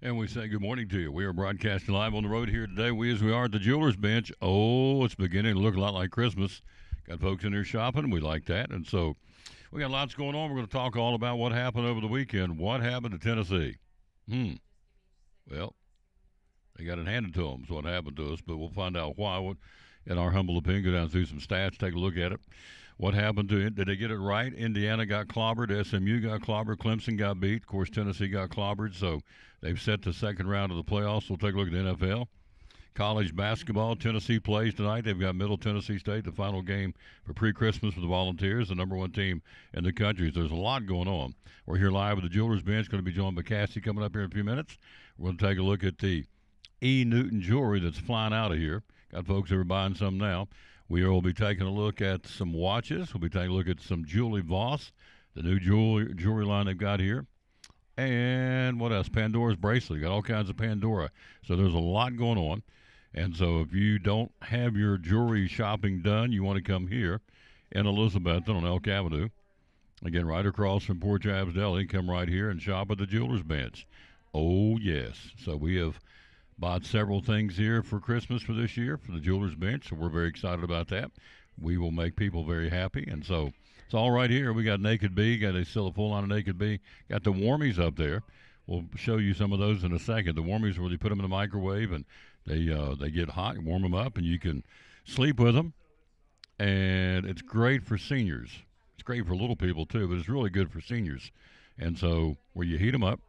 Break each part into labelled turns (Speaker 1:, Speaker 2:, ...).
Speaker 1: And we say good morning to you. We are broadcasting live on the road here today. We, as we are at the Jewelers Bench. Oh, it's beginning to look a lot like Christmas. Got folks in there shopping. We like that. And so we got lots going on. We're going to talk all about what happened over the weekend. What happened to Tennessee? Well, they got it handed to them, is what happened to us. But we'll find out why. In our humble opinion, go down through some stats, take a look at it. What happened to it? Did they get it right? Indiana got clobbered. SMU got clobbered. Clemson got beat. Of course, Tennessee got clobbered. So they've set the second round of the playoffs. We'll take a look at the NFL. College basketball. Tennessee plays tonight. They've got Middle Tennessee State, the final game for pre-Christmas for the Volunteers, the number one team in the country. So there's a lot going on. We're here live with the Jewelers Bench. Going to be joined by Cassie coming up here in a few minutes. We're going to take a look at the E. Newton jewelry that's flying out of here. Got folks that are buying some now. We will be taking a look at some watches. We'll be taking a look at some Julie Voss, the new jewelry line they've got here. And what else? Pandora's bracelet. Got all kinds of Pandora. So there's a lot going on. And so if you don't have your jewelry shopping done, you want to come here in Elizabethton on Elk Avenue. Again, right across from Port Jabs Deli. Come right here and shop at the Jewelers Bench. Oh, yes. So we have bought several things here for Christmas for this year for the Jewelers Bench, so we're very excited about that. We will make people very happy, and so it's all right here. We got Naked Bee, got still a full line of Naked Bee. Got the warmies up there. We'll show you some of those in a second. The warmies where they put them in the microwave and they get hot, warm them up, and you can sleep with them. And it's great for seniors. It's great for little people too, but it's really good for seniors. And so where you heat them up,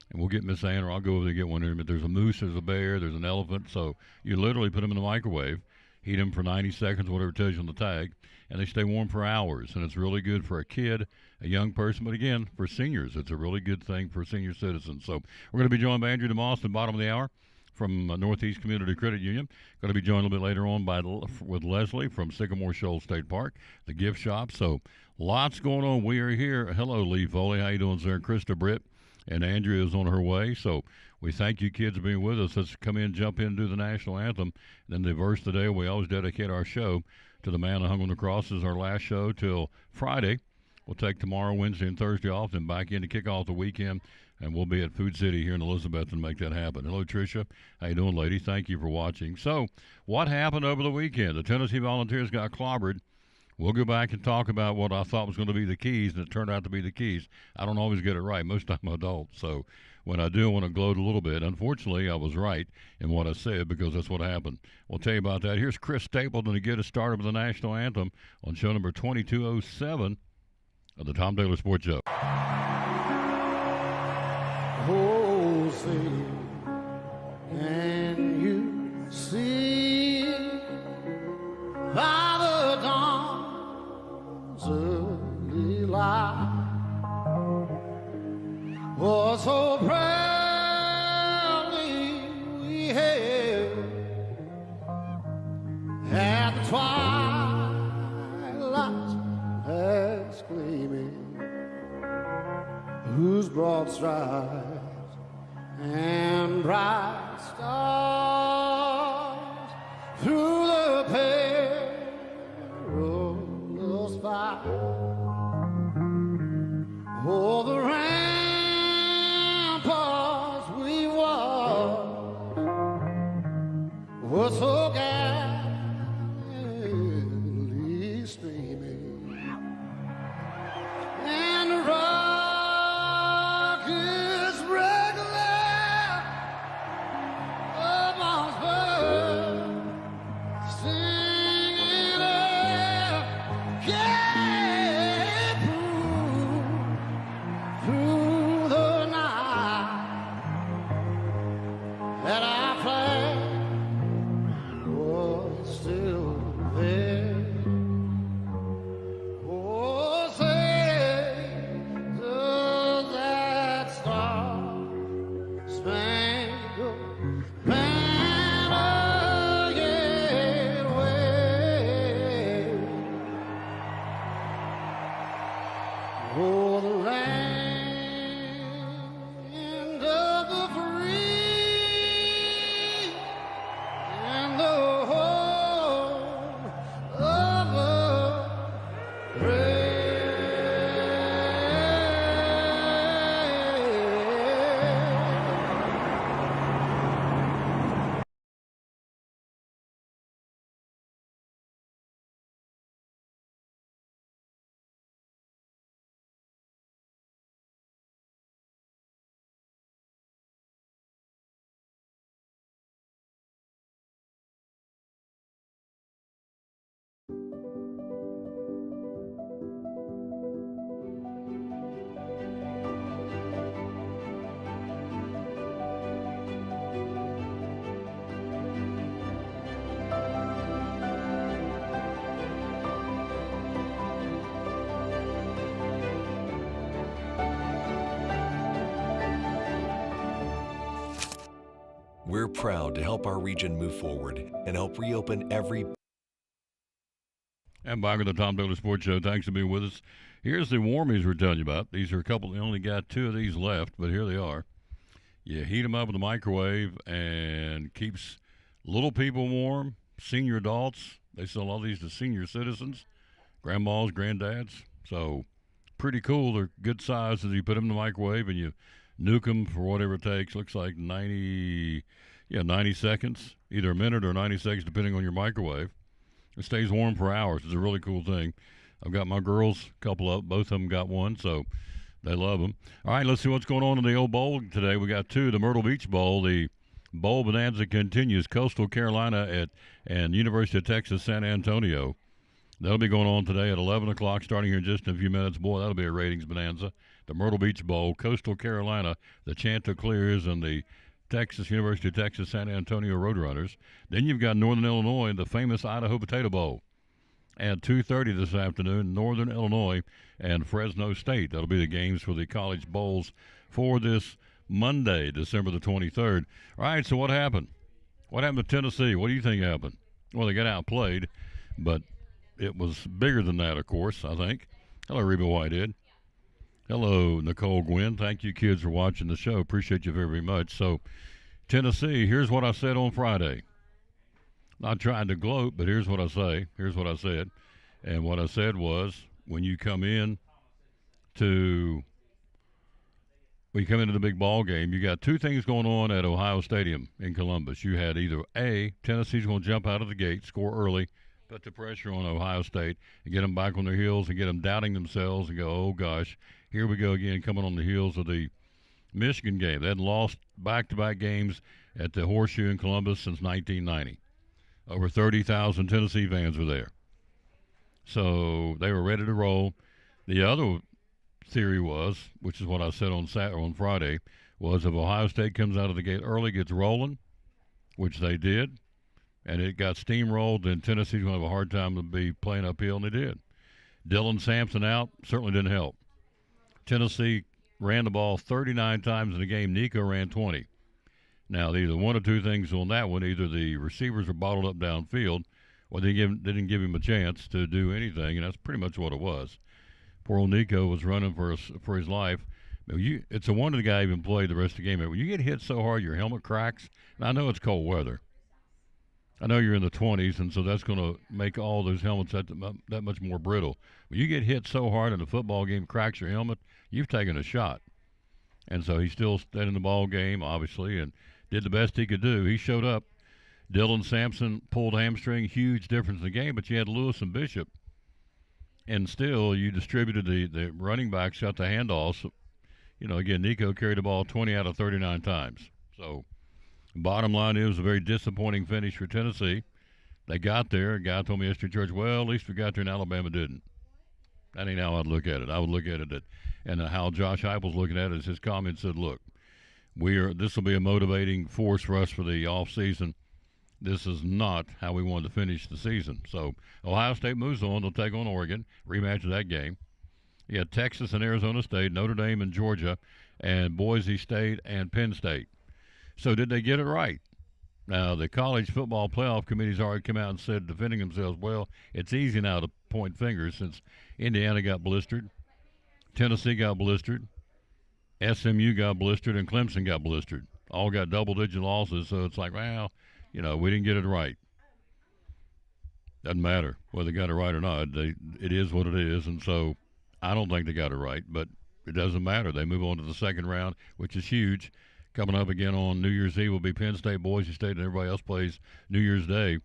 Speaker 1: and we'll get Miss Ann, or I'll go over there and get one here. But there's a moose, there's a bear, there's an elephant. So you literally put them in the microwave, heat them for 90 seconds, whatever it tells you on the tag, and they stay warm for hours. And it's really good for a kid, a young person, but again, for seniors. It's a really good thing for senior citizens. So we're going to be joined by Andrew DeMoss at the bottom of the hour from Northeast Community Credit Union. Going to be joined a little bit later on with Leslie from Sycamore Shoals State Park, the gift shop. So lots going on. We are here. Hello, Lee Foley. How you doing, sir? Krista Britt. And Andrea is on her way, so we thank you kids for being with us. Let's come in, jump in, do the national anthem. And then the verse today, we always dedicate our show to the man who hung on the cross. This is our last show till Friday. We'll take tomorrow, Wednesday, and Thursday off, then back in to kick off the weekend. And we'll be at Food City here in Elizabeth and make that happen. Hello, Tricia. How you doing, lady? Thank you for watching. So what happened over the weekend? The Tennessee Volunteers got clobbered. We'll go back and talk about what I thought was going to be the keys, and it turned out to be the keys. I don't always get it right. Most I'm adult, so when I do, I want to gloat a little bit. Unfortunately, I was right in what I said because that's what happened. We'll tell you about that. Here's Chris Stapleton to get us started with the national anthem on show number 2207 of the Tom Taylor Sports Show.
Speaker 2: Oh, say, can you see by the dawn's early light was so proudly we hailed at the twilight's last gleaming, whose broad strides and bright stars through the perilous fight. Oh, the ramparts we walked were so gallantly streaming, and the rockets regular amongst birds singing out, yeah, through the night that our flag
Speaker 3: We're proud to help our region move forward and help reopen every.
Speaker 1: And back on the Tom Dolan Sports Show. Thanks for being with us. Here's the warmies we're telling you about. These are a couple. They only got 2 of these left, but here they are. You heat them up in the microwave and keeps little people warm, senior adults. They sell all these to senior citizens, grandmas, granddads. So pretty cool. They're good size as you put them in the microwave and you nuke them for whatever it takes. Looks like 90 seconds, either a minute or 90 seconds, depending on your microwave. It stays warm for hours. It's a really cool thing. I've got my girls, both of them got one, so they love them. All right, let's see what's going on in the old bowl today. We got 2, the Myrtle Beach Bowl. The bowl bonanza continues. Coastal Carolina and University of Texas San Antonio. That'll be going on today at 11 o'clock, starting here in just a few minutes. Boy, that'll be a ratings bonanza. The Myrtle Beach Bowl, Coastal Carolina, the Chanticleers, and the University of Texas San Antonio Roadrunners. Then you've got Northern Illinois, the famous Idaho Potato Bowl. At 2:30 this afternoon, Northern Illinois and Fresno State. That'll be the games for the college bowls for this Monday, December the 23rd. All right, so what happened? What happened to Tennessee? What do you think happened? Well, they got outplayed, but it was bigger than that, of course, I think. Hello, Reba Whitehead. Hello, Nicole Gwynn. Thank you, kids, for watching the show. Appreciate you very, very much. So, Tennessee, here's what I said on Friday. Not trying to gloat, but here's what I say. Here's what I said. And what I said was, when you come into the big ball game, you got 2 things going on at Ohio Stadium in Columbus. You had either A, Tennessee's going to jump out of the gate, score early, put the pressure on Ohio State, and get them back on their heels and get them doubting themselves and go, oh, gosh, here we go again, coming on the heels of the Michigan game. They hadn't lost back-to-back games at the Horseshoe in Columbus since 1990. Over 30,000 Tennessee fans were there. So they were ready to roll. The other theory was, which is what I said on Friday, was if Ohio State comes out of the gate early, gets rolling, which they did, and it got steamrolled, then Tennessee's going to have a hard time to be playing uphill, and they did. Dylan Sampson out certainly didn't help. Tennessee ran the ball 39 times in the game. Nico ran 20. Now, either one or 2 things on that one. Either the receivers were bottled up downfield or they didn't give him a chance to do anything, and that's pretty much what it was. Poor old Nico was running for his life. It's a wonder the guy even played the rest of the game. When you get hit so hard, your helmet cracks. And I know it's cold weather. I know you're in the 20s, and so that's going to make all those helmets that much more brittle. When you get hit so hard in a football game, cracks your helmet, you've taken a shot. And so he still stayed in the ball game, obviously, and did the best he could do. He showed up. Dylan Sampson pulled hamstring, huge difference in the game, but you had Lewis and Bishop. And still, you distributed the running backs, got the handoffs. Again, Nico carried the ball 20 out of 39 times. So, bottom line is a very disappointing finish for Tennessee. They got there. A guy told me yesterday, George, well, at least we got there and Alabama didn't. That ain't how I'd look at it. I would look at it and how Josh Heupel's looking at it is his comment said, look, this will be a motivating force for us for the off season. This is not how we wanted to finish the season. So Ohio State moves on. They'll take on Oregon, rematch of that game. You got Texas and Arizona State, Notre Dame and Georgia, and Boise State and Penn State. So did they get it right? Now, the college football playoff committee's already come out and said, defending themselves, well, it's easy now to point fingers since Indiana got blistered, Tennessee got blistered, SMU got blistered, and Clemson got blistered. All got double-digit losses, so it's like, well, we didn't get it right. Doesn't matter whether they got it right or not. It is what it is, and so I don't think they got it right, but it doesn't matter. They move on to the second round, which is huge. Coming up again on New Year's Eve will be Penn State, Boise State, and everybody else plays New Year's Day,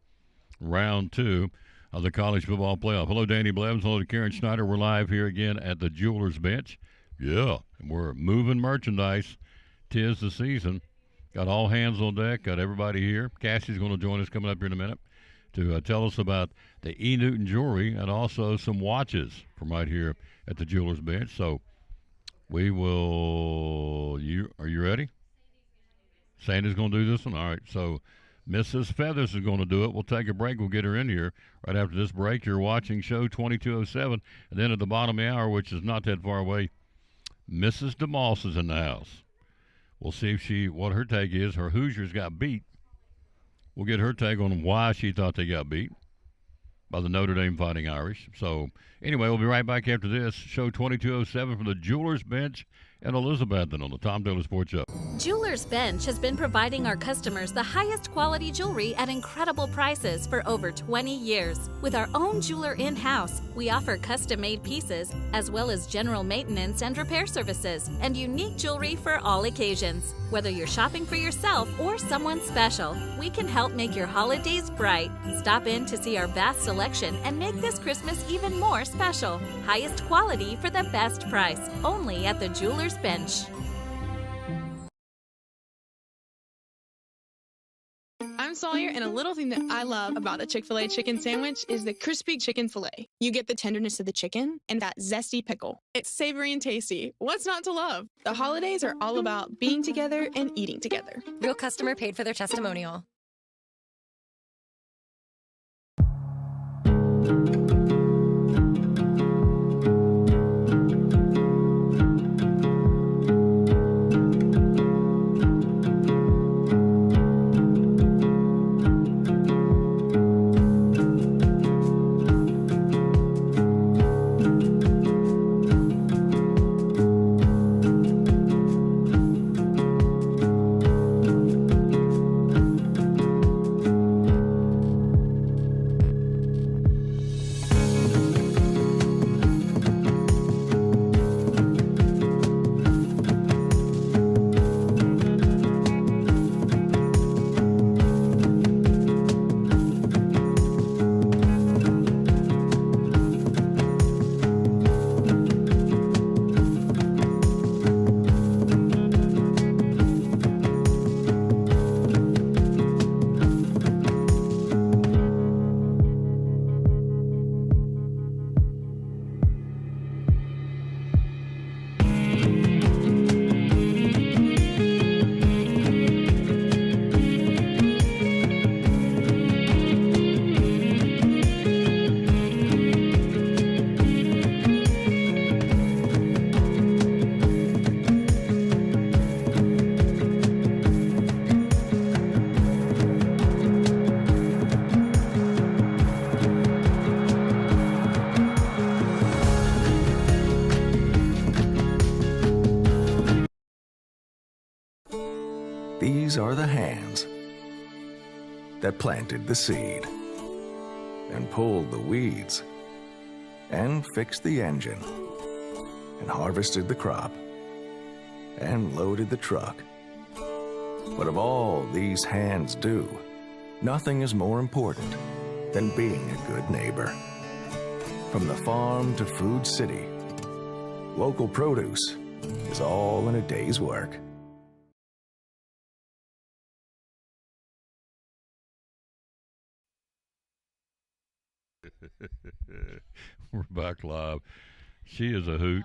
Speaker 1: round 2 of the college football playoff. Hello, Danny Blevins. Hello to Karen Schneider. We're live here again at the Jewelers Bench. Yeah, and we're moving merchandise. 'Tis the season. Got all hands on deck. Got everybody here. Cassie's going to join us coming up here in a minute to tell us about the E. Newton jewelry and also some watches from right here at the Jewelers Bench. So we will. Are you ready? Sandy's going to do this one? All right. So Mrs. Feathers is going to do it. We'll take a break. We'll get her in here right after this break. You're watching show 2207. And then at the bottom of the hour, which is not that far away, Mrs. DeMoss is in the house. We'll see what her take is. Her Hoosiers got beat We'll get her take on why she thought they got beat by the Notre Dame Fighting Irish. So, anyway, we'll be right back after this. Show 2207 from the Jewelers Bench and Elizabethton on the Tom Taylor Sports Show.
Speaker 4: Jewelers Bench has been providing our customers the highest quality jewelry at incredible prices for over 20 years. With our own jeweler in-house, we offer custom-made pieces as well as general maintenance and repair services and unique jewelry for all occasions. Whether you're shopping for yourself or someone special, we can help make your holidays bright. Stop in to see our vast selection and make this Christmas even more special. Highest quality for the best price, only at the Jewelers Bench.
Speaker 5: I'm Sawyer, and a little thing that I love about the Chick-fil-A chicken sandwich is the crispy chicken filet. You get the tenderness of the chicken and that zesty pickle. It's savory and tasty. What's not to love? The holidays are all about being together and eating together.
Speaker 6: Real customer paid for their testimonial.
Speaker 3: These are the hands that planted the seed and pulled the weeds and fixed the engine and harvested the crop and loaded the truck. But of all these hands do, nothing is more important than being a good neighbor. From the farm to Food City, local produce is all in a day's work.
Speaker 1: We're back live. She is a hoot.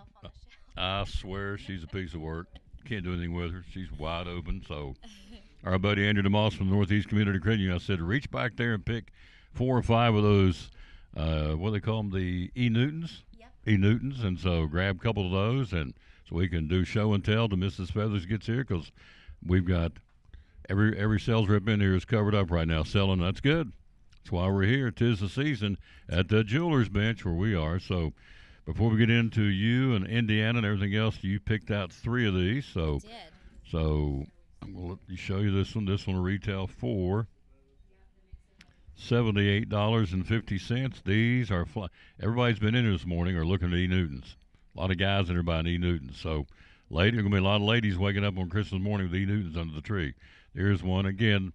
Speaker 1: I swear she's a piece of work. Can't do anything with her. She's wide open. So our buddy Andrew DeMoss from the Northeast Community Credit Union, I said, reach back there and pick 4 or 5 of those, what do they call them, the E-Newtons? Yep. E-Newtons. And so grab a couple of those, and so we can do show and tell till Mrs. Feathers gets here, because we've got every sales rep in here is covered up right now selling. That's good. That's why we're here. 'Tis the season at the Jewelers Bench where we are. So before we get into you and Indiana and everything else, you picked out 3 of these. So,
Speaker 7: I did.
Speaker 1: So I'm going to let you show you this one. This one will retail for $78.50. These are everybody's been in here this morning are looking at E-Newtons. A lot of guys in there buying E-Newtons. So there's going to be a lot of ladies waking up on Christmas morning with E-Newtons under the tree. There's one. Again,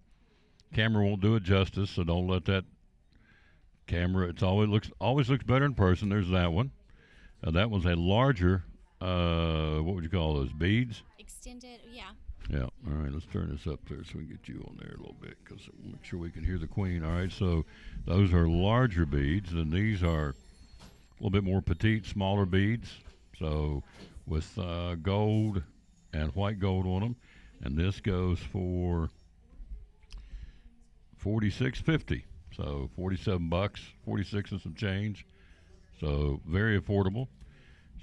Speaker 1: camera won't do it justice, so don't let that camera. It's always looks better in person. There's that one. That was a larger. What would you call those, beads?
Speaker 7: Extended, yeah.
Speaker 1: Yeah. All right. Let's turn this up there so we can get you on there a little bit, because make sure we can hear the queen. All right. So those are larger beads, and these are a little bit more petite, smaller beads. So with gold and white gold on them, and this goes for $46.50. So $47, 46 and some change. So very affordable.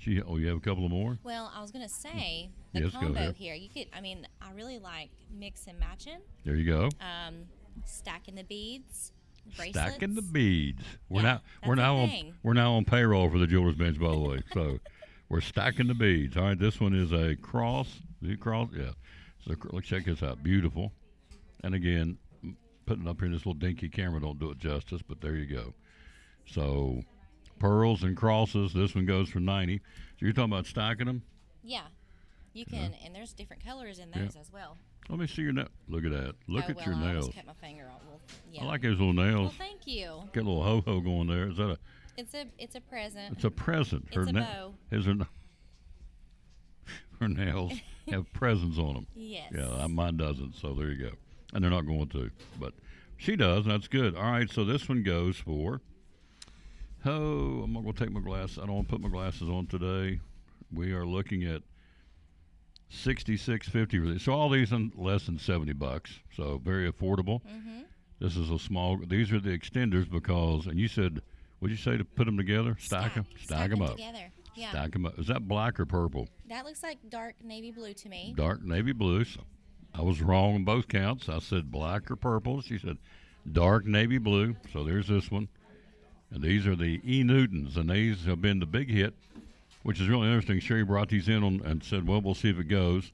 Speaker 1: You have a couple of more?
Speaker 7: Well, I was going to say, the
Speaker 1: Yes, go
Speaker 7: combo
Speaker 1: ahead.
Speaker 7: here, I really like mix and matching.
Speaker 1: There you go.
Speaker 7: stacking the beads, bracelets.
Speaker 1: Stacking the beads. We're
Speaker 7: Yeah,
Speaker 1: now
Speaker 7: that's a thing.
Speaker 1: we're now on payroll for the Jewelers Bench, by the way. So we're stacking the beads. All right, this one is a cross. Is it cross? Yeah. So let's check this out. Beautiful. And again, putting it up here in this little dinky camera don't do it justice, but there you go. So pearls and crosses. This one goes for 90. So you're talking about stacking them?
Speaker 7: Yeah. You can, and there's different colors in
Speaker 1: Yeah.
Speaker 7: those as well.
Speaker 1: Let me see your nail. Look at that. Look
Speaker 7: Oh,
Speaker 1: at your
Speaker 7: well, I
Speaker 1: nails.
Speaker 7: almost cut my finger off. Well, yeah.
Speaker 1: I like those little
Speaker 7: Well,
Speaker 1: nails.
Speaker 7: thank you.
Speaker 1: Get a little ho-ho going there. Is that a?
Speaker 7: It's a present.
Speaker 1: It's a present.
Speaker 7: It's a bow.
Speaker 1: Her nails have presents on them.
Speaker 7: Yes.
Speaker 1: Yeah, mine doesn't. So there you go. And they're not going to, but she does. And that's good. All right. So this one goes for. Oh, I'm not going to take my glasses. I don't want to put my glasses on today. We are looking at $66.50 for these. So all these are less than $70. So very affordable.
Speaker 7: Mm-hmm.
Speaker 1: This is a small. These are the extenders because. And you said, what'd you say to put them together? Stack them. Stack them up.
Speaker 7: together. Yeah.
Speaker 1: Stack them up. Is that black or purple?
Speaker 7: That looks like dark navy blue to me.
Speaker 1: Dark navy blue. So I was wrong on both counts. I said black or purple. She said dark navy blue. So there's this one. And these are the E. Newtons, and these have been the big hit, which is really interesting. Sherry brought these in and said, well, we'll see if it goes.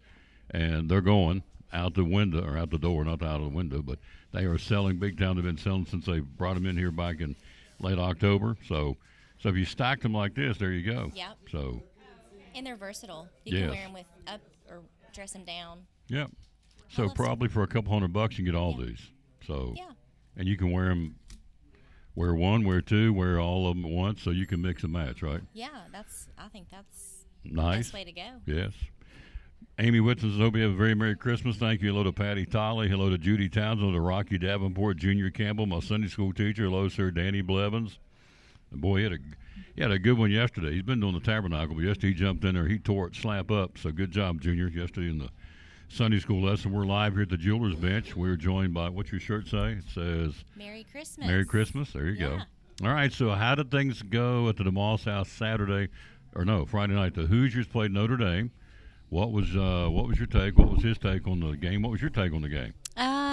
Speaker 1: And they're going out the window, or out the door, not out of the window, but they are selling big time. They've been selling since they brought them in here back in late October. So if you stack them like this, there you go.
Speaker 7: Yep.
Speaker 1: So,
Speaker 7: And they're versatile. You
Speaker 1: Yes.
Speaker 7: can wear them with up or dress them down.
Speaker 1: yeah. So
Speaker 7: love
Speaker 1: probably for a couple $100 you can get all
Speaker 7: Yeah.
Speaker 1: these. So,
Speaker 7: Yeah.
Speaker 1: and you can wear them. Wear one, wear two, wear all of them at once, so you can mix and match, right?
Speaker 7: Yeah, I think that's the
Speaker 1: Nice.
Speaker 7: best way to go.
Speaker 1: Yes. Amy Whitson says, hope you have a very Merry Christmas. Thank you. Hello to Patty Tolley. Hello to Judy Townsend. Hello to Rocky Davenport, Junior Campbell, my Sunday school teacher. Hello, Sir Danny Blevins. And boy, he had a good one yesterday. He's been doing the tabernacle, but yesterday he jumped in there. He tore it slap up. So good job, Junior, yesterday in the Sunday school lesson. We're live here at the Jewelers Bench. We're joined by, what's your shirt say? It says,
Speaker 7: Merry Christmas.
Speaker 1: Merry Christmas. There you go.
Speaker 7: Yeah.
Speaker 1: All right, so how did things go at the DeMoss House Friday night? The Hoosiers played Notre Dame. What was your take? What was his take on the game? What was your take on the game?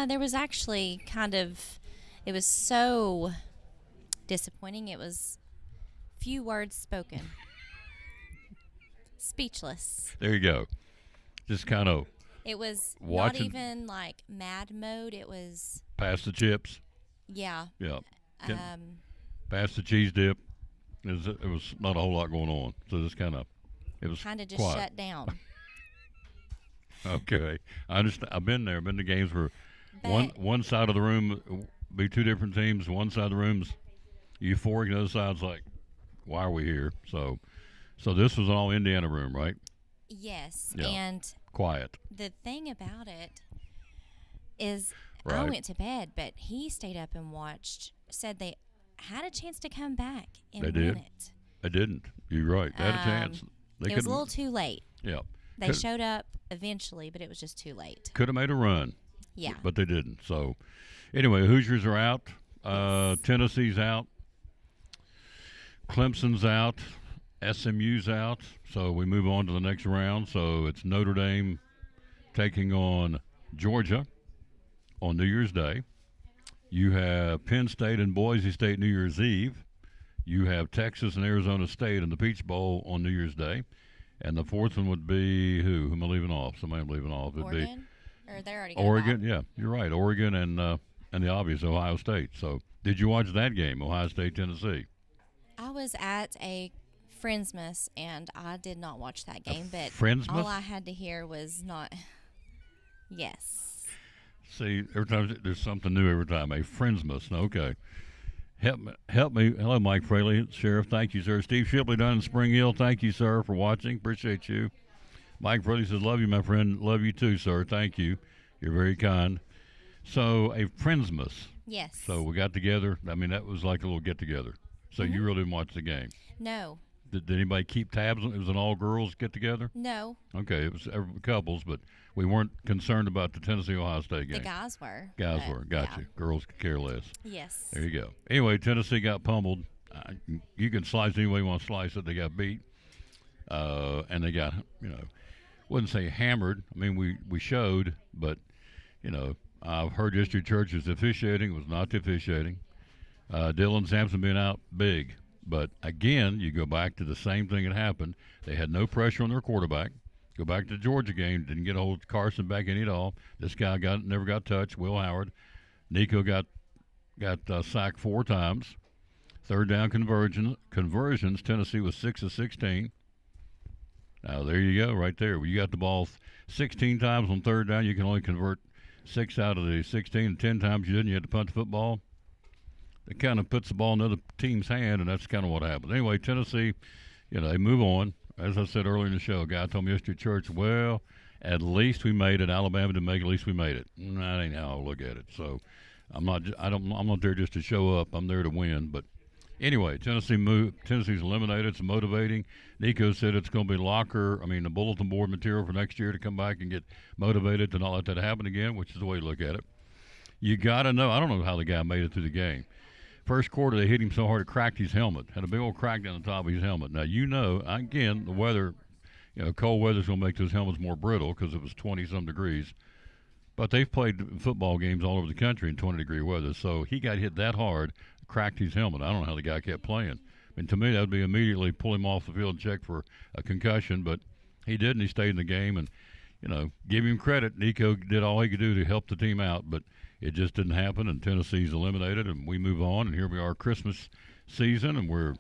Speaker 7: There was actually it was so disappointing. It was few words spoken. Speechless.
Speaker 1: There you go. Just kind of
Speaker 7: It was
Speaker 1: Watching-
Speaker 7: not even like mad mode. It was,
Speaker 1: pass the chips.
Speaker 7: yeah.
Speaker 1: Yeah.
Speaker 7: Um,
Speaker 1: Pass the cheese dip. It was not a whole lot going on. So just it was
Speaker 7: kind of just
Speaker 1: quiet.
Speaker 7: shut down.
Speaker 1: Okay. I understand. I've been there. I've been to games where
Speaker 7: But-
Speaker 1: one side of the room be two different teams. One side of the room's euphoric, the other side's like, why are we here? So this was an all Indiana room, right?
Speaker 7: Yes.
Speaker 1: Yeah.
Speaker 7: And
Speaker 1: Quiet.
Speaker 7: the thing about it is I
Speaker 1: Right.
Speaker 7: went to bed, but he stayed up and watched, said they had a chance to come back and
Speaker 1: They
Speaker 7: win
Speaker 1: did.
Speaker 7: it.
Speaker 1: I didn't. You're right. They had a chance. They
Speaker 7: It was a
Speaker 1: could've-
Speaker 7: little too late.
Speaker 1: Yeah.
Speaker 7: They
Speaker 1: Could-
Speaker 7: showed up eventually, but it was just too late.
Speaker 1: Could have made a run.
Speaker 7: Yeah.
Speaker 1: But they didn't. So, anyway, Hoosiers are out. Tennessee's out. Clemson's out. SMU's out. So we move on to the next round. So it's Notre Dame taking on Georgia on New Year's Day. You have Penn State and Boise State New Year's Eve. You have Texas and Arizona State in the Peach Bowl on New Year's Day. And the fourth one would be who? Who am I leaving off? Somebody I'm leaving off. It'd be
Speaker 7: Oregon? Or they're already got
Speaker 1: Oregon.
Speaker 7: bye.
Speaker 1: Yeah, you're right. Oregon and the obvious Ohio State. So did you watch that game, Ohio State, Tennessee?
Speaker 7: I was at a Friendsmas, and I did not watch that game, but
Speaker 1: Friendsmas?
Speaker 7: all I had to hear was not. Yes.
Speaker 1: See, every time there's something new every time. A Friendsmas. Okay. Help me. Hello, Mike Fraley, Sheriff. Thank you, sir. Steve Shipley down in Spring Hill. Thank you, sir, for watching. Appreciate you. Mike Fraley says, love you, my friend. Love you too, sir. Thank you. You're very kind. So, a Friendsmas.
Speaker 7: Yes.
Speaker 1: So we got together. I mean, that was like a little get-together. So you really didn't watch the game.
Speaker 7: No.
Speaker 1: Did anybody keep tabs? It was an all-girls get-together?
Speaker 7: No.
Speaker 1: Okay, it was couples, but we weren't concerned about the Tennessee-Ohio State game.
Speaker 7: The guys were.
Speaker 1: Guys
Speaker 7: but,
Speaker 1: were. Got
Speaker 7: yeah.
Speaker 1: you. Girls could care less.
Speaker 7: Yes.
Speaker 1: There you go. Anyway, Tennessee got pummeled. You can slice any way you want to slice it. They got beat. And they got, wouldn't say hammered. I mean, we showed, but, I've heard District Church is officiating. It was not the officiating. Dylan Sampson being out big. But again, you go back to the same thing that happened. They had no pressure on their quarterback. Go back to the Georgia game. Didn't get a hold of Carson back in at all. This guy never got touched. Will Howard. Nico got sacked 4 times. Third down conversions. Tennessee was 6 of 16. Now there you go, right there. When you got the ball 16 times on third down, you can only convert 6 out of the 16. And 10 times you didn't. You had to punt the football. It kind of puts the ball in the other team's hand, and that's kind of what happened. Anyway, Tennessee, they move on. As I said earlier in the show, a guy told me yesterday at church, well, at least we made it. Alabama didn't make it. At least we made it. That ain't how I look at it. So I'm not there just to show up. I'm there to win. But anyway, Tennessee's eliminated. It's motivating. Nico said it's going to be the bulletin board material for next year to come back and get motivated to not let that happen again, which is the way to look at it. You got to know. I don't know how the guy made it through the game. First quarter, they hit him so hard it cracked his helmet. Had a big old crack down the top of his helmet. Now, again, the weather, cold weather's going to make those helmets more brittle because it was 20-some degrees. But they've played football games all over the country in 20-degree weather. So he got hit that hard, cracked his helmet. I don't know how the guy kept playing. To me, that would be immediately pull him off the field and check for a concussion. But he didn't. He stayed in the game. And, give him credit. Nico did all he could do to help the team out. But it just didn't happen, and Tennessee's eliminated, and we move on. And here we are, Christmas season, and we're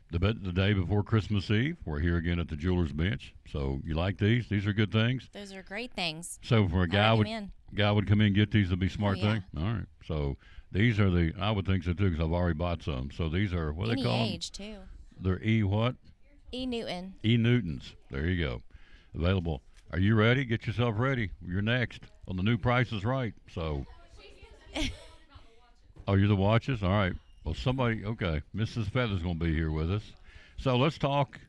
Speaker 1: the day before Christmas Eve. We're here again at the Jewelers Bench. So you like these? These are good things.
Speaker 7: Those are great things.
Speaker 1: So for a guy would come in and get these, would be a smart thing. All right. So these are I would think so too, because I've already bought some. So these are what do they call them?
Speaker 7: Age too.
Speaker 1: They're what?
Speaker 7: E-Newton.
Speaker 1: E-Newtons. There you go. Available. Are you ready? Get yourself ready. You're next on the new Price is Right. So. Oh, you're the watches? All right. Well, okay. Mrs. Feather's going to be here with us. So let's talk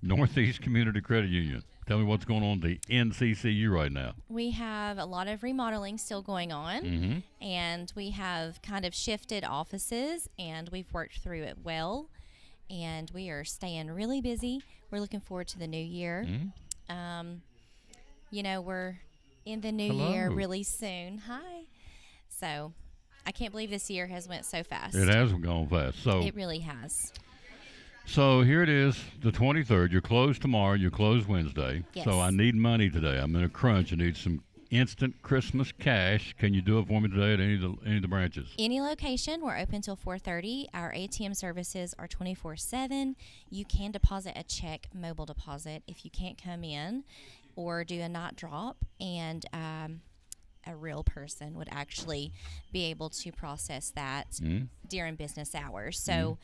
Speaker 1: Northeast Community Credit Union. Tell me what's going on at the NCCU right now.
Speaker 7: We have a lot of remodeling still going on, and we have kind of shifted offices, and we've worked through it well, and we are staying really busy. We're looking forward to the new year. We're in the new year really soon. Hi. So I can't believe this year has went so fast.
Speaker 1: It has gone fast. So
Speaker 7: it really has.
Speaker 1: So here it is, the 23rd. You're closed tomorrow. You're closed Wednesday.
Speaker 7: Yes.
Speaker 1: So I need money today. I'm in a crunch. I need some instant Christmas cash. Can you do it for me today at any of the branches?
Speaker 7: Any location. We're open till 4:30. Our ATM services are 24/7. You can deposit a check, mobile deposit, if you can't come in, or do a not drop, and a real person would actually be able to process that during business hours. So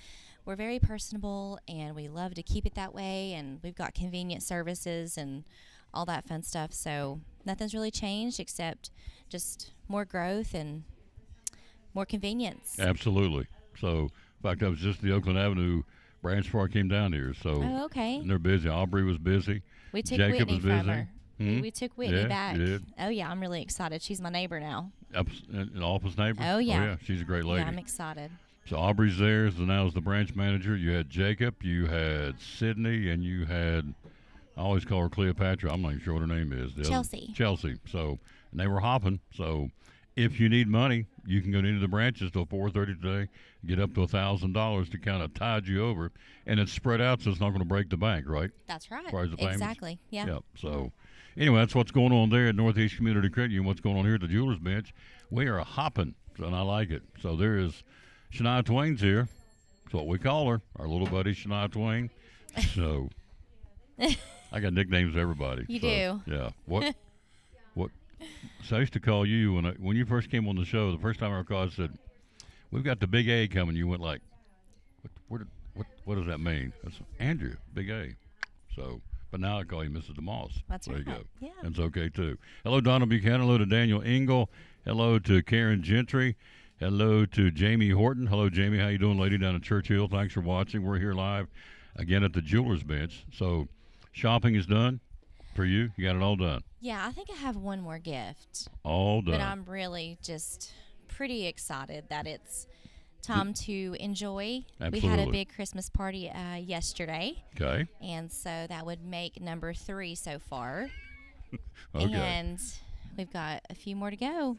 Speaker 7: we're very personable, and we love to keep it that way, and we've got convenient services and all that fun stuff. So nothing's really changed except just more growth and more convenience.
Speaker 1: Absolutely. So, in fact, I was just at the Oakland Avenue branch before I came down here. So,
Speaker 7: okay.
Speaker 1: And they're busy. Aubrey was busy.
Speaker 7: We took
Speaker 1: Jacob
Speaker 7: Whitney
Speaker 1: was busy.
Speaker 7: from her. We took Whitney back.
Speaker 1: You did.
Speaker 7: Oh, yeah, I'm really excited. She's my neighbor now.
Speaker 1: An office neighbor?
Speaker 7: Oh, yeah.
Speaker 1: She's a great lady.
Speaker 7: Yeah, I'm excited.
Speaker 1: So Aubrey's there. So now as the branch manager, you had Jacob, you had Sydney, and you had, I always call her Cleopatra. I'm not even sure what her name is.
Speaker 7: Chelsea.
Speaker 1: Chelsea. So, and they were hopping. So if you need money, you can go into the branches till 4:30 today, get up to $1,000 to kind of tide you over. And it's spread out so it's not going to break the bank, right?
Speaker 7: That's right.
Speaker 1: As far as the payments.
Speaker 7: Exactly. Yeah.
Speaker 1: Yep. So anyway, that's what's going on there at Northeast Community Credit Union. What's going on here at the Jewelers Bench. We are hopping, and I like it. So there is Shania Twain's here. That's what we call her, our little buddy Shania Twain. So I got nicknames for everybody.
Speaker 7: You do.
Speaker 1: Yeah. What? So I used to call you when you first came on the show. The first time I recall, I said, "We've got the Big A coming." You went like, "What does that mean?" That's Andrew, Big A. So, but now I call you Mrs. DeMoss.
Speaker 7: That's
Speaker 1: there
Speaker 7: right.
Speaker 1: You go.
Speaker 7: Yeah.
Speaker 1: That's okay too. Hello, Donna Buchanan. Hello to Daniel Engel. Hello to Karen Gentry. Hello to Jamie Horton. Hello, Jamie. How you doing, lady, down at Churchill? Thanks for watching. We're here live again at the Jewelers Bench. So shopping is done for you. You got it all done.
Speaker 7: Yeah, I think I have one more gift.
Speaker 1: All done.
Speaker 7: But I'm really just pretty excited that it's time to enjoy.
Speaker 1: Absolutely.
Speaker 7: We had a big Christmas party yesterday.
Speaker 1: Okay.
Speaker 7: And so that would make number 3 so far.
Speaker 1: Okay.
Speaker 7: And we've got a few more to go.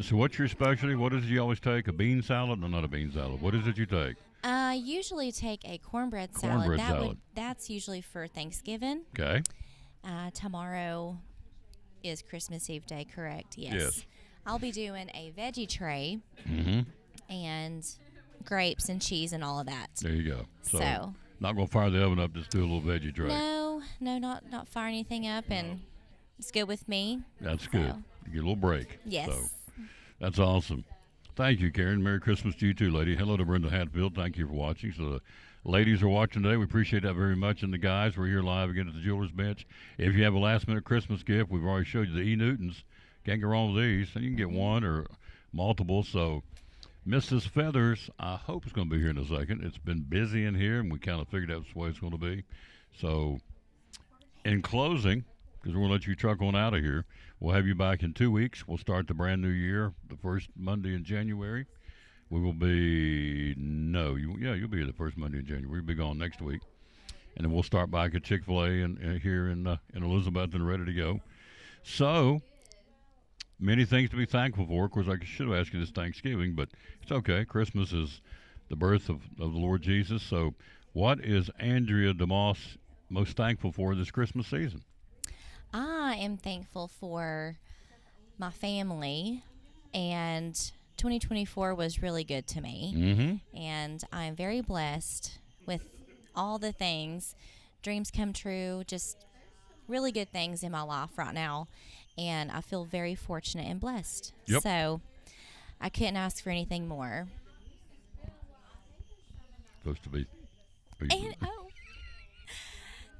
Speaker 1: So what's your specialty? What is it you always take? A bean salad? No, not a bean salad. What is it you take?
Speaker 7: I usually take a cornbread salad.
Speaker 1: Cornbread salad.
Speaker 7: That's usually for Thanksgiving.
Speaker 1: Okay.
Speaker 7: Tomorrow is Christmas Eve day, correct?
Speaker 1: Yes.
Speaker 7: I'll be doing a veggie tray
Speaker 1: Mm-hmm.
Speaker 7: and grapes and cheese and all of that.
Speaker 1: There you go.
Speaker 7: So
Speaker 1: not going to fire the oven up, just do a little veggie tray.
Speaker 7: No, not fire anything up, and it's good with me.
Speaker 1: That's good. You get a little break.
Speaker 7: Yes.
Speaker 1: So that's awesome. Thank you, Karen. Merry Christmas to you too, lady. Hello to Brenda Hatfield. Thank you for watching. So the ladies are watching today. We appreciate that very much. And the guys, we're here live again at the Jeweler's Bench. If you have a last-minute Christmas gift, we've already showed you the E. Newtons. Can't go wrong with these. And you can get one or multiple. So Mrs. Feathers, I hope is going to be here in a second. It's been busy in here, and we kind of figured that's the way it's going to be. So in closing, because we're going to let you truck on out of here, we'll have you back in 2 weeks. We'll start the brand new year, the first Monday in January. We will be, you'll be here the first Monday in January. We'll be gone next week. And then we'll start back at Chick-fil-A and here in Elizabeth and ready to go. So, many things to be thankful for. Of course, I should have asked you this Thanksgiving, but it's okay. Christmas is the birth of the Lord Jesus. So, what is Andrea DeMoss most thankful for this Christmas season?
Speaker 7: I am thankful for my family, and 2024 was really good to me.
Speaker 1: Mm-hmm.
Speaker 7: And I'm very blessed with all the things, dreams come true, just really good things in my life right now. And I feel very fortunate and blessed.
Speaker 1: Yep.
Speaker 7: So I couldn't ask for anything more.
Speaker 1: Supposed to be.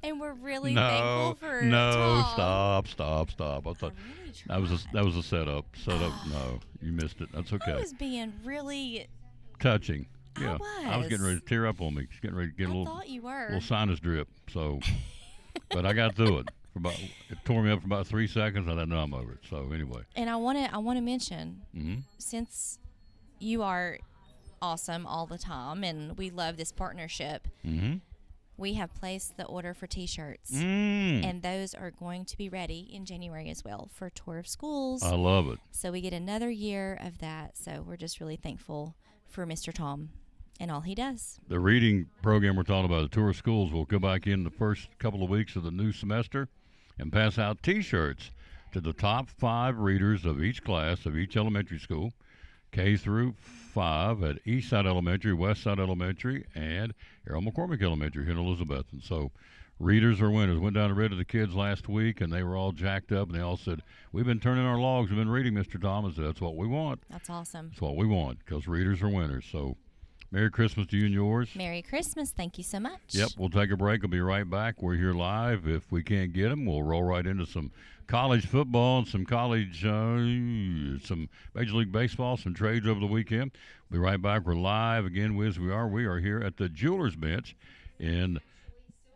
Speaker 7: And we're really thankful for
Speaker 1: Tom. Stop. I thought
Speaker 7: really
Speaker 1: that was a setup. No, you missed it. That's okay.
Speaker 7: I was being really
Speaker 1: Touching. Yeah, I was
Speaker 7: was.
Speaker 1: getting ready to tear up on me. Just getting ready to get a
Speaker 7: I thought you were.
Speaker 1: little sinus drip. So, but I got through it. It tore me up for about 3 seconds. I thought, no, I'm over it. So anyway.
Speaker 7: And I want to mention,
Speaker 1: Mm-hmm.
Speaker 7: since you are awesome all the time, and we love this partnership.
Speaker 1: Mm-hmm.
Speaker 7: We have placed the order for T-shirts,
Speaker 1: Mm.
Speaker 7: and those are going to be ready in January as well for Tour of Schools.
Speaker 1: I love it.
Speaker 7: So we get another year of that. So we're just really thankful for Mr. Tom and all he does.
Speaker 1: The reading program we're talking about, the Tour of Schools, will go back in the first couple of weeks of the new semester and pass out T-shirts to the top 5 readers of each class of each elementary school, K through 5 at Eastside Elementary, Westside Elementary, and Errol McCormick Elementary here in Elizabeth. And so readers are winners. Went down and read to the kids last week, and they were all jacked up, and they all said, we've been turning our logs. We've been reading, Mr. Thomas. That's what we want.
Speaker 7: That's awesome.
Speaker 1: That's what we want, because readers are winners. So Merry Christmas to you and yours.
Speaker 7: Merry Christmas. Thank you so much.
Speaker 1: Yep, we'll take a break. We'll be right back. We're here live. If we can't get them, we'll roll right into some college football and some some Major League Baseball, some trades over the weekend. We'll be right back. We're live again, as we are. We are here at the Jeweler's Bench in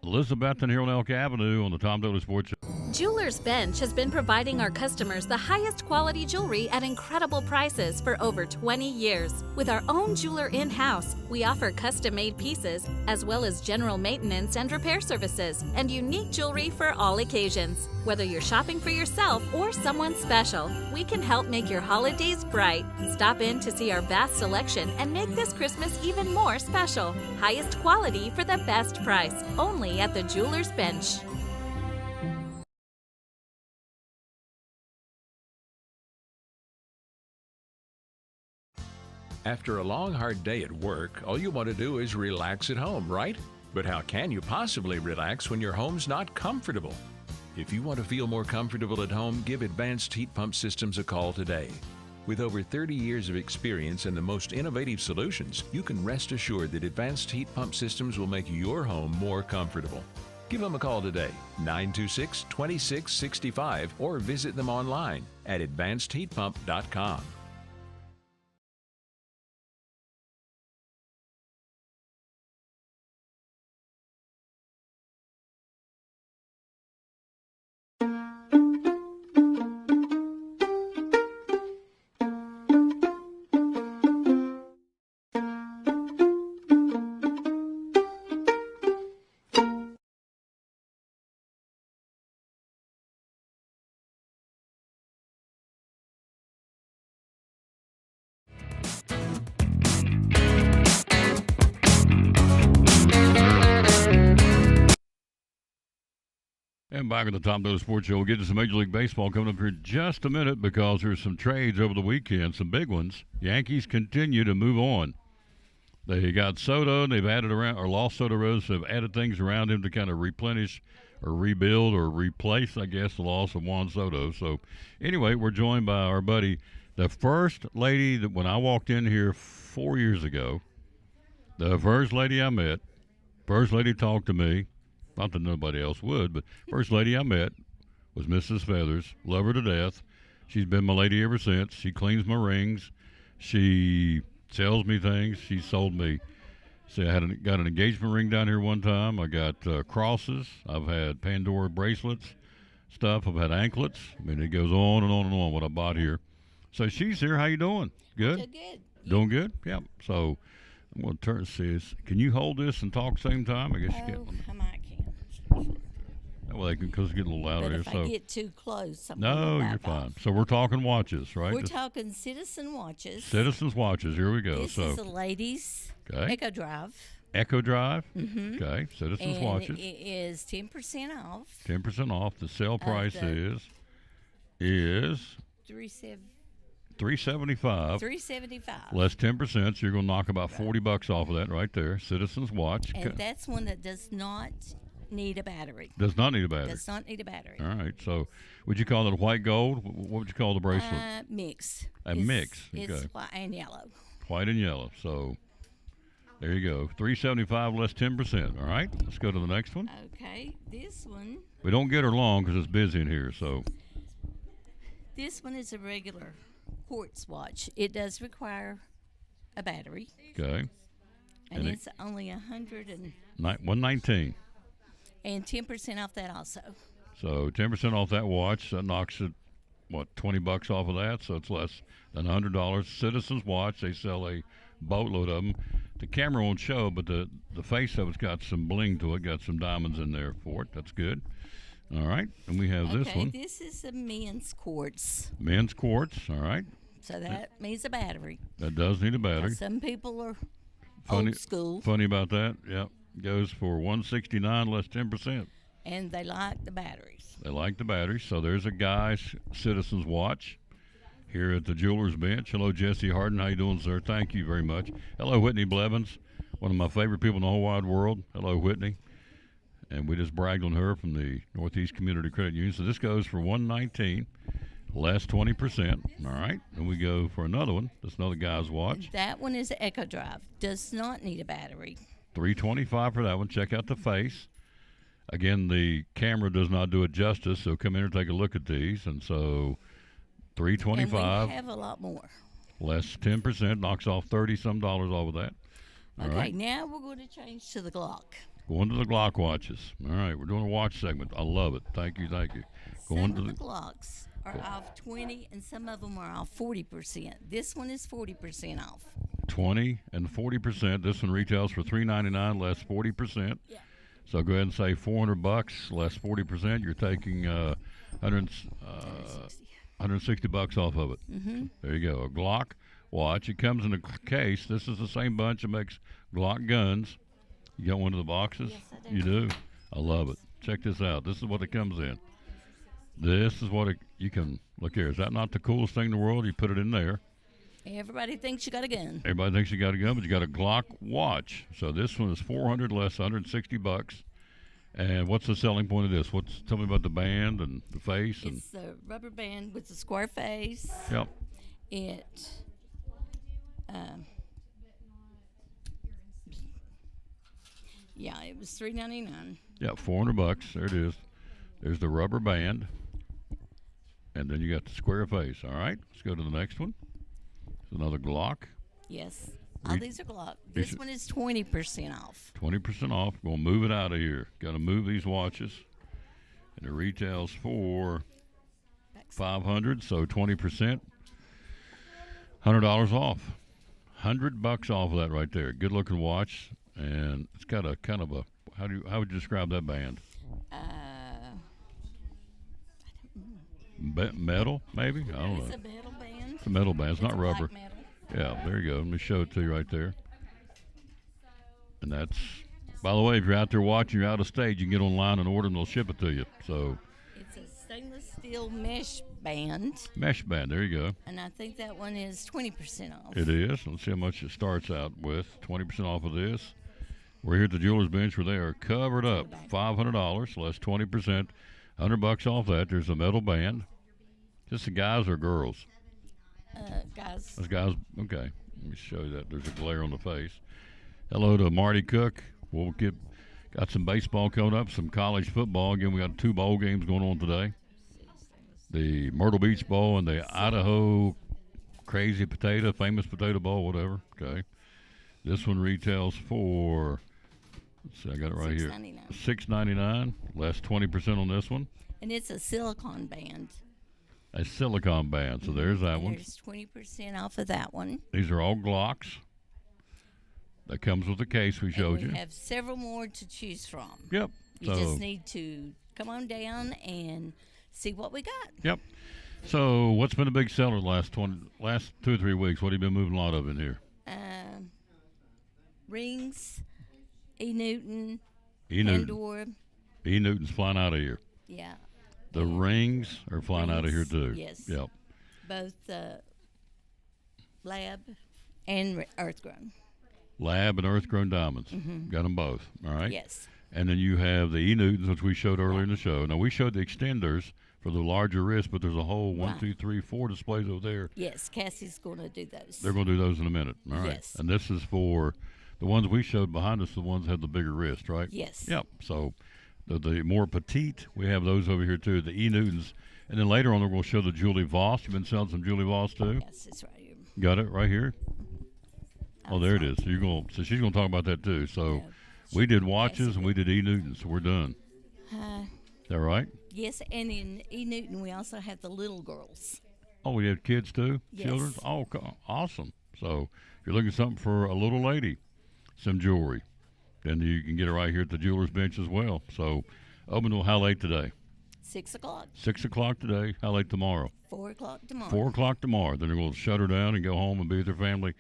Speaker 1: Elizabeth and here on Elk Avenue on the Tom Dooley Sports Show.
Speaker 4: Jeweler's Bench has been providing our customers the highest quality jewelry at incredible prices for over 20 years. With our own jeweler in-house, we offer custom-made pieces as well as general maintenance and repair services and unique jewelry for all occasions. Whether you're shopping for yourself or someone special, we can help make your holidays bright. Stop in to see our vast selection and make this Christmas even more special. Highest quality for the best price, only at the Jeweler's Bench.
Speaker 8: After a long, hard day at work, all you want to do is relax at home, right? But how can you possibly relax when your home's not comfortable? If you want to feel more comfortable at home, give Advanced Heat Pump Systems a call today. With over 30 years of experience and the most innovative solutions, you can rest assured that Advanced Heat Pump Systems will make your home more comfortable. Give them a call today, 926-2665, or visit them online at advancedheatpump.com.
Speaker 1: And back at the Tom Dota Sports Show, we'll get to some Major League Baseball coming up here in just a minute because there's some trades over the weekend, some big ones. Yankees continue to move on. They got Soto, and they've added around, or lost Soto Rose, so they've added things around him to kind of replenish or rebuild or replace, I guess, the loss of Juan Soto. So, anyway, we're joined by our buddy, the first lady that when I walked in here 4 years ago, the first lady I met, first lady talked to me. Not that nobody else would, but first lady I met was Mrs. Feathers. Love her to death. She's been my lady ever since. She cleans my rings. She sells me things. She sold me. See, I got an engagement ring down here one time. I got crosses. I've had Pandora bracelets, stuff. I've had anklets. I mean, it goes on and on and on what I bought here. So she's here. How you doing? Good?
Speaker 9: Good.
Speaker 1: Doing good? Yep. So I'm going to turn and see this. Can you hold this and talk at the same time? I guess you can.
Speaker 9: I might can.
Speaker 1: That way, because it's getting a little louder
Speaker 9: But
Speaker 1: here.
Speaker 9: if
Speaker 1: So
Speaker 9: I get too close, I'm
Speaker 1: no,
Speaker 9: gonna
Speaker 1: you're
Speaker 9: back
Speaker 1: fine.
Speaker 9: off.
Speaker 1: So we're talking watches, right?
Speaker 9: We're talking Citizen watches.
Speaker 1: Citizens watches. Here we go.
Speaker 9: This
Speaker 1: So
Speaker 9: is a ladies'
Speaker 1: okay,
Speaker 9: Echo Drive.
Speaker 1: Echo Drive.
Speaker 9: Mm-hmm.
Speaker 1: Okay, Citizens
Speaker 9: And
Speaker 1: watches.
Speaker 9: it is 10% off.
Speaker 1: 10% off. The sale price
Speaker 9: the-
Speaker 1: is
Speaker 9: $375.
Speaker 1: $375. Less 10%. So you're going to knock about $40 off of that right there. Citizens watch.
Speaker 9: And that's one that does not need a battery.
Speaker 1: Does not need a battery.
Speaker 9: Does not need a battery.
Speaker 1: All right. So would you call it a white gold? What would you call the bracelet?
Speaker 9: Mix.
Speaker 1: A mix.
Speaker 9: It's
Speaker 1: Okay.
Speaker 9: white and yellow.
Speaker 1: White and yellow. So there you go. $375 less 10%. All right. Let's go to the next one.
Speaker 9: Okay, this one.
Speaker 1: We don't get her long because it's busy in here. So
Speaker 9: This one is a regular quartz watch. It does require a battery,
Speaker 1: okay.
Speaker 9: and
Speaker 1: And it-
Speaker 9: it's only
Speaker 1: 119.
Speaker 9: and 10% off that also.
Speaker 1: So 10% off that watch. That knocks it, what, $20 off of that. So it's less than $100. Citizens watch. They sell a boatload of them. The camera won't show, but the face of it's got some bling to it. Got some diamonds in there for it. That's good. All right. And we have this
Speaker 9: Okay,
Speaker 1: one.
Speaker 9: this is a men's quartz,
Speaker 1: Men's quartz. All right.
Speaker 9: so that means a battery.
Speaker 1: That does need a
Speaker 9: Now,
Speaker 1: battery.
Speaker 9: some people are
Speaker 1: Funny,
Speaker 9: old school,
Speaker 1: funny about that. Yep. Goes for $169 less 10%.
Speaker 9: and they like the batteries.
Speaker 1: They like the batteries. So there's a guy's Citizens watch here at the Jewelers Bench. Hello, Jesse Harden. How you doing, sir? Thank you very much. Hello, Whitney Blevins, one of my favorite people in the whole wide world. Hello, Whitney. And we just bragged on her from the Northeast Community Credit Union. So this goes for $119 less 20%. All right. Then we go for another one. That's another guy's watch.
Speaker 9: That one is an Echo Drive. Does not need a battery.
Speaker 1: $325 for that one. Check out the face. Again, the camera does not do it justice, so come in and take a look at these. And so $325
Speaker 9: And we have a lot more.
Speaker 1: less 10%, knocks off $30-some off of that. All
Speaker 9: Okay,
Speaker 1: right.
Speaker 9: now we're going to change to the Glock.
Speaker 1: Going to the Glock watches. All right, we're doing a watch segment. I love it. Thank you, thank you. Going
Speaker 9: Some
Speaker 1: to
Speaker 9: of the
Speaker 1: the
Speaker 9: Glocks are off 20, and some of them are off 40%. This one is 40% off.
Speaker 1: 20 and 40%. This one retails for $399 less 40%.
Speaker 9: Yeah.
Speaker 1: So go ahead and say $400 less 40%. You're taking 160 bucks off of it.
Speaker 9: Mm-hmm.
Speaker 1: There you go. A Glock watch. It comes in a case. This is the same bunch that makes Glock guns. You got one of the boxes?
Speaker 9: Yes, I do.
Speaker 1: You do? I love it. Check this out. This is what it comes in. This is what you can look here. Is that not the coolest thing in the world? You put it in there.
Speaker 9: Everybody thinks you got a gun.
Speaker 1: Everybody thinks you got a gun, but you got a Glock watch. So this one is $400 less, $160. And what's the selling point of this? Tell me about the band and the face and
Speaker 9: It's the rubber band with the square face.
Speaker 1: yep.
Speaker 9: It. Yeah, it was $399.
Speaker 1: Yeah, $400. There it is. There's the rubber band. And then you got the square face. All right, let's go to the next one. It's another Glock.
Speaker 9: Yes. All
Speaker 1: Re-
Speaker 9: these are Glock.
Speaker 1: these
Speaker 9: This
Speaker 1: are-
Speaker 9: one is 20% off.
Speaker 1: 20% off. Going to move it out of here. Got to move these watches. And it retails for $500, so 20%. $100 off. $100 off of that right there. Good looking watch. And it's got a kind of a, how would you describe that band? Metal, maybe? I don't
Speaker 9: It's
Speaker 1: know.
Speaker 9: a metal band.
Speaker 1: It's a metal band. It's not
Speaker 9: a black
Speaker 1: rubber.
Speaker 9: metal.
Speaker 1: Yeah, there you go. Let me show it to you right there. And that's By the way, if you're out there watching, you're out of state, you can get online and order and they'll ship it to you. So
Speaker 9: It's a stainless steel mesh band,
Speaker 1: mesh band, there you go.
Speaker 9: and I think that one is 20% off.
Speaker 1: It is. Let's see how much it starts out with. 20% off of this. We're here at the Jewelers Bench where they are covered up. $500 less 20%. $100 off that. There's a metal band. Just the guys or girls?
Speaker 9: Guys,
Speaker 1: Those guys. Okay. Let me show you that. There's a glare on the face. Hello to Marty Cook. We'll got some baseball coming up, some college football. Again, we got 2 bowl games going on today. The Myrtle Beach Bowl and the Idaho Crazy Potato, Famous Potato Bowl, whatever. Okay. This one retails for, let's see, I got it right here. $6.99, less 20% on this one.
Speaker 9: and it's a silicone band.
Speaker 1: A silicone band, so there's that
Speaker 9: And
Speaker 1: one.
Speaker 9: There's 20% off of that one.
Speaker 1: These are all Glocks. That comes with the case we showed you.
Speaker 9: We have several more to choose from.
Speaker 1: Yep.
Speaker 9: You just need to come on down and see what we got.
Speaker 1: Yep. So, what's been a big seller the last 2 or 3 weeks? What have you been moving a lot of in here?
Speaker 9: Rings, E. Newton,
Speaker 1: E. Newton.
Speaker 9: Pandora.
Speaker 1: E. Newton's flying out of here.
Speaker 9: Yeah.
Speaker 1: The rings are flying out of here too.
Speaker 9: Yes.
Speaker 1: Yep.
Speaker 9: Both lab and earth-grown.
Speaker 1: Lab and earth-grown diamonds.
Speaker 9: Mhm.
Speaker 1: Got them both. All right.
Speaker 9: Yes.
Speaker 1: And then you have the E. Newtons, which we showed earlier in the show. Now we showed the extenders for the larger wrist, but there's a whole one,
Speaker 9: Right.
Speaker 1: two, three, 4 displays over there.
Speaker 9: Yes, Cassie's going to do those.
Speaker 1: They're going to do those in a minute. All right.
Speaker 9: Yes.
Speaker 1: And this is for the ones we showed behind us. The ones that have the bigger wrist, right?
Speaker 9: Yes.
Speaker 1: Yep. So the more petite, we have those over here too. The E. Newtons, and then later on, we're going to show the Julie Voss. You've been selling some Julie Voss too.
Speaker 9: Yes, it's right here.
Speaker 1: Got it right here. Oh, there it is. So she's going to talk about that too. So we did watches and we did E. Newtons. So we're done. Is that right?
Speaker 9: Yes, and in E. Newton, we also have the little girls.
Speaker 1: Oh, we have kids too?
Speaker 9: Yes.
Speaker 1: Children? Oh, awesome. So if you're looking for something for a little lady, some jewelry, then you can get it right here at the Jewelers Bench as well. So open till how late today?
Speaker 9: 6 o'clock.
Speaker 1: 6 o'clock today. How late tomorrow?
Speaker 9: 4 o'clock tomorrow.
Speaker 1: 4 o'clock tomorrow. Then they're going to shut her down and go home and be with their family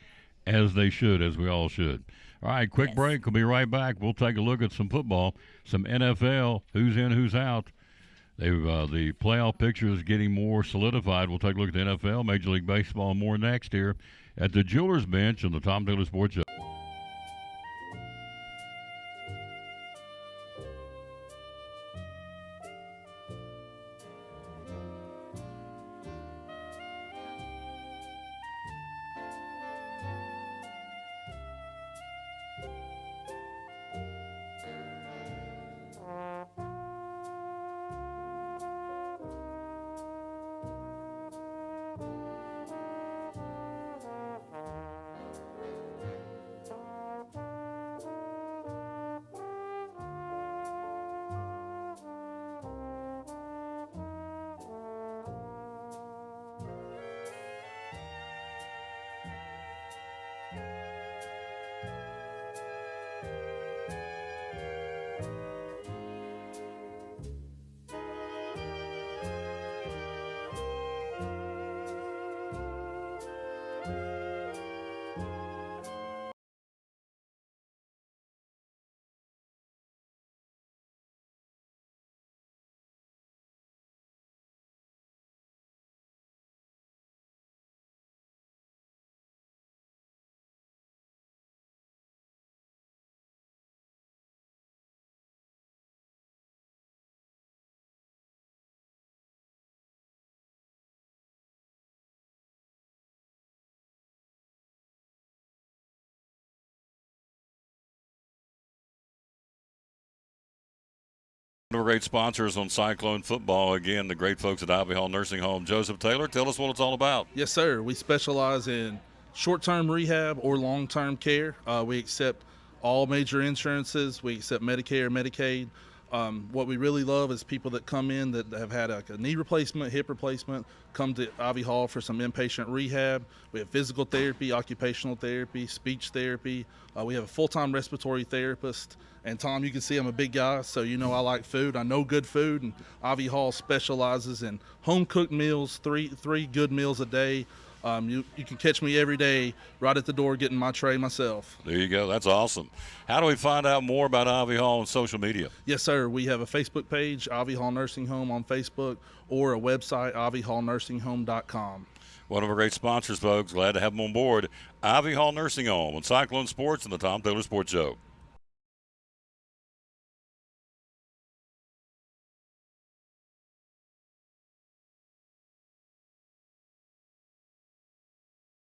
Speaker 1: as they should, as we all should. All right, quick break. We'll be right back. We'll take a look at some football, some NFL, who's in, who's out. The playoff picture is getting more solidified. We'll take a look at the NFL, Major League Baseball, and more next here at the Jewelers Bench on the Tom Taylor Sports Show. One of our great sponsors on Cyclone Football, again, the great folks at Ivy Hall Nursing Home. Joseph Taylor, tell us what it's all about.
Speaker 10: Yes, sir. We specialize in short-term rehab or long-term care. We accept all major insurances. We accept Medicare, Medicaid. What we really love is people that come in that have had a knee replacement, hip replacement, come to Ivy Hall for some inpatient rehab. We have physical therapy, occupational therapy, speech therapy. We have a full-time respiratory therapist. And Tom, you can see I'm a big guy, so you know I like food. I know good food, and Ivy Hall specializes in home-cooked meals, three good meals a day, You can catch me every day right at the door getting my tray myself.
Speaker 1: There you go. That's awesome. How do we find out more about Ivy Hall on social media?
Speaker 10: Yes, sir. We have a Facebook page, Ivy Hall Nursing Home on Facebook, or a website, ivyhallnursinghome.com.
Speaker 1: One of our great sponsors, folks. Glad to have them on board. Ivy Hall Nursing Home on Cyclone Sports and the Tom Taylor Sports Show.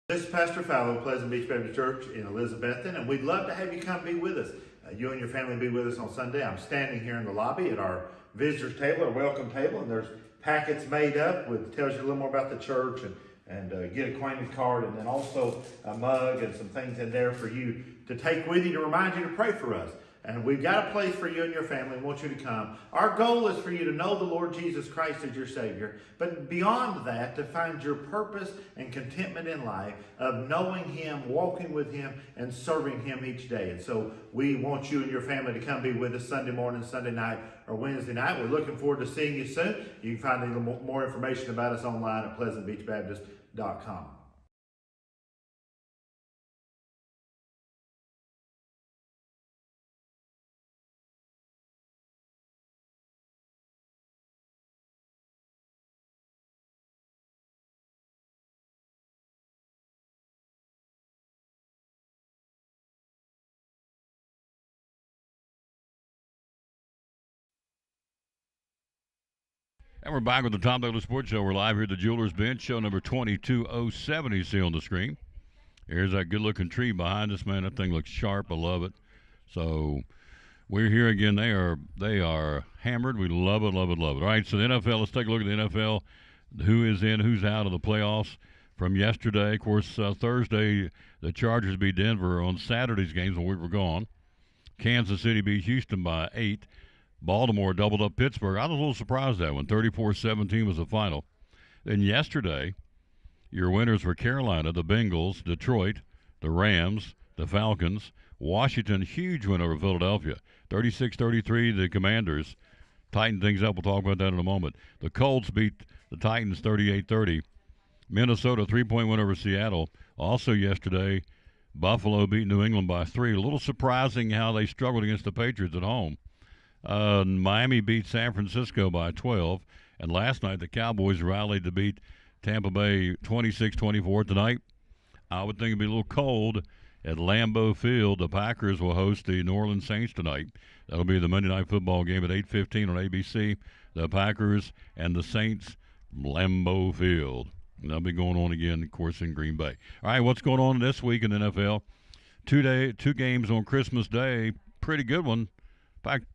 Speaker 11: This is Pastor Fallow, Pleasant Beach Baptist Church in Elizabethton, and we'd love to have you come be with us. You and your family be with us on Sunday. I'm standing here in the lobby at our visitors table, our welcome table, and there's packets made up with tells you a little more about the church and get acquainted card, and then also a mug and some things in there for you to take with you to remind you to pray for us. And we've got a place for you and your family. We want you to come. Our goal is for you to know the Lord Jesus Christ as your Savior. But beyond that, to find your purpose and contentment in life of knowing Him, walking with Him, and serving Him each day. And so we want you and your family to come be with us Sunday morning, Sunday night, or Wednesday night. We're looking forward to seeing you soon. You can find a little more information about us online at pleasantbeachbaptist.com.
Speaker 1: And we're back with the Tom Taylor Sports Show. We're live here at the Jewelers Bench, show number 2207 you see on the screen. Here's that good-looking tree behind us, man. That thing looks sharp. I love it. So we're here again. They are hammered. We love it, love it, love it. All right, so the NFL, let's take a look at the NFL. Who is in, who's out of the playoffs from yesterday. Of course, Thursday, the Chargers beat Denver. On Saturday's games when we were gone, Kansas City beat Houston by 8. Baltimore doubled up Pittsburgh. I was a little surprised that one. 34-17 was the final. Then yesterday, your winners were Carolina, the Bengals, Detroit, the Rams, the Falcons, Washington, huge win over Philadelphia. 36-33, the Commanders. Tighten things up. We'll talk about that in a moment. The Colts beat the Titans 38-30. Minnesota, 3-point win over Seattle. Also yesterday, Buffalo beat New England by 3. A little surprising how they struggled against the Patriots at home. Miami beat San Francisco by 12. And last night, the Cowboys rallied to beat Tampa Bay 26-24. Tonight, I would think it'd be a little cold at Lambeau Field. The Packers will host the New Orleans Saints tonight. That'll be the Monday Night Football game at 8:15 on ABC. The Packers and the Saints, Lambeau Field. And that'll be going on again, of course, in Green Bay. All right, what's going on this week in the NFL? Two games on Christmas Day. Pretty good one. In fact,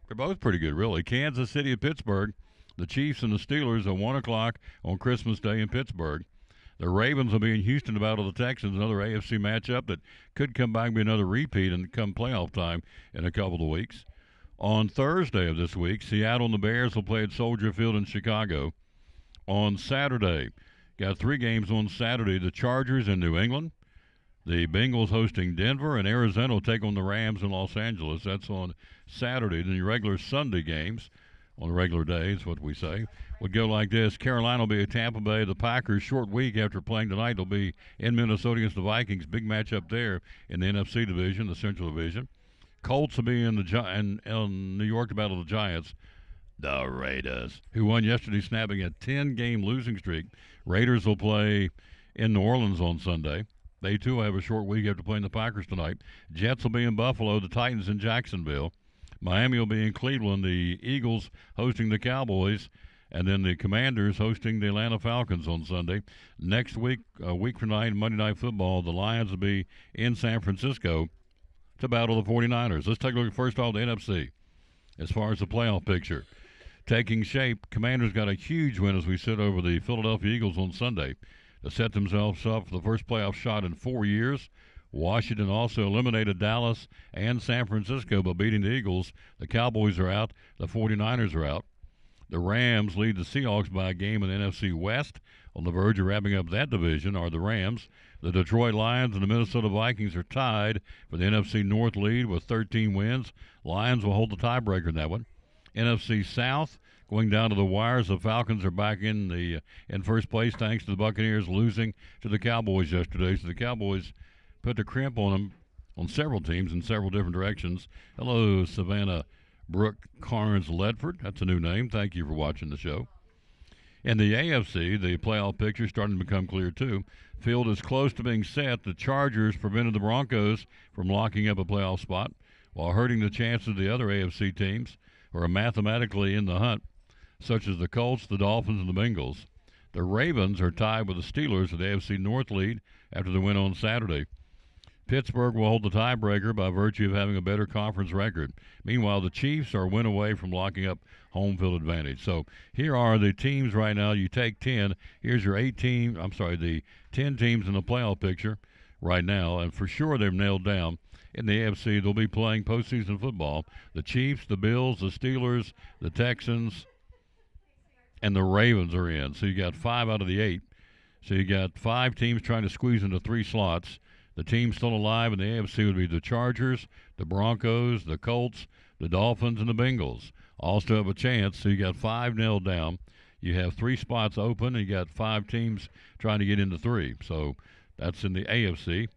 Speaker 1: they're both pretty good, really. Kansas City and Pittsburgh. The Chiefs and the Steelers at 1 o'clock on Christmas Day in Pittsburgh. The Ravens will be in Houston to battle the Texans, another AFC matchup that could come back and be another repeat and come playoff time in a couple of weeks. On Thursday of this week, Seattle and the Bears will play at Soldier Field in Chicago. On Saturday, got 3 games on Saturday. The Chargers in New England. The Bengals hosting Denver, and Arizona will take on the Rams in Los Angeles. That's on Saturday. Then your regular Sunday games on a regular day is what we say. Would go like this. Carolina will be at Tampa Bay. The Packers, short week after playing tonight, will be in Minnesota against the Vikings. Big matchup there in the NFC division, the Central Division. Colts will be in New York to battle the Giants. The Raiders, who won yesterday, snapping a 10-game losing streak. Raiders will play in New Orleans on Sunday. They, too, have a short week after playing the Packers tonight. Jets will be in Buffalo, the Titans in Jacksonville. Miami will be in Cleveland, the Eagles hosting the Cowboys, and then the Commanders hosting the Atlanta Falcons on Sunday. Next week, a week from tonight, Monday Night Football, the Lions will be in San Francisco to battle the 49ers. Let's take a look first off the NFC as far as the playoff picture. Taking shape, Commanders got a huge win as we sit over the Philadelphia Eagles on Sunday to set themselves up for the first playoff shot in 4 years. Washington also eliminated Dallas and San Francisco by beating the Eagles. The Cowboys are out. The 49ers are out. The Rams lead the Seahawks by a game in the NFC West. On the verge of wrapping up that division are the Rams. The Detroit Lions and the Minnesota Vikings are tied for the NFC North lead with 13 wins. Lions will hold the tiebreaker in that one. NFC South, of going down to the wires. The Falcons are back in first place thanks to the Buccaneers losing to the Cowboys yesterday. So the Cowboys put the crimp on them on several teams in several different directions. Hello, Savannah Brooke Carnes Ledford. That's a new name. Thank you for watching the show. In the AFC, the playoff picture is starting to become clear, too. Field is close to being set. The Chargers prevented the Broncos from locking up a playoff spot while hurting the chances of the other AFC teams who are mathematically in the hunt, such as the Colts, the Dolphins, and the Bengals. The Ravens are tied with the Steelers for the AFC North lead after the win on Saturday. Pittsburgh will hold the tiebreaker by virtue of having a better conference record. Meanwhile, the Chiefs are a win away from locking up home field advantage. So here are the teams right now. You take 10. Here's your the 10 teams in the playoff picture right now. And for sure they've nailed down. In the AFC, they'll be playing postseason football. The Chiefs, the Bills, the Steelers, the Texans, and the Ravens are in. So you got 5 out of the 8. So you got 5 teams trying to squeeze into 3 slots. The teams still alive in the AFC would be the Chargers, the Broncos, the Colts, the Dolphins, and the Bengals. All still have a chance, so you got 5 nailed down. You have 3 spots open, and you got 5 teams trying to get into 3. So that's in the AFC.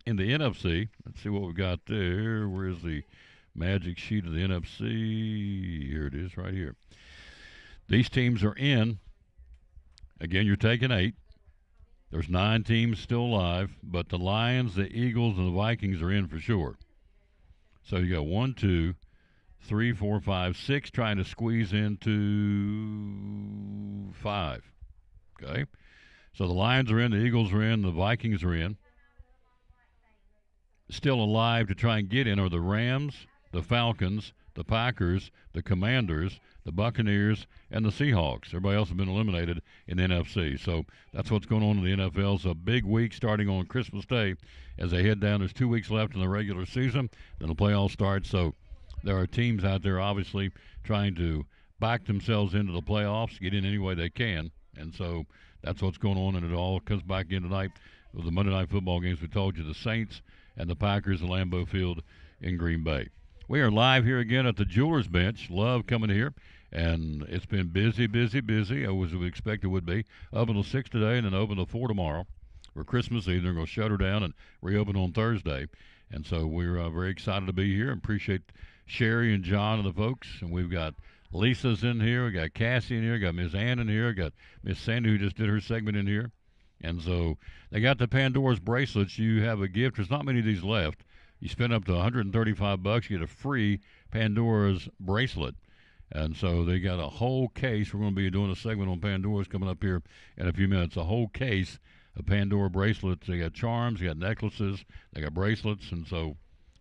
Speaker 1: In the NFC, let's see what we got there. Where's the magic sheet of the NFC? Here it is right here. These teams are in. Again, you're taking 8. There's 9 teams still alive, but the Lions, the Eagles, and the Vikings are in for sure. So you got 1, 2, 3, 4, 5, 6 trying to squeeze into 5. Okay? So the Lions are in, the Eagles are in, the Vikings are in. Still alive to try and get in are the Rams, the Falcons, the Packers, the Commanders, the Buccaneers, and the Seahawks. Everybody else has been eliminated in the NFC. So that's what's going on in the NFL. It's a big week starting on Christmas Day as they head down. There's 2 weeks left in the regular season. Then the playoffs start. So there are teams out there obviously trying to back themselves into the playoffs, get in any way they can. And so that's what's going on, and it all comes back in tonight with the Monday Night Football games. We told you the Saints and the Packers at Lambeau Field in Green Bay. We are live here again at the Jewelers Bench. Love coming here, and it's been busy, as we expected it would be. Open till 6 today and then open till 4 tomorrow. For Christmas Eve, they're going to shut her down and reopen on Thursday. And so we're very excited to be here and appreciate Sherry and John and the folks. And we've got Lisa's in here. We got Cassie in here. We got Miss Ann in here. We got Miss Sandy who just did her segment in here. And so they got the Pandora's bracelets. You have a gift. There's not many of these left. You spend up to $135, you get a free Pandora's bracelet. And so they got a whole case. We're going to be doing a segment on Pandora's coming up here in a few minutes. A whole case of Pandora bracelets. They got charms, they got necklaces, they got bracelets. And so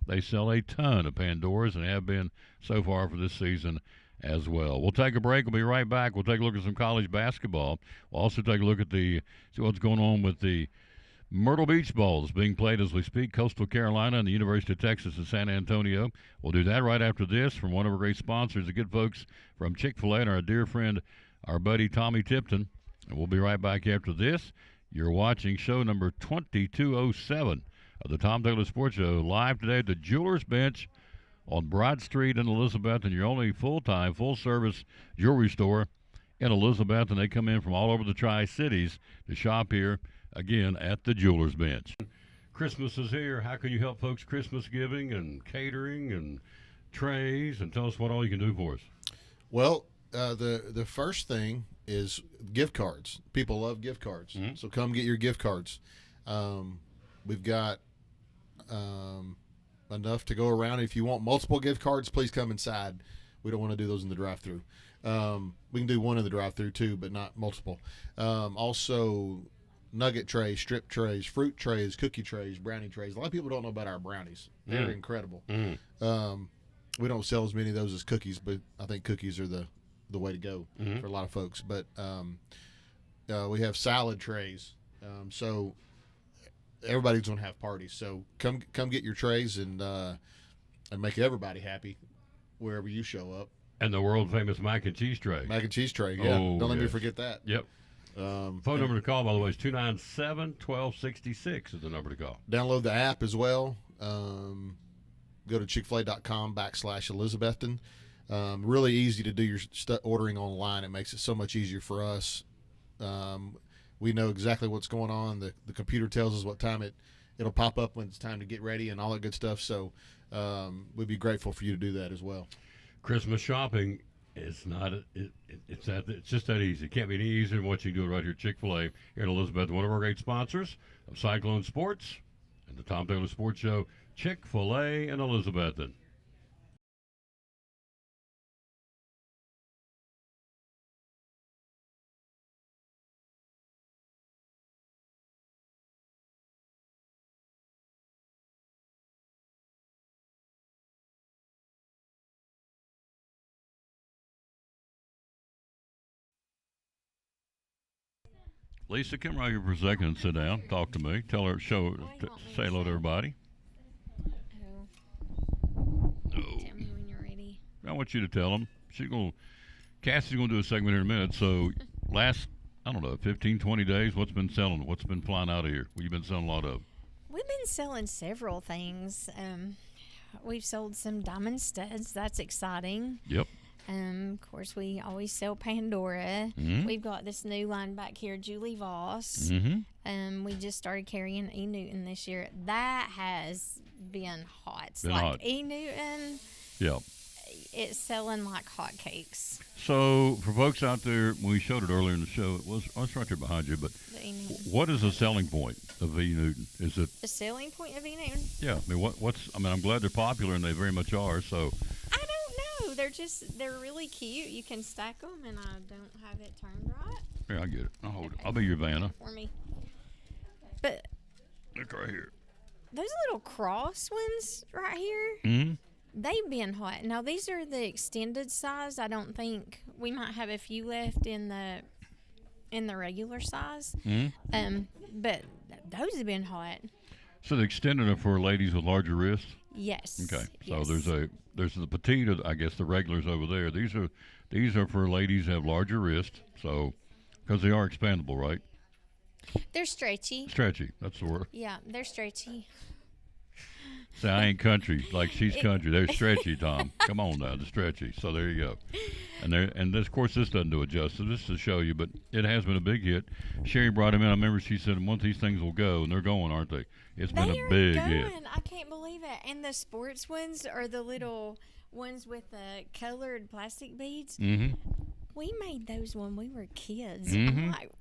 Speaker 1: they sell a ton of Pandora's and have been so far for this season as well. We'll take a break. We'll be right back. We'll take a look at some college basketball. We'll also take a look at see what's going on with the Myrtle Beach Bowl is being played as we speak. Coastal Carolina and the University of Texas in San Antonio. We'll do that right after this from one of our great sponsors, the good folks from Chick-fil-A and our dear friend, our buddy Tommy Tipton. And we'll be right back after this. You're watching show number 2207 of the Tom Taylor Sports Show, live today at the Jewelers Bench on Broad Street in Elizabeth, and your only full-time, full-service jewelry store in Elizabeth. And they come in from all over the Tri-Cities to shop here again at the Jewelers Bench. Christmas is here. How can you help folks Christmas giving and catering and trays? And tell us what all you can do for us.
Speaker 12: Well, the first thing is gift cards. People love gift cards. Mm-hmm. So come get your gift cards. We've got enough to go around. If you want multiple gift cards, please come inside. We don't want to do those in the drive-thru. We can do one in the drive-thru too, but not multiple. Also, nugget trays, strip trays, fruit trays, cookie trays, brownie trays. A lot of people don't know about our brownies. They're incredible. We don't sell as many of those as cookies, but I think cookies are the way to go for a lot of folks. But we have salad trays. So everybody's going to have parties. So come get your trays and make everybody happy wherever you show up.
Speaker 1: And the world-famous mac and cheese tray.
Speaker 12: Mac and cheese tray, yeah.
Speaker 1: Oh,
Speaker 12: don't let me forget that.
Speaker 1: Yep. Phone number to call, by the way, is 297-1266 is the number to call.
Speaker 12: Download the app as well. Go to chickfil-a.com/Elizabethton. Really easy to do your ordering online. It makes it so much easier for us. We know exactly what's going on. The computer tells us what time it'll pop up when it's time to get ready and all that good stuff. So we'd be grateful for you to do that as well.
Speaker 1: Christmas shopping is not it's just that easy. It can't be any easier than what you do right here at Chick-fil-A here in Elizabeth, one of our great sponsors of Cyclone Sports and the Tom Taylor Sports Show, Chick-fil-A in Elizabethton. Lisa, come right here for a second and sit down. Talk to me. Tell her, say hello to everybody.
Speaker 13: Oh. Tell me when you're ready.
Speaker 1: I want you to tell them. Cassie's going to do a segment here in a minute. So last, 15, 20 days, what's been selling? What's been flying out of here? What you been selling a lot of?
Speaker 13: We've been selling several things. We've sold some diamond studs. That's exciting.
Speaker 1: Yep.
Speaker 13: Of course, we always sell Pandora.
Speaker 1: Mm-hmm.
Speaker 13: We've got this new line back here, Julie Voss.
Speaker 1: Mm-hmm.
Speaker 13: We just started carrying E. Newton this year. That has been hot. It's
Speaker 1: been
Speaker 13: like
Speaker 1: hot.
Speaker 13: E. Newton.
Speaker 1: Yeah.
Speaker 13: It's selling like hotcakes.
Speaker 1: So for folks out there, when we showed it earlier in the show, I was right there behind you, but what is the selling point of E. Newton? Is it
Speaker 13: the selling point of E. Newton?
Speaker 1: Yeah. I mean, I'm glad they're popular, and they very much are. So
Speaker 13: I don't know. They're really cute. You can stack them, and I don't have it turned right.
Speaker 1: Yeah, I get it. I'll hold it. I'll be your Vanna.
Speaker 13: For me. But
Speaker 1: look right here.
Speaker 13: Those little cross ones right here.
Speaker 1: Mm-hmm.
Speaker 13: They've been hot. Now these are the extended size. I don't think we might have a few left in the regular size.
Speaker 1: Mm-hmm.
Speaker 13: But those have been hot.
Speaker 1: So the extended are for ladies with larger wrists.
Speaker 13: Yes.
Speaker 1: Okay. So
Speaker 13: yes.
Speaker 1: there's the petite. I guess the regulars over there. These are for ladies who have larger wrists. So because they are expandable, right?
Speaker 13: They're stretchy.
Speaker 1: Stretchy. That's the word.
Speaker 13: Yeah, they're stretchy.
Speaker 1: Say, I ain't country like she's country. They're stretchy, Tom. Come on now, they're stretchy. So there you go. And this, of course, this doesn't do it justice. This is to show you, but it has been a big hit. Sherry brought him in. I remember she said, once these things will go, and they're going, aren't they? It's been a big hit.
Speaker 13: I can't believe it. And the sports ones are the little ones with the colored plastic beads.
Speaker 1: Mm-hmm.
Speaker 13: We made those when we were kids.
Speaker 1: Mm-hmm.
Speaker 13: I'm like,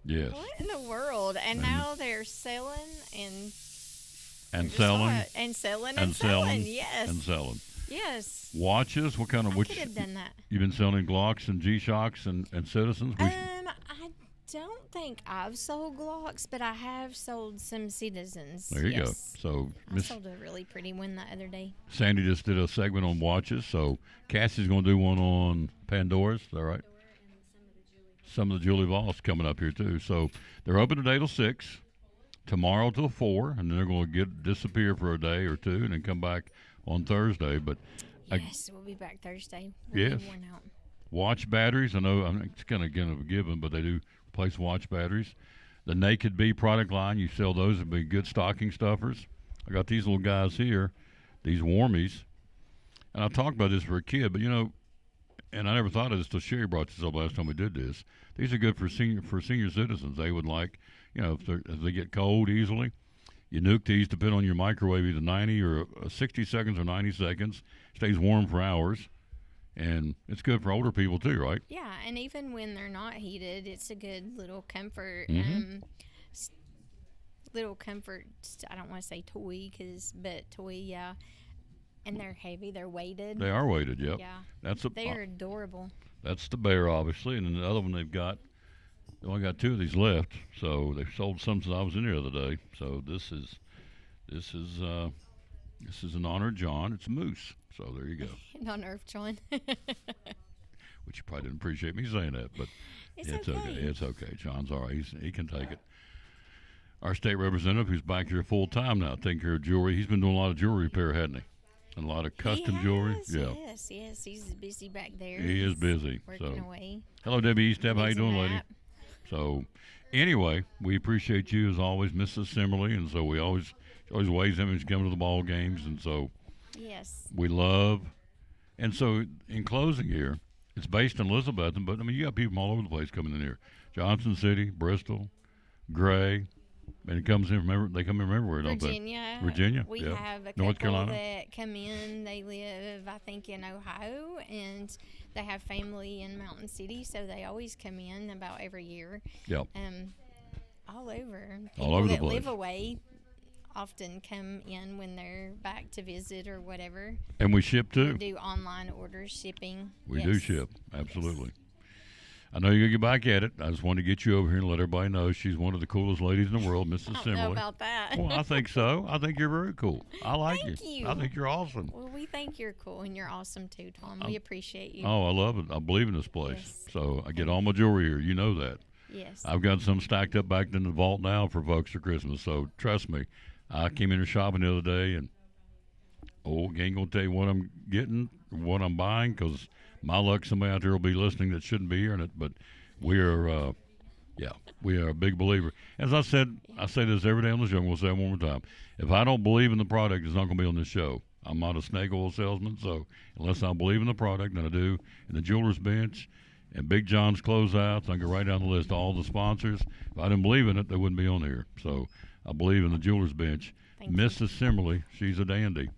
Speaker 1: yes.
Speaker 13: what in the world? And now they're selling
Speaker 1: and selling.
Speaker 13: Yes.
Speaker 1: And selling.
Speaker 13: Yes.
Speaker 1: Watches. What kind of?
Speaker 13: I could have done that.
Speaker 1: You've been selling Glocks and G-Shocks and Citizens.
Speaker 13: I don't think I've sold Glocks, but I have sold some Citizens.
Speaker 1: There you go. So
Speaker 13: I sold a really pretty one the other day.
Speaker 1: Sandy just did a segment on watches. So Cassie's going to do one on Pandora's. Is that right? Some of the Julie Voss coming up here too. So they're open today till 6, tomorrow till 4, and then they're going to disappear for a day or two, and then come back on Thursday. But
Speaker 13: yes, we'll be back Thursday.
Speaker 1: Yes. Watch batteries. I know it's kind of a given, but they do replace watch batteries. The Naked Bee product line, you sell those, would be good stocking stuffers. I got these little guys here, these warmies, and I talked about this for a kid, but and I never thought of this till Sherry brought this up last time we did this. These are good for senior citizens. They would like, if they get cold easily, you nuke these to put on your microwave either 90 or 60 seconds or 90 seconds. Stays warm for hours, and it's good for older people too, right?
Speaker 13: Yeah, and even when they're not heated, it's a good little comfort.
Speaker 1: Mm-hmm.
Speaker 13: Little comfort. I don't want to say toy, but toy, yeah. And they're heavy. They're weighted.
Speaker 1: They are weighted. Yep.
Speaker 13: Yeah. They are adorable.
Speaker 1: That's the Bear, obviously, and then the other one they only got 2 of these left. So they sold some since I was in here the other day. So this is in honor of John. It's a moose. So there you go.
Speaker 13: In honor of John.
Speaker 1: Which you probably didn't appreciate me saying that, but it's okay. It's okay. John's all right. He can take it. Our state representative, who's back here full time now, taking care of jewelry. He's been doing a lot of jewelry repair, hasn't he? And a lot of custom jewelry. Yeah.
Speaker 13: Yes. He's busy back there.
Speaker 1: He is busy.
Speaker 13: Working away.
Speaker 1: Hello, Debbie Eastep. How you doing, lady? So, anyway, we appreciate you as always, Mrs. Simmerly, and so we always weighs him. He's coming to the ball games, and so
Speaker 13: yes,
Speaker 1: we love And so, in closing here, it's based in Elizabethton, but I mean, you got people from all over the place coming in here: Johnson City, Bristol, Gray, and it comes in from they come in from everywhere, don't
Speaker 13: Virginia.
Speaker 1: they? Virginia.
Speaker 13: We
Speaker 1: yeah.
Speaker 13: have a
Speaker 1: North
Speaker 13: couple
Speaker 1: Carolina.
Speaker 13: that come in. They live, I think, in Ohio, and they have family in Mountain City, so they always come in about every year.
Speaker 1: Yep.
Speaker 13: All over.
Speaker 1: All over the
Speaker 13: People that
Speaker 1: place.
Speaker 13: live away often come in when they're back to visit or whatever.
Speaker 1: And we ship too.
Speaker 13: We do online orders, shipping.
Speaker 1: We do ship, absolutely. Yes. I know you're going to get back at it. I just wanted to get you over here and let everybody know she's one of the coolest ladies in the world, Mrs.
Speaker 13: I don't
Speaker 1: Simmerly.
Speaker 13: know about that.
Speaker 1: Well, I think so. I think you're very cool. I like
Speaker 13: Thank you.
Speaker 1: I think you're awesome.
Speaker 13: Well, we think you're cool, and you're awesome too, Tom. We appreciate you.
Speaker 1: Oh, I love it. I believe in this place.
Speaker 13: Yes.
Speaker 1: So I get all my jewelry here. You know that.
Speaker 13: Yes.
Speaker 1: I've got some stacked up back in the vault now for folks for Christmas. So trust me. I came in here shopping the other day, and ain't going to tell you what I'm getting, what I'm buying, because my luck, somebody out there will be listening that shouldn't be hearing it. But we are, we are a big believer. As I said, I say this every day on the show, and we'll say it one more time. If I don't believe in the product, it's not going to be on this show. I'm not a snake oil salesman, so unless I believe in the product, and I do, in the Jeweler's Bench and Big John's Closeouts, I can go right down the list of all the sponsors. If I didn't believe in it, they wouldn't be on here. So I believe in the Jeweler's Bench. Mrs. Simmerly, she's a dandy.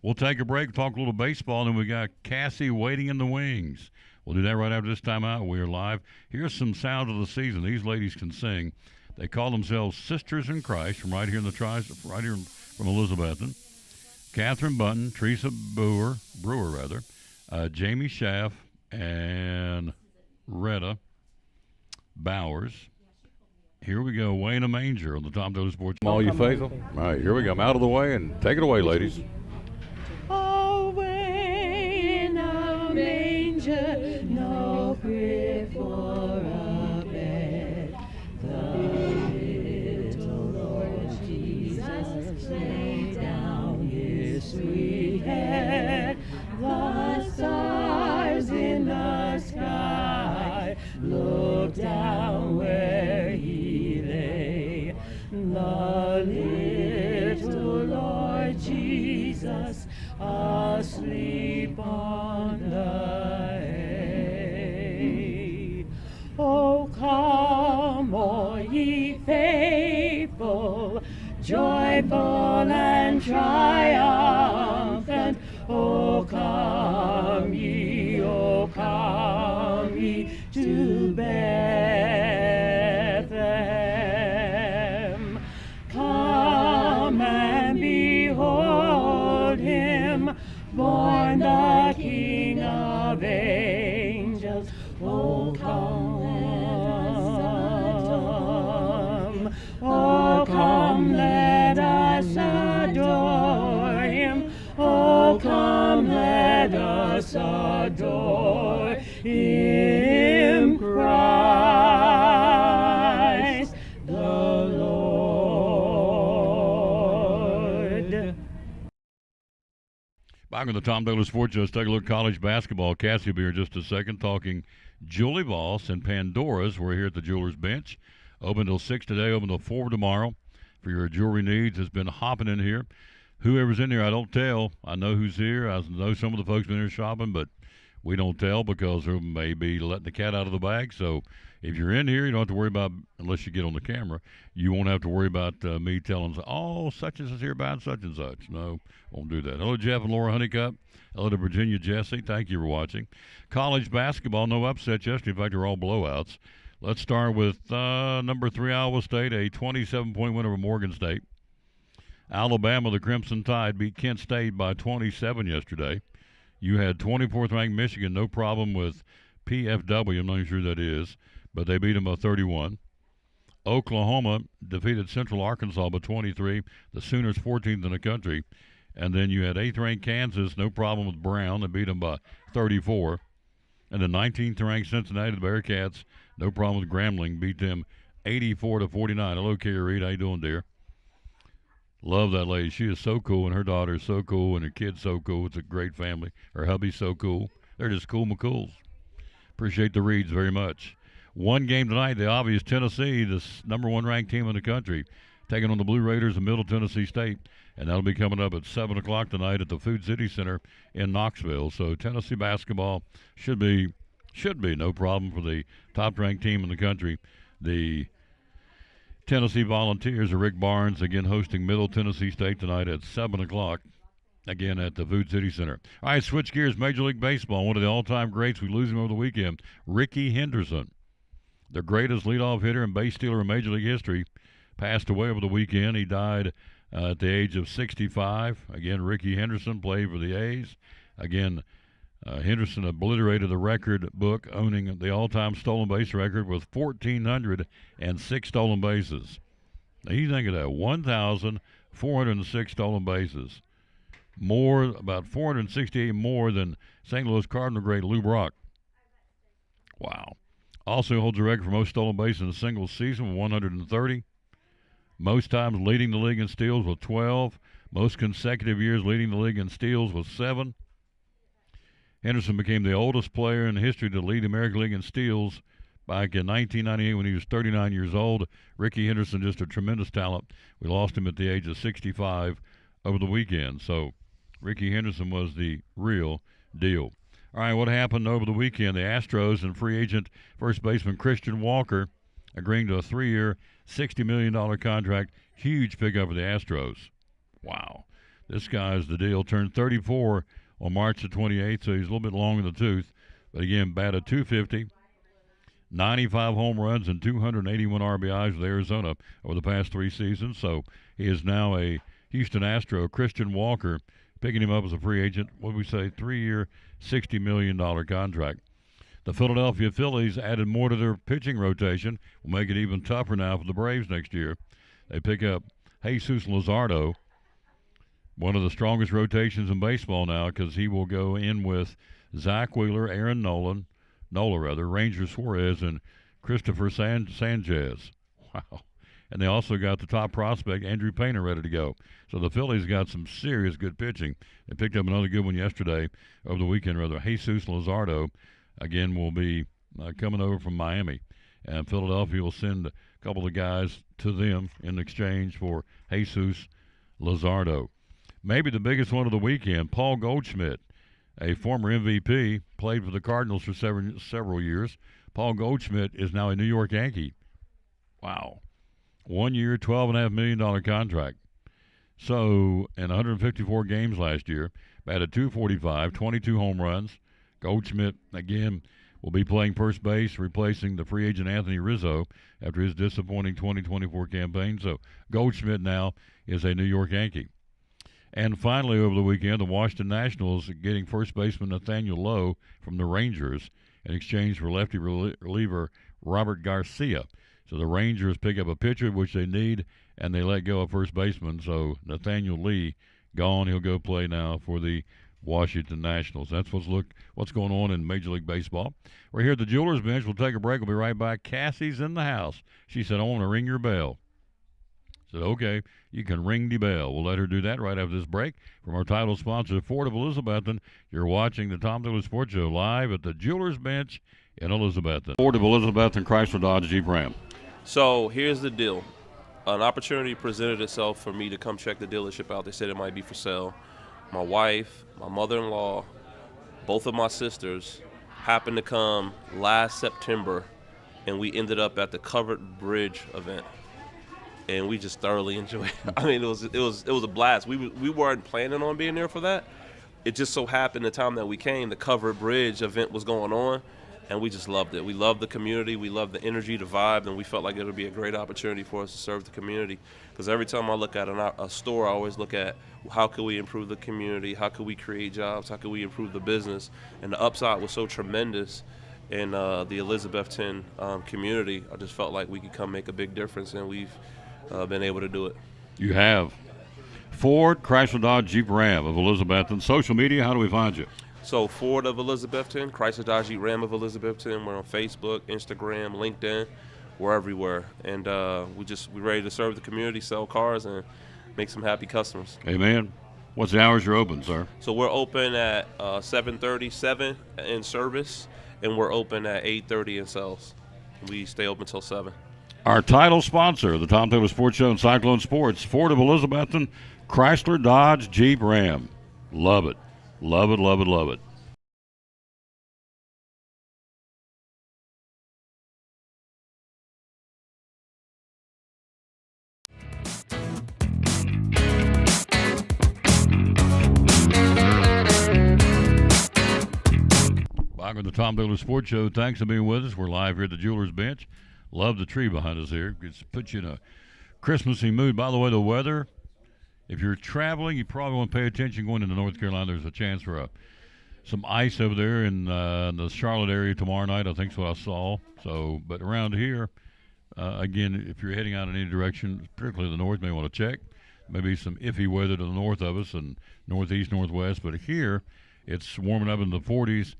Speaker 1: We'll take a break, talk a little baseball, and then we got Cassie waiting in the wings. We'll do that right after this time out. We are live. Here's some sounds of the season. These ladies can sing. They call themselves Sisters in Christ from right here in the right here from Elizabethton. Catherine Bunton, Teresa Brewer, Jamie Schaff, and Retta Bowers. Here we go, Way in a Manger on the Tom Dodo Sports. All you faithful. All right, here we go. I'm out of the way, and take it away, ladies.
Speaker 2: Away in a manger, no crib for a bed. The little Lord Jesus laid down his sweet head. The stars in the sky looked down where he lay. The little Lord Jesus asleep on the hay. Oh, come, all ye faithful, joyful and triumphant. Oh, come ye to Bethlehem. Come and behold him, born the King of angels. Oh, come, oh, come, let us adore him. Oh, come, let us adore him, Christ the Lord.
Speaker 1: Back on the Tom Dodo Sports Show, let's take a look at college basketball. Cassie will be here in just a second talking Julie Voss and Pandora's. We're here at the Jeweler's Bench. Open till 6 today, open till 4 tomorrow for your jewelry needs. It's been hopping in here. Whoever's in here, I don't tell. I know who's here. I know some of the folks been here shopping, but we don't tell because they may be letting the cat out of the bag. So if you're in here, you don't have to worry about, unless you get on the camera, you won't have to worry about me telling, oh, such and such here about such and such. No, won't do that. Hello, Jeff and Laura Honeycutt. Hello to Virginia Jesse. Thank you for watching. College basketball, no upsets yesterday. In fact, they're all blowouts. Let's start with number 3 Iowa State, a 27-point win over Morgan State. Alabama, the Crimson Tide, beat Kent State by 27 yesterday. You had 24th ranked Michigan, no problem with PFW, I'm not sure who that is, but they beat them by 31. Oklahoma defeated Central Arkansas by 23. The Sooners 14th in the country. And then you had 8th ranked Kansas, no problem with Brown. They beat them by 34. And the 19th ranked Cincinnati, the Bearcats, no problem with Grambling, beat them 84-49. Hello, Carrie Reed. How you doing, dear? Love that lady. She is so cool, and her daughter is so cool, and her kid's so cool. It's a great family. Her hubby's so cool. They're just cool McCools. Appreciate the Reeds very much. One game tonight, the obvious Tennessee, the number 1 ranked team in the country, taking on the Blue Raiders of Middle Tennessee State. and that'll be coming up at 7 o'clock tonight at the Food City Center in Knoxville. So Tennessee basketball should be no problem for the top-ranked team in the country. The Tennessee Volunteers of Rick Barnes again hosting Middle Tennessee State tonight at 7 o'clock, again at the Food City Center. All right, switch gears. Major League Baseball, one of the all-time greats. We lose him over the weekend, Rickey Henderson, the greatest leadoff hitter and base stealer in Major League history, passed away over the weekend. He died at the age of 65. Again, Rickey Henderson played for the A's. Again, Henderson obliterated the record book, owning the all-time stolen base record with 1,406 stolen bases. Now, you think of that, 1,406 stolen bases. About 468 more than St. Louis Cardinal great Lou Brock. Wow. Also holds the record for most stolen bases in a single season with 130. Most times leading the league in steals with 12. Most consecutive years leading the league in steals with 7. Henderson became the oldest player in history to lead the American League in steals back in 1998 when he was 39 years old. Rickey Henderson, just a tremendous talent. We lost him at the age of 65 over the weekend. So Rickey Henderson was the real deal. All right, what happened over the weekend? The Astros and free agent first baseman Christian Walker agreeing to a 3-year, $60 million contract. Huge pickup for the Astros. Wow. This guy's the deal. Turned 34 on March the 28th, so he's a little bit long in the tooth. But again, batted .250, 95 home runs, and 281 RBIs with Arizona over the past 3 seasons. So he is now a Houston Astro. Christian Walker picking him up as a free agent. What do we say? 3-year, $60 million contract. The Philadelphia Phillies added more to their pitching rotation. Will make it even tougher now for the Braves next year. They pick up Jesus Luzardo, one of the strongest rotations in baseball now, because he will go in with Zach Wheeler, Aaron Nola, Ranger Suarez, and Christopher Sanchez. Wow. And they also got the top prospect, Andrew Painter, ready to go. So the Phillies got some serious good pitching. They picked up another good one yesterday, over the weekend, rather. Jesus Luzardo, again, will be coming over from Miami. And Philadelphia will send a couple of guys to them in exchange for Jesus Luzardo. Maybe the biggest one of the weekend, Paul Goldschmidt, a former MVP, played for the Cardinals for several years. Paul Goldschmidt is now a New York Yankee. Wow. 1 year, $12.5 million contract. So, in 154 games last year, batted .245, 22 home runs. Goldschmidt, again, will be playing first base, replacing the free agent Anthony Rizzo after his disappointing 2024 campaign. So, Goldschmidt now is a New York Yankee. And finally, over the weekend, the Washington Nationals getting first baseman Nathaniel Lowe from the Rangers in exchange for lefty reliever Robert Garcia. So the Rangers pick up a pitcher, which they need, and they let go of first baseman. So Nathaniel Lee gone. He'll go play now for the Washington Nationals. That's what's going on in Major League Baseball. We're here at the Jewelers Bench. We'll take a break. We'll be right back. Cassie's in the house. She said, I want to ring your bell. I said, okay, you can ring the bell. We'll let her do that right after this break. From our title sponsor, Ford of Elizabethton, you're watching the Tom Dillon Sports Show live at the Jewelers Bench in Elizabethton. Ford of Elizabethton, Chrysler, Dodge, Jeep, Ram.
Speaker 14: So here's the deal. An opportunity presented itself for me to come check the dealership out. They said it might be for sale. My wife, my mother-in-law, both of my sisters happened to come last September, and we ended up at the Covered Bridge event. And we just thoroughly enjoyed it. I mean, it was a blast. We weren't planning on being there for that. It just so happened the time that we came, the Covered Bridge event was going on, and we just loved it. We loved the community. We loved the energy, the vibe, and we felt like it would be a great opportunity for us to serve the community. Because every time I look at a store, I always look at how could we improve the community, how could we create jobs, how could we improve the business. And the upside was so tremendous in the Elizabethton community. I just felt like we could come make a big difference, and we've been able to do it.
Speaker 1: You have. Ford, Chrysler, Dodge, Jeep, Ram of Elizabethton. Social media, how do we find you?
Speaker 14: So Ford of Elizabethton, Chrysler, Dodge, Jeep, Ram of Elizabethton. We're on Facebook, Instagram, LinkedIn. We're everywhere. And we're ready to serve the community, sell cars, and make some happy customers.
Speaker 1: Amen. What's the hours you're open, sir?
Speaker 14: So we're open at 7:30 in service, and we're open at 8:30 in sales. We stay open till 7.
Speaker 1: Our title sponsor, the Tom Taylor Sports Show and Cyclone Sports, Ford of Elizabethton, Chrysler, Dodge, Jeep, Ram. Love it. Love it, love it, love it. Back with the Tom Dillard Sports Show. Thanks for being with us. We're live here at the Jeweler's Bench. Love the tree behind us here. It puts you in a Christmassy mood. By the way, the weather, if you're traveling, you probably want to pay attention going into North Carolina. There's a chance for some ice over there in the Charlotte area tomorrow night. I think that's what I saw. So, but around here, again, if you're heading out in any direction, particularly the north, you may want to check. Maybe some iffy weather to the north of us and northeast, northwest. But here, it's warming up in the 40s.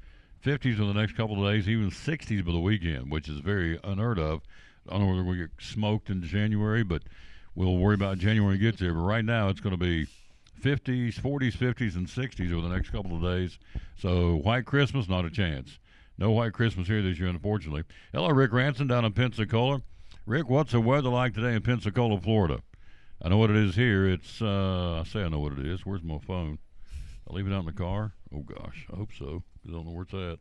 Speaker 1: 50s for the next couple of days, even 60s by the weekend, which is very unheard of. I don't know whether we get smoked in January, but we'll worry about January when it gets there. But right now, it's going to be 50s, 40s, 50s, and 60s over the next couple of days. So white Christmas, not a chance. No white Christmas here this year, unfortunately. Hello, Rick Ranson down in Pensacola. Rick, what's the weather like today in Pensacola, Florida? I know what it is here. It's, I say I know what it is. Where's my phone? I leave it out in the car? Oh, gosh. I hope so. I don't know where it's at.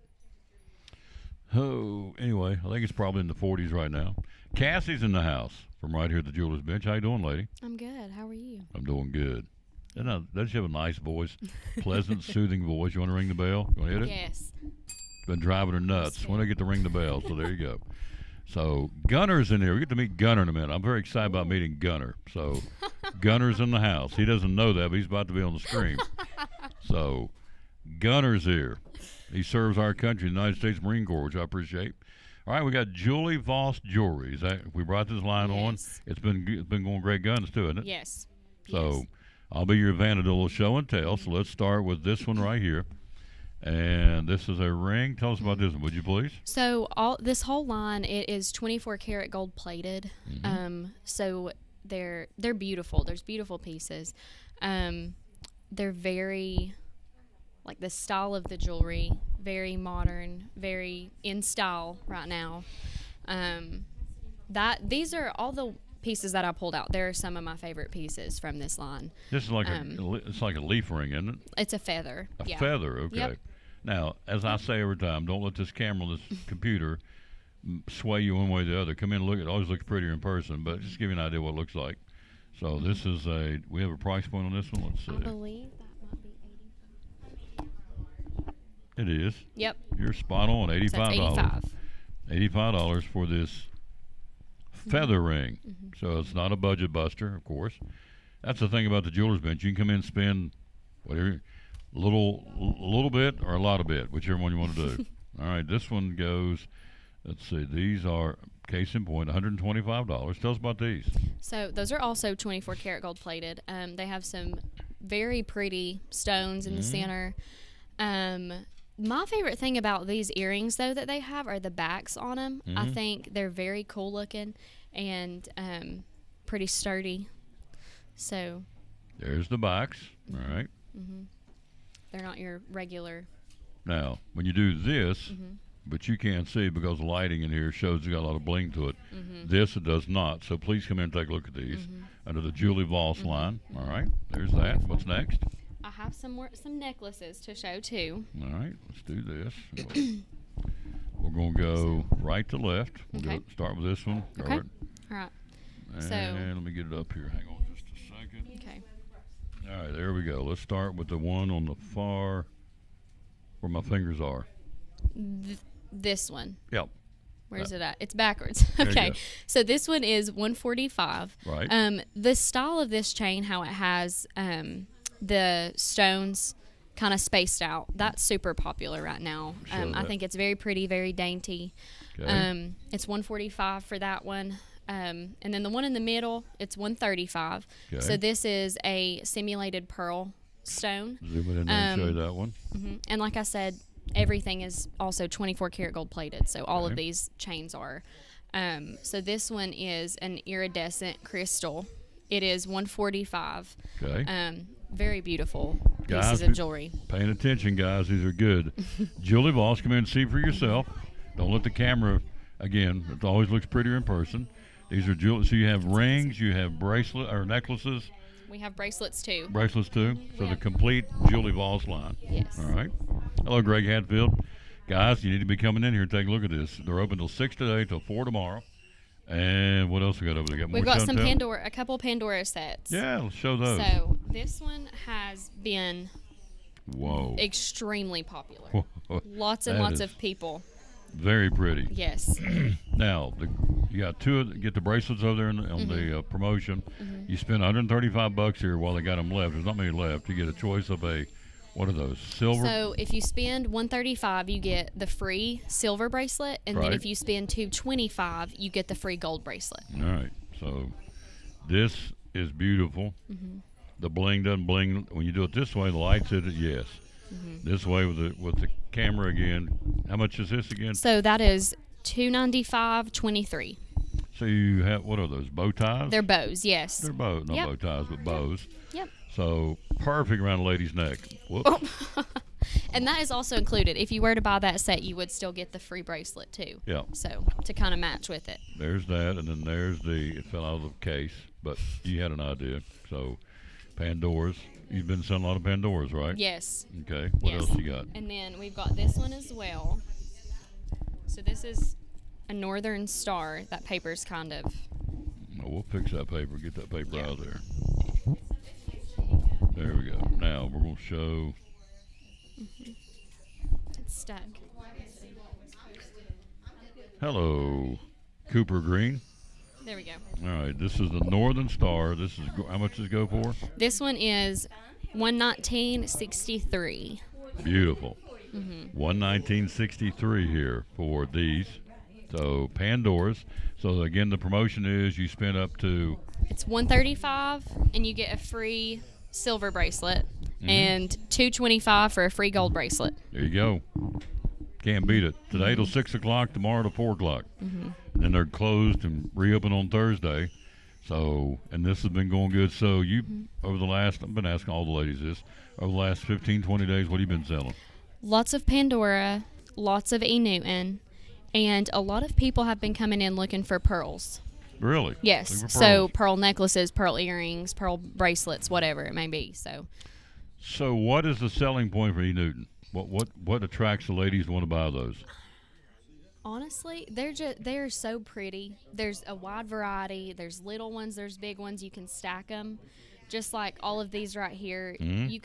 Speaker 1: Oh, anyway, I think it's probably in the 40s right now. Cassie's in the house from right here at the Jeweler's Bench. How you doing, lady?
Speaker 15: I'm good. How are you?
Speaker 1: I'm doing good. Doesn't she have a nice voice? Pleasant, soothing voice. You want to ring the bell? You want to hit it?
Speaker 15: Yes.
Speaker 1: It's been driving her nuts. When I get to ring the bell, so there you go. So Gunner's in here. We get to meet Gunner in a minute. I'm very excited about meeting Gunner. So Gunner's in the house. He doesn't know that, but he's about to be on the screen. So Gunner's here. He serves our country, the United States Marine Corps, which I appreciate. All right, we got Julie Voss Jewelry. We brought this line on. It's been going great guns too, isn't it?
Speaker 15: Yes.
Speaker 1: So I'll be your Vanadillo show and tell. So let's start with this one right here. And this is a ring. Tell us about this one, would you please?
Speaker 15: So this whole line, it is 24 karat gold plated.
Speaker 1: Mm-hmm.
Speaker 15: So they're beautiful. There's beautiful pieces. They're very, like the style of the jewelry, very modern, very in style right now. These are all the pieces that I pulled out. They're some of my favorite pieces from this line.
Speaker 1: This is like it's like a leaf ring, isn't it?
Speaker 15: It's a feather.
Speaker 1: A feather, okay.
Speaker 15: Yep.
Speaker 1: Now, as I say every time, don't let this camera, this computer, sway you one way or the other. Come in and look. It always looks prettier in person, but just give you an idea what it looks like. So this is we have a price point on this one. Let's see.
Speaker 15: I believe that might be $85.
Speaker 1: It is.
Speaker 15: Yep.
Speaker 1: You're spot on. $85.
Speaker 15: So
Speaker 1: $85 for this feather ring. So it's not a budget buster, of course. That's the thing about the Jeweler's Bench. You can come in and spend whatever, a little bit or a lot of bit, whichever one you want to do. All right, this one goes, let's see, these are, case in point, $125. Tell us about these.
Speaker 15: So those are also 24 karat gold plated. They have some very pretty stones in the center. My favorite thing about these earrings, though, that they have are the backs on them. I think they're very cool looking and pretty sturdy. So
Speaker 1: there's the backs. All right.
Speaker 15: They're not your regular.
Speaker 1: Now, when you do this, but you can't see because the lighting in here shows it's got a lot of bling to it. This, it does not. So please come in and take a look at these under the Julie Voss line. All right. There's that. What's next?
Speaker 15: I have some necklaces to show too.
Speaker 1: All right, let's do this. We're going to go right to left. We'll go start with this one.
Speaker 15: Okay. All right.
Speaker 1: And let me get it up here. Hang on just a second.
Speaker 15: Okay.
Speaker 1: All right, there we go. Let's start with the one on the far, where my fingers are.
Speaker 15: This one.
Speaker 1: Yep.
Speaker 15: Where's it at? It's backwards. Okay. So this one is $145.
Speaker 1: Right.
Speaker 15: The style of this chain, how it has the stones kind of spaced out. That's super popular right now. I think it's very pretty, very dainty.
Speaker 1: Okay.
Speaker 15: It's $145 for that one. And then the one in the middle, it's $135.
Speaker 1: Okay.
Speaker 15: So this is a simulated pearl stone.
Speaker 1: Zoom it in there and show you that one.
Speaker 15: And like I said, everything is also 24 karat gold plated. So all of these chains are. So this one is an iridescent crystal. It is $145.
Speaker 1: Okay.
Speaker 15: Very beautiful
Speaker 1: guys,
Speaker 15: pieces of jewelry.
Speaker 1: Paying attention, guys. These are good. Julie Voss, come in and see for yourself. Don't let the camera, again, it always looks prettier in person. These are jewelry. So you have rings, you have bracelet or necklaces,
Speaker 15: We have bracelets too.
Speaker 1: Bracelets too. So the complete Julie Voss line.
Speaker 15: Yes.
Speaker 1: All right. Hello, Greg Hatfield. Guys, you need to be coming in here and take a look at this. They're open till 6 today, till 4 tomorrow. And what else we got over there?
Speaker 15: We've got some Pandora, a couple Pandora sets.
Speaker 1: Yeah, let's show those.
Speaker 15: So this one has been extremely popular. Lots and lots of people.
Speaker 1: Very pretty.
Speaker 15: Yes.
Speaker 1: Now, you got get the bracelets over there on the promotion. You spend $135 here while they got them left. There's not many left. You get a choice of what are those, silver?
Speaker 15: So if you spend $135, you get the free silver bracelet, and then if you spend $225, you get the free gold bracelet.
Speaker 1: All right. So this is beautiful. The bling doesn't bling. When you do it this way, the lights hit it, yes. This way with the camera again. How much is this again?
Speaker 15: So that is $295.23.
Speaker 1: So you have, what are those, bow ties?
Speaker 15: They're bows, yes.
Speaker 1: They're bows, not bow ties, but bows.
Speaker 15: Yep.
Speaker 1: So perfect around a lady's neck. Whoops.
Speaker 15: Oh. And that is also included. If you were to buy that set, you would still get the free bracelet too.
Speaker 1: Yeah.
Speaker 15: So to kind of match with it.
Speaker 1: There's that, and then there's it fell out of the case, but you had an idea. So Pandora's. You've been selling a lot of Pandora's, right?
Speaker 15: Yes.
Speaker 1: Okay. What else you got?
Speaker 15: And then we've got this one as well. So this is a Northern Star. That paper's kind of.
Speaker 1: Oh, we'll fix that paper. Get that paper out of there. There we go. Now we're going to show.
Speaker 15: It's stuck.
Speaker 1: Hello, Cooper Green.
Speaker 15: There we go.
Speaker 1: All right, this is the Northern Star. This is how much does it go for?
Speaker 15: This one is $119.63.
Speaker 1: Beautiful. $119.63 here for these. So Pandora's. So again, the promotion is you spend up to.
Speaker 15: It's $135, and you get a free silver bracelet, and $225 for a free gold bracelet.
Speaker 1: There you go. Can't beat it. Today till 6 o'clock, tomorrow till 4 o'clock. And then they're closed and reopen on Thursday. So, and this has been going good. So you, over the last, I've been asking all the ladies this, over the last 15, 20 days, what have you been selling?
Speaker 15: Lots of Pandora, lots of E. Newton, and a lot of people have been coming in looking for pearls.
Speaker 1: Really?
Speaker 15: Yes. So pearl necklaces, pearl earrings, pearl bracelets, whatever it may be.
Speaker 1: So what is the selling point for E. Newton? What attracts the ladies to want to buy those?
Speaker 15: Honestly, they're so pretty. There's a wide variety. There's little ones, there's big ones. You can stack them, just like all of these right here. You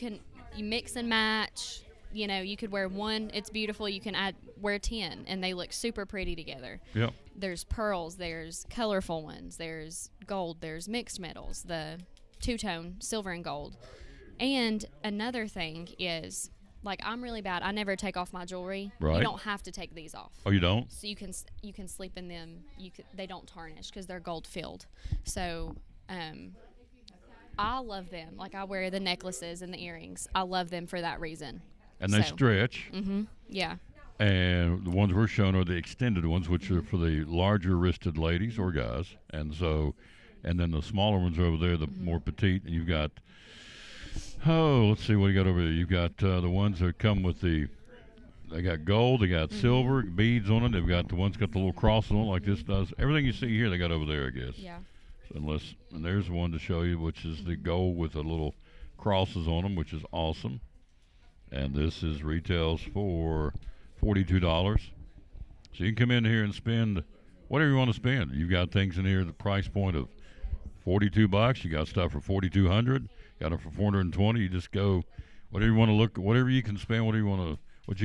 Speaker 15: mix and match. You know, you could wear one. It's beautiful. You can wear 10, and they look super pretty together.
Speaker 1: Yep.
Speaker 15: There's pearls. There's colorful ones. There's gold. There's mixed metals. The two-tone silver and gold. And another thing is, like, I'm really bad. I never take off my jewelry.
Speaker 1: Right.
Speaker 15: You don't have to take these off.
Speaker 1: Oh, you don't?
Speaker 15: So you can sleep in them. They don't tarnish because they're gold filled. So I love them. Like, I wear the necklaces and the earrings. I love them for that reason.
Speaker 1: And they stretch.
Speaker 15: Yeah.
Speaker 1: And the ones we're showing are the extended ones, which are for the larger wristed ladies or guys. And then the smaller ones are over there, the more petite. And you've got, let's see what you got over there. You've got the ones that come with they got gold, they got silver beads on it. They've got the ones got the little crosses on it like this does. Everything you see here, they got over there, I guess.
Speaker 15: Yeah.
Speaker 1: So and there's one to show you, which is the gold with the little crosses on them, which is awesome. And this retails for $42. So you can come in here and spend whatever you want to spend. You've got things in here, the price point of $42. You got stuff for $4,200. Got it for $420. You just go whatever you want to look, whatever you can spend, what you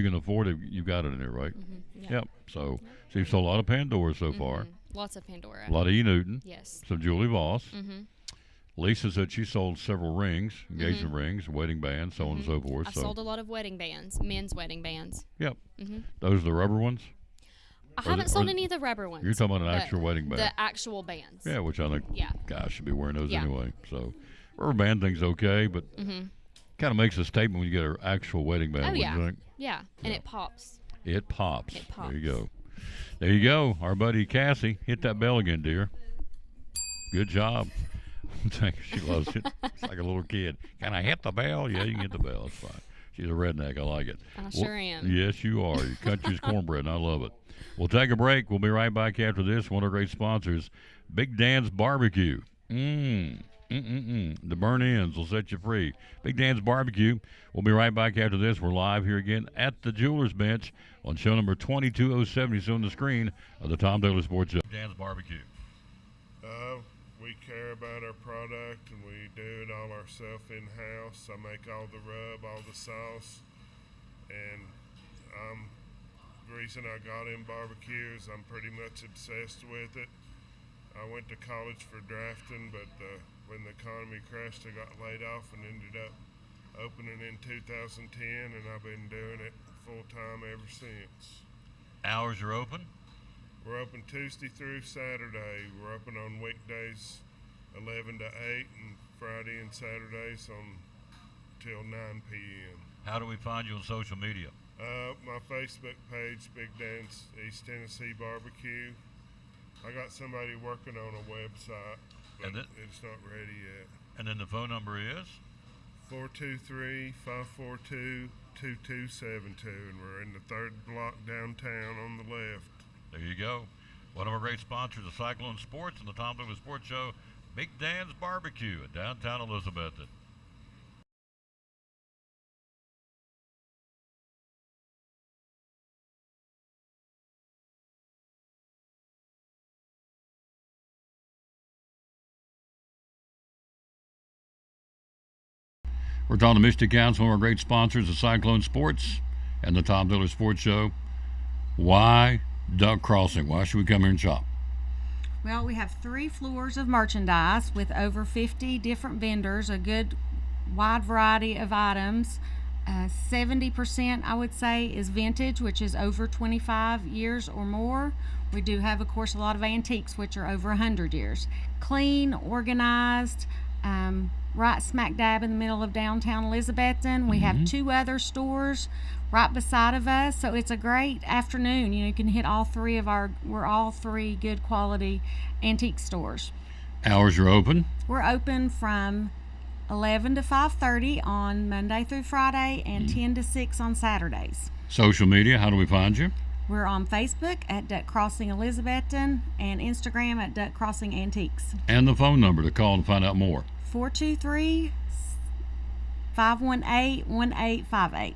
Speaker 1: can afford. You've got it in there, right? Yep. So you've sold a lot of Pandora so far.
Speaker 15: Lots of Pandora.
Speaker 1: A lot of E. Newton.
Speaker 15: Yes.
Speaker 1: Some Julie Voss. Lisa said she sold several rings, engagement rings, wedding bands, so on and so forth.
Speaker 15: I've sold a lot of wedding bands, men's wedding bands.
Speaker 1: Yep. Those are the rubber ones?
Speaker 15: I haven't sold any of the rubber ones.
Speaker 1: You're talking about an actual wedding band.
Speaker 15: The actual bands.
Speaker 1: Yeah, which I think, gosh, should be wearing those
Speaker 15: Yeah.
Speaker 1: anyway. So rubber band thing's okay, but kind of makes a statement when you get an actual wedding band.
Speaker 15: Oh,
Speaker 1: wouldn't
Speaker 15: yeah.
Speaker 1: you think?
Speaker 15: Yeah, and it pops.
Speaker 1: It pops.
Speaker 15: It pops.
Speaker 1: There you go. There you go. Our buddy Cassie. Hit that bell again, dear. Good job. She loves it. It's like a little kid. Can I hit the bell? Yeah, you can hit the bell. It's fine. She's a redneck. I like it.
Speaker 15: I sure am.
Speaker 1: Yes, you are. Your country's cornbread, and I love it. We'll take a break. We'll be right back after this. One of our great sponsors, Big Dan's Barbecue. The burn ends will set you free. Big Dan's Barbecue. We'll be right back after this. We're live here again at the Jewelers Bench on show number 2207. You see on the screen of the Tom Taylor Sports Show. Dan's Barbecue.
Speaker 16: We care about our product, and we do it all ourselves in-house. I make all the rub, all the sauce, and the reason I got in barbecue is I'm pretty much obsessed with it. I went to college for drafting, but when the economy crashed, I got laid off and ended up opening in 2010, and I've been doing it full-time ever since.
Speaker 1: Hours are open?
Speaker 16: We're open Tuesday through Saturday. We're open on weekdays 11 to 8 and Friday and Saturdays till 9 p.m.
Speaker 1: How do we find you on social media?
Speaker 16: My Facebook page, Big Dan's East Tennessee Barbecue. I got somebody working on a website, but it's not ready yet.
Speaker 1: And then the phone number is?
Speaker 16: 423-542-2272, and we're in the 3rd block downtown on the left.
Speaker 1: There you go. One of our great sponsors of Cyclone Sports and the Tom Taylor Sports Show, Big Dan's Barbecue at downtown Elizabethton. We're talking to Mystic Council, one of our great sponsors of Cyclone Sports and the Tom Taylor Sports Show. Why Duck Crossing? Why should we come here and shop?
Speaker 17: Well, we have 3 floors of merchandise with over 50 different vendors, a good wide variety of items. 70%, I would say, is vintage, which is over 25 years or more. We do have, of course, a lot of antiques, which are over 100 years. Clean, organized, right smack dab in the middle of downtown Elizabethton. We have 2 other stores right beside of us, so it's a great afternoon. You can hit all 3 of we're all 3 good quality antique stores.
Speaker 1: Hours are open?
Speaker 17: We're open from 11 to 5:30 on Monday through Friday and 10 to 6 on Saturdays.
Speaker 1: Social media, how do we find you?
Speaker 17: We're on Facebook at Duck Crossing Elizabethton and Instagram at Duck Crossing Antiques.
Speaker 1: And the phone number to call and find out more.
Speaker 17: 423-518-1858.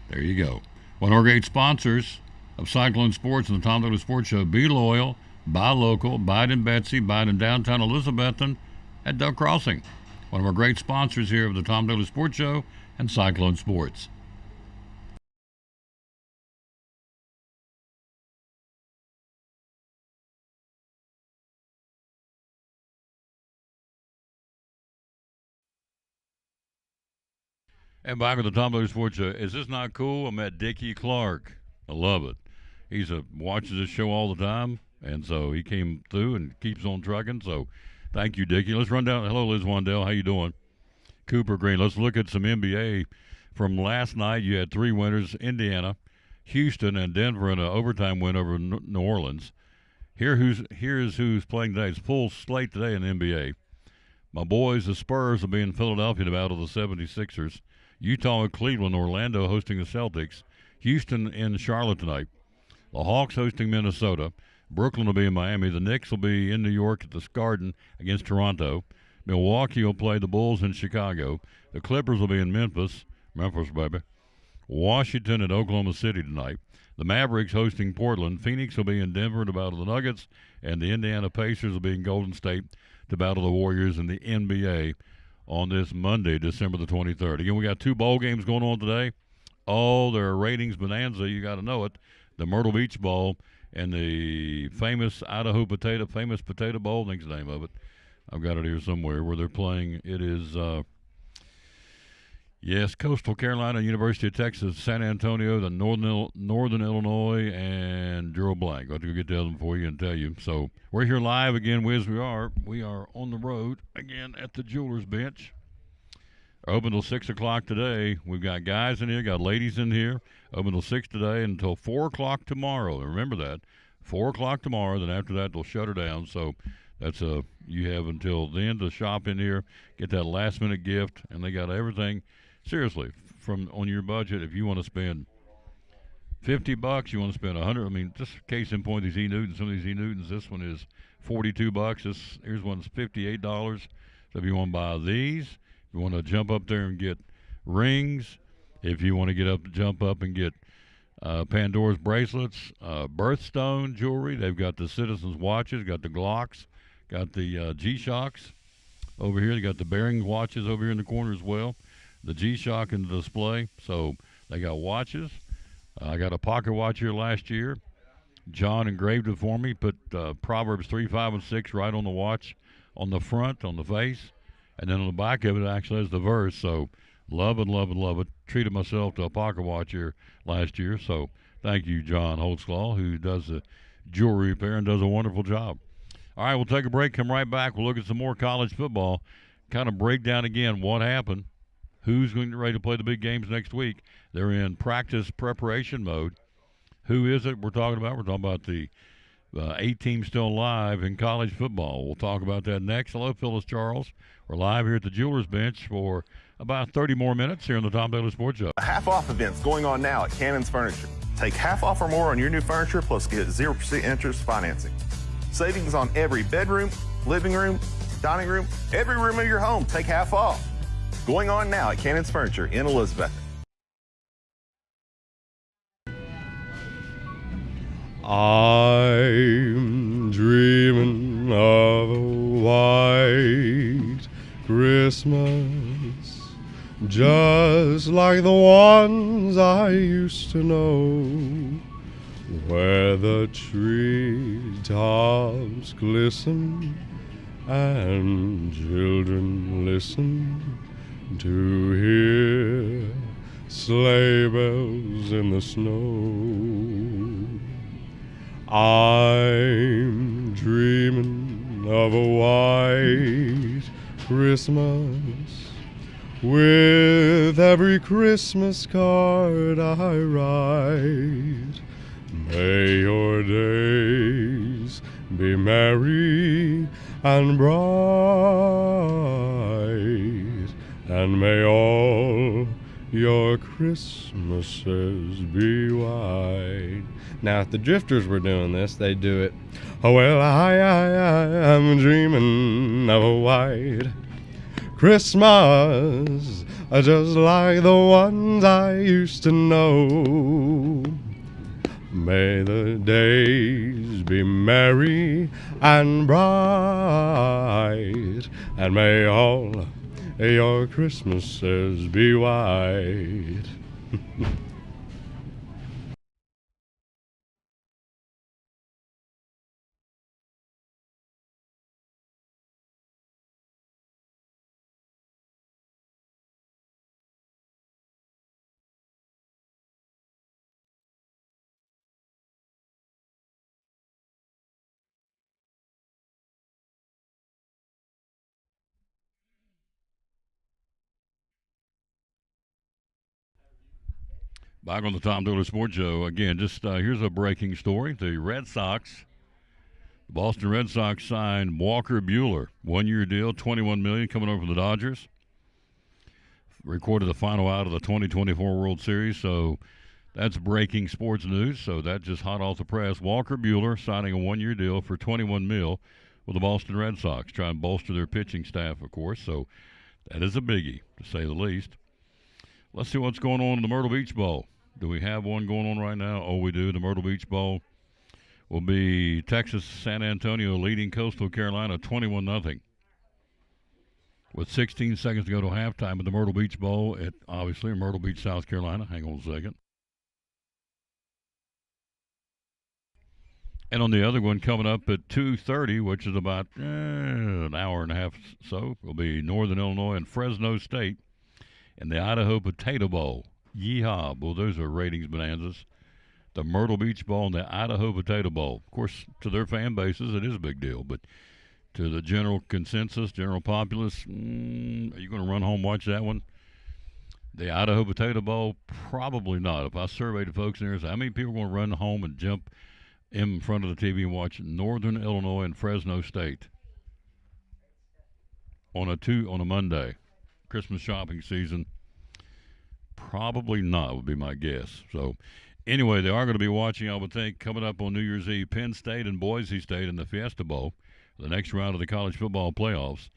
Speaker 1: There you go. One of our great sponsors of Cyclone Sports and the Tom Taylor Sports Show. Be loyal, buy local, buy it in Betsy, buy it in downtown Elizabethton at Duck Crossing. One of our great sponsors here of the Tom Taylor Sports Show and Cyclone Sports. And back with the Tom Taylor Sports Show. Is this not cool? I met Dickie Clark. I love it. He's watches this show all the time, and so he came through and keeps on trucking. So thank you, Dickie. Let's run down. Hello, Liz Wandell. How you doing? Cooper Green. Let's look at some NBA from last night. You had 3 winners: Indiana, Houston, and Denver in an overtime win over New Orleans. Here's who's playing today. It's full slate today in the NBA. My boys, the Spurs, will be in Philadelphia to battle the 76ers. Utah and Cleveland, Orlando hosting the Celtics. Houston in Charlotte tonight. The Hawks hosting Minnesota. Brooklyn will be in Miami. The Knicks will be in New York at the Garden against Toronto. Milwaukee will play the Bulls in Chicago. The Clippers will be in Memphis, baby. Washington at Oklahoma City tonight. The Mavericks hosting Portland. Phoenix will be in Denver to battle the Nuggets. And the Indiana Pacers will be in Golden State to battle the Warriors in the NBA on this Monday, December the 23rd. Again, we got 2 bowl games going on today. Oh, they're ratings bonanza. You got to know it. The Myrtle Beach Bowl and the famous Idaho famous Potato Bowl. I think's the name of it. I've got it here somewhere where they're playing. It is, Coastal Carolina, University of Texas, San Antonio, the Northern Illinois, and Gerald Blank. I'll have to go get the other one for you and tell you. So we're here live again, Wiz. We are on the road again at the Jewelers Bench. Open till 6 o'clock today. We've got guys in here, got ladies in here. Open till 6 today until 4 o'clock tomorrow. Remember that. 4 o'clock tomorrow. Then after that, they'll shut her down. So that's you have until then to shop in here, get that last minute gift, and they got everything. Seriously, from on your budget, if you want to spend $50, you want to spend $100. I mean, just case in point, these E Newtons. Some of these E Newtons. This one is $42. Here's one's $58. So if you want to buy these, if you want to jump up there and get rings, if you want to jump up and get Pandora's bracelets, birthstone jewelry, they've got the Citizens watches, got the Glocks, got the G-Shocks over here. They got the Bearing watches over here in the corner as well. The G-Shock in the display. So they got watches. I got a pocket watch here last year. John engraved it for me, put Proverbs 3, 5, and 6 right on the watch, on the front, on the face, and then on the back of it actually has the verse. So love it, love it, love it. Treated myself to a pocket watch here last year. So thank you, John Holtzclaw, who does the jewelry repair and does a wonderful job. All right, we'll take a break, come right back. We'll look at some more college football, kind of break down again what happened, who's going to get ready to play the big games next week. They're in practice preparation mode. Who is it we're talking about? We're talking about the 8 teams still alive in college football. We'll talk about that next. Hello, Phyllis Charles. We're live here at the Jewelers Bench for about 30 more minutes here on the Tom Daly Sports Show.
Speaker 18: A half-off event's going on now at Cannon's Furniture. Take half off or more on your new furniture, plus get 0% interest financing. Savings on every bedroom, living room, dining room, every room of your home. Take half off. Going on now at Cannon's Furniture in Elizabeth.
Speaker 19: I'm dreaming of a white Christmas, just like the ones I used to know, where the treetops glisten and children listen to hear sleigh bells in the snow. I'm dreaming of a white Christmas, with every Christmas card I write. May your days be merry and bright, and may all your Christmases be white. Now, if the Drifters were doing this, they'd do it. Oh, well, I'm dreaming of a white Christmas, just like the ones I used to know. May the days be merry and bright, and may all your Christmases be white.
Speaker 1: Back on the Tom Daly Sports Show. Again, just here's a breaking story. The Red Sox, the Boston Red Sox signed Walker Buehler. 1-year deal, $21 million coming over from the Dodgers. Recorded the final out of the 2024 World Series, so that's breaking sports news. So that's just hot off the press. Walker Buehler signing a 1-year deal for $21 million with the Boston Red Sox, trying to bolster their pitching staff, of course. So that is a biggie, to say the least. Let's see what's going on in the Myrtle Beach Bowl. Do we have one going on right now? Oh, we do. The Myrtle Beach Bowl will be Texas San Antonio leading Coastal Carolina 21-0. With 16 seconds to go to halftime at the Myrtle Beach Bowl at, obviously, Myrtle Beach, South Carolina. Hang on a second. And on the other one coming up at 2:30, which is about an hour and a half so, will be Northern Illinois and Fresno State in the Idaho Potato Bowl. Yeehaw. Well, those are ratings bonanzas. The Myrtle Beach Bowl and the Idaho Potato Bowl. Of course, to their fan bases, it is a big deal. But to the general consensus, general populace, are you going to run home and watch that one? The Idaho Potato Bowl, probably not. If I surveyed the folks in there, how many people are going to run home and jump in front of the TV and watch Northern Illinois and Fresno State on a Monday, Christmas shopping season? Probably not, would be my guess. So, anyway, they are going to be watching, I would think, coming up on New Year's Eve, Penn State and Boise State in the Fiesta Bowl, the next round of the college football playoffs.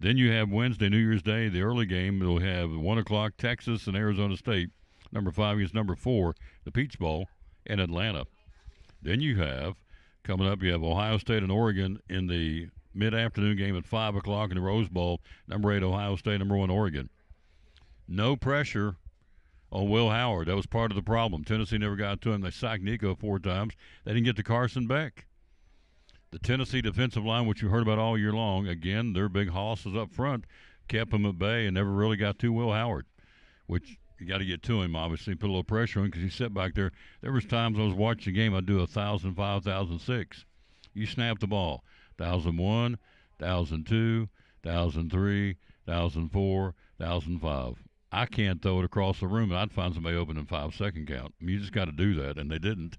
Speaker 1: Then you have Wednesday, New Year's Day, the early game. They'll have 1 o'clock, Texas and Arizona State. Number 5 against number 4, the Peach Bowl in Atlanta. Then you have, coming up, you have Ohio State and Oregon in the mid-afternoon game at 5 o'clock in the Rose Bowl. Number 8, Ohio State, number 1, Oregon. No pressure on Will Howard. That was part of the problem. Tennessee never got to him. They sacked Nico 4 times. They didn't get to Carson Beck. The Tennessee defensive line, which you heard about all year long, again, their big hosses up front kept him at bay and never really got to Will Howard, which you got to get to him, obviously, put a little pressure on him because he sat back there. There was times I was watching the game, I'd do 1,005, 1,006. You snap the ball, 1,001, 1,002, 1,003, 1,004, 1,005. I can't throw it across the room, and I'd find somebody open in 5-second count. I mean, you just got to do that, and they didn't.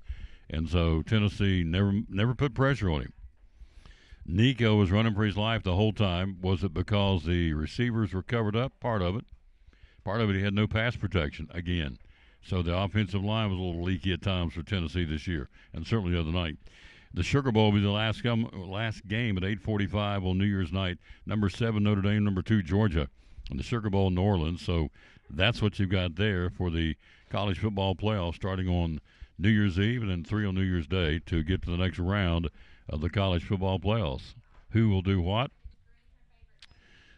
Speaker 1: And so Tennessee never put pressure on him. Nico was running for his life the whole time. Was it because the receivers were covered up? Part of it. Part of it, he had no pass protection again. So the offensive line was a little leaky at times for Tennessee this year, and certainly the other night. The Sugar Bowl will be the last game at 8:45 on New Year's night. Number 7, Notre Dame. Number 2, Georgia. And the Sugar Bowl in New Orleans. So that's what you've got there for the college football playoffs starting on New Year's Eve and then 3 on New Year's Day to get to the next round of the college football playoffs. Who will do what?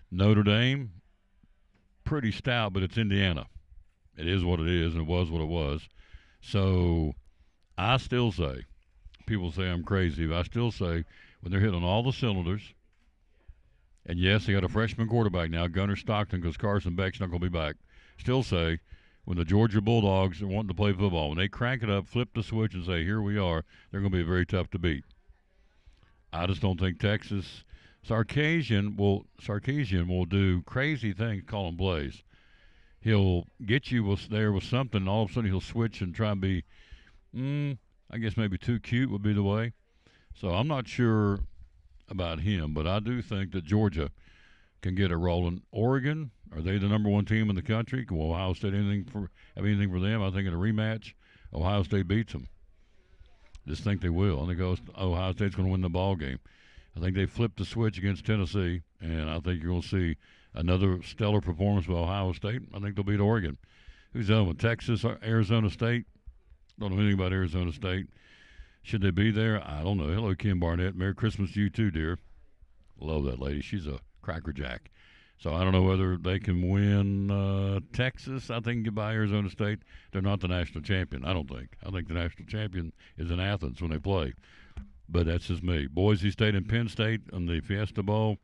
Speaker 1: Notre Dame, pretty stout, but it's Indiana. It is what it is, and it was what it was. So I still say, people say I'm crazy, but I still say when they're hitting all the cylinders, and yes, they got a freshman quarterback now, Gunnar Stockton, because Carson Beck's not going to be back. Still say when the Georgia Bulldogs are wanting to play football, when they crank it up, flip the switch, and say, here we are, they're going to be very tough to beat. I just don't think Texas. Sarkisian will do crazy things, call him plays. He'll get you there with something, and all of a sudden he'll switch and try and be, I guess maybe too cute would be the way. So I'm not sure about him, but I do think that Georgia can get it rolling. Oregon, are they the number 1 team in the country? Will Ohio State have anything for them? I think in a rematch, Ohio State beats them. Just think they will. I think Ohio State's going to win the ball game. I think they flipped the switch against Tennessee, and I think you're going to see another stellar performance by Ohio State. I think they'll beat Oregon. Who's done with Texas, Arizona State? Don't know anything about Arizona State. Should they be there? I don't know. Hello, Kim Barnett. Merry Christmas to you too, dear. Love that lady. She's a crackerjack. So I don't know whether they can win Texas. I think by Arizona State. They're not the national champion, I don't think. I think the national champion is in Athens when they play. But that's just me. Boise State and Penn State on the Fiesta Bowl.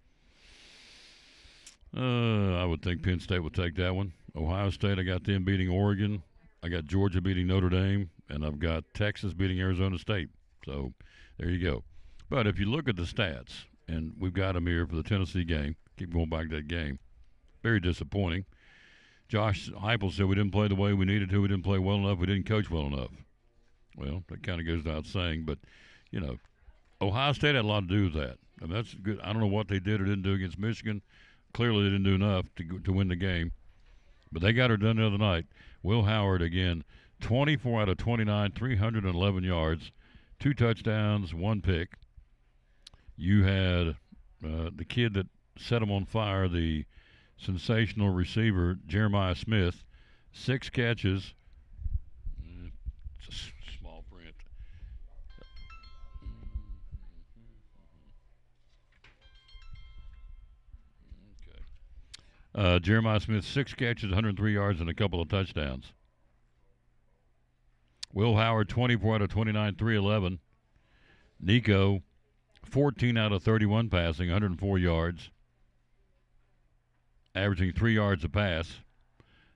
Speaker 1: I would think Penn State would take that one. Ohio State, I got them beating Oregon. I got Georgia beating Notre Dame. And I've got Texas beating Arizona State. So there you go. But if you look at the stats, and we've got them here for the Tennessee game. Keep going back to that game. Very disappointing. Josh Heupel said we didn't play the way we needed to. We didn't play well enough. We didn't coach well enough. Well, that kind of goes without saying. But, you know, Ohio State had a lot to do with that. I mean, that's good. I don't know what they did or didn't do against Michigan. Clearly they didn't do enough to win the game. But they got her done the other night. Will Howard, again, 24 out of 29, 311 yards, 2 touchdowns, 1 pick. You had the kid that set him on fire, the sensational receiver, Jeremiah Smith, 6 catches. It's a small print. Okay. Jeremiah Smith, 6 catches, 103 yards, and a couple of touchdowns. Will Howard, 24 out of 29, 311. Nico, 14 out of 31 passing, 104 yards, averaging 3 yards a pass.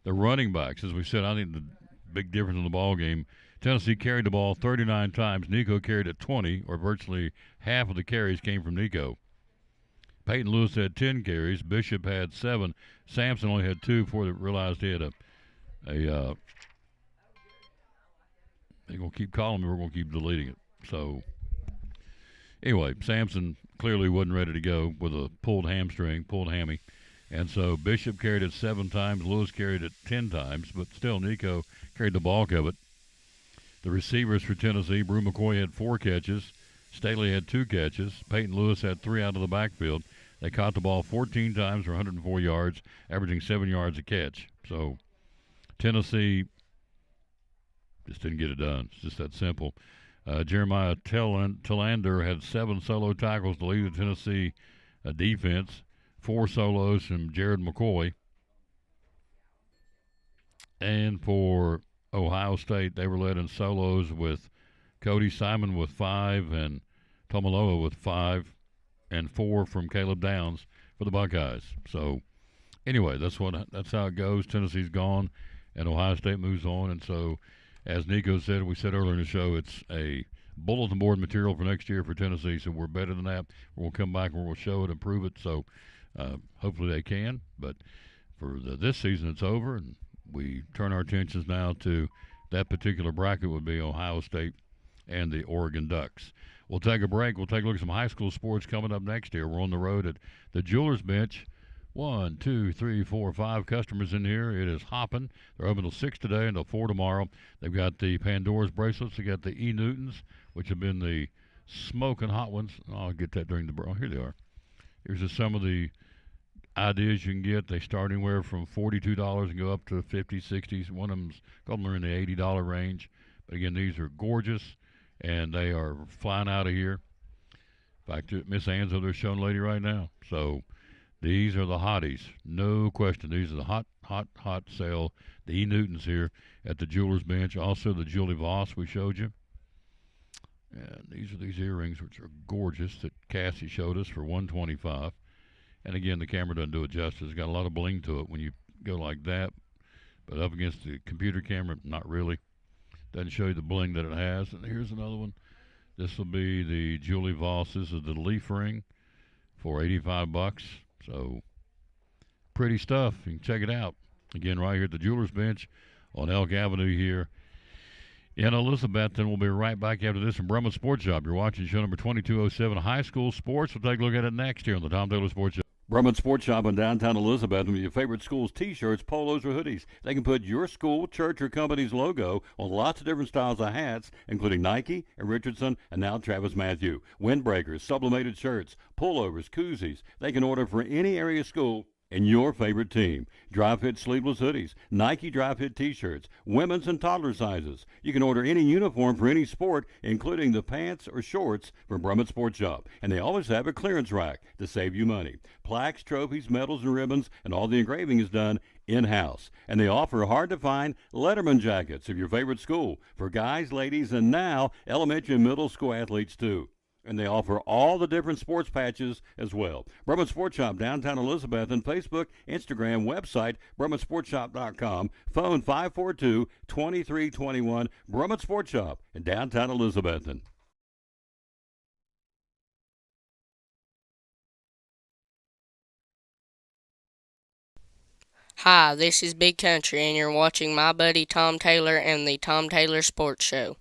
Speaker 1: The running backs, as we said, I think the big difference in the ball game, Tennessee carried the ball 39 times. Nico carried it 20, or virtually half of the carries came from Nico. Peyton Lewis had 10 carries. Bishop had 7. Sampson only had 2 before they realized he had they're going to keep calling me. We're going to keep deleting it. So, anyway, Sampson clearly wasn't ready to go with a pulled hammy. And so Bishop carried it 7 times. Lewis carried it 10 times. But still, Nico carried the bulk of it. The receivers for Tennessee, Brew McCoy had 4 catches. Staley had 2 catches. Peyton Lewis had 3 out of the backfield. They caught the ball 14 times for 104 yards, averaging 7 yards a catch. So Tennessee just didn't get it done. It's just that simple. Jeremiah Tillander had 7 solo tackles to lead the Tennessee defense, 4 solos from Jared McCoy. And for Ohio State, they were led in solos with Cody Simon with 5 and Tomaloa with 5 and 4 from Caleb Downs for the Buckeyes. So anyway, that's how it goes. Tennessee's gone, and Ohio State moves on. And so, as Nico said, we said earlier in the show, it's a bulletin board material for next year for Tennessee. So we're better than that. We'll come back and we'll show it and prove it. So hopefully they can. But for this season, it's over, and we turn our attentions now to that particular bracket would be Ohio State and the Oregon Ducks. We'll take a break. We'll take a look at some high school sports coming up next year. We're on the road at the Jewelers Bench. 1, 2, 3, 4, 5 customers in here. It is hopping. They're open until 6 today, until 4 tomorrow. They've got the Pandora's bracelets. They got the E. Newtons, which have been the smoking hot ones. I'll get that during the break. Oh, here they are. Here's just some of the ideas you can get. They start anywhere from $42 and go up to $50, $60. One of them's a couple are in the $80 range. But again, these are gorgeous, and they are flying out of here. In fact, Miss Ann's over there showing a lady right now. So these are the hotties, no question. These are the hot sale. The E. Newtons here at the Jewelers Bench. Also the Julie Voss we showed you. And these are these earrings, which are gorgeous, that Cassie showed us for $125. And again, the camera doesn't do it justice. It's got a lot of bling to it when you go like that. But up against the computer camera, not really. Doesn't show you the bling that it has. And here's another one. This will be the Julie Voss. This is the leaf ring for $85. So pretty stuff. You can check it out. Again, right here at the Jewelers Bench on Elk Avenue here in Elizabethton. We'll be right back after this in Brumman Sports Shop. You're watching show number 2207, High School Sports. We'll take a look at it next here on the Tom Taylor Sports Shop. Brumman Sports Shop in downtown Elizabethton with your favorite school's T-shirts, polos, or hoodies. They can put your school, church, or company's logo on lots of different styles of hats, including Nike and Richardson and now Travis Matthew. Windbreakers, sublimated shirts, pullovers, koozies. They can order for any area school and your favorite team. Dry fit sleeveless hoodies, Nike dry fit t-shirts, women's and toddler sizes. You can order any uniform for any sport, including the pants or shorts from Brumman Sports Shop. And they always have a clearance rack to save you money. Plaques, trophies, medals, and ribbons, and all the engraving is done in-house. And they offer hard-to-find Letterman jackets of your favorite school for guys, ladies, and now elementary and middle school athletes too. And they offer all the different sports patches as well. Brumman Sports Shop, downtown Elizabethton, Facebook, Instagram, website, BrummanSportsShop.com, phone 542-2321, Brumman Sports Shop in downtown Elizabethton.
Speaker 20: Hi, this is Big Country, and you're watching my buddy Tom Taylor and the Tom Taylor Sports Show.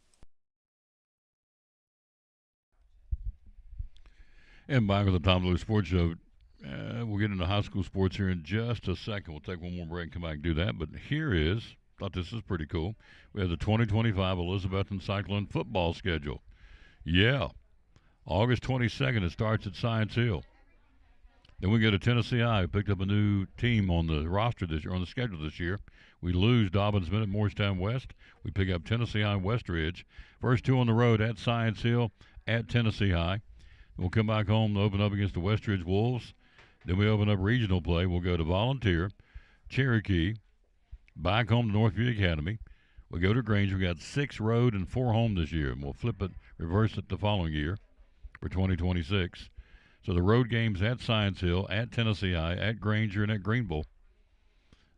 Speaker 1: And back with the Tom Taylor Sports Show. We'll get into high school sports here in just a second. We'll take one more break and come back and do that. But here is, thought this is pretty cool. We have the 2025 Elizabethton Cyclone football schedule. Yeah. August 22nd, it starts at Science Hill. Then we go to Tennessee High. We picked up a new team on the roster this year, on the schedule this year. We lose Dobbins Bennett, Morristown West. We pick up Tennessee High, Westridge. First two on the road at Science Hill, at Tennessee High. We'll come back home to open up against the Westridge Wolves. Then we open up regional play. We'll go to Volunteer, Cherokee, back home to Northview Academy. We'll go to Granger. We got 6 road and 4 home this year, and we'll flip it, reverse it the following year for 2026. So the road games at Science Hill, at Tennessee High, at Granger, and at Greenville.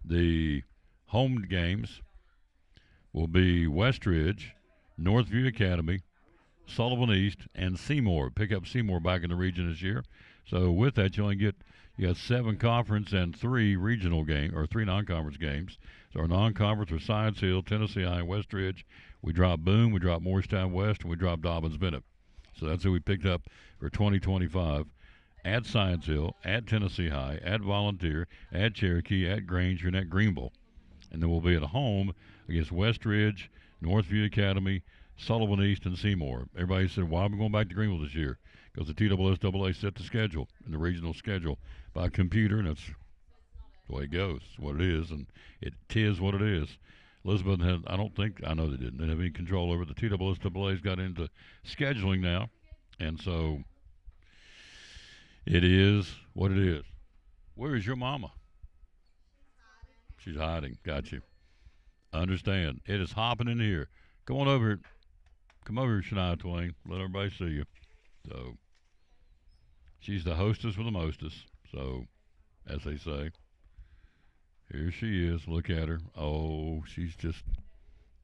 Speaker 1: The home games will be Westridge, Northview Academy, Sullivan East, and Seymour. Pick up Seymour back in the region this year. So with that, you got 7 conference and 3 regional games, or 3 non-conference games. So our non-conference are Science Hill, Tennessee High, Westridge. We drop Boone, we drop Morristown West, and we drop Dobbins Bennett. So that's who we picked up for 2025 at Science Hill, at Tennessee High, at Volunteer, at Cherokee, at Granger, and at Greenville. And then we'll be at home against Westridge, Northview Academy, Sullivan East, and Seymour. Everybody said, why are we going back to Greenville this year? Because the TSSAA set the schedule, and the regional schedule, by computer, and that's the way it goes. It's what it is, and it is what it is. Elizabeth had, I know they didn't have any control over it. The TSSAA's got into scheduling now, and so it is what it is. Where is your mama? She's hiding. Got you. Understand. It is hopping in here. Come on over here. Come over here, Shania Twain. Let everybody see you. So, she's the hostess with the mostest. So, as they say. Here she is. Look at her. Oh, she's just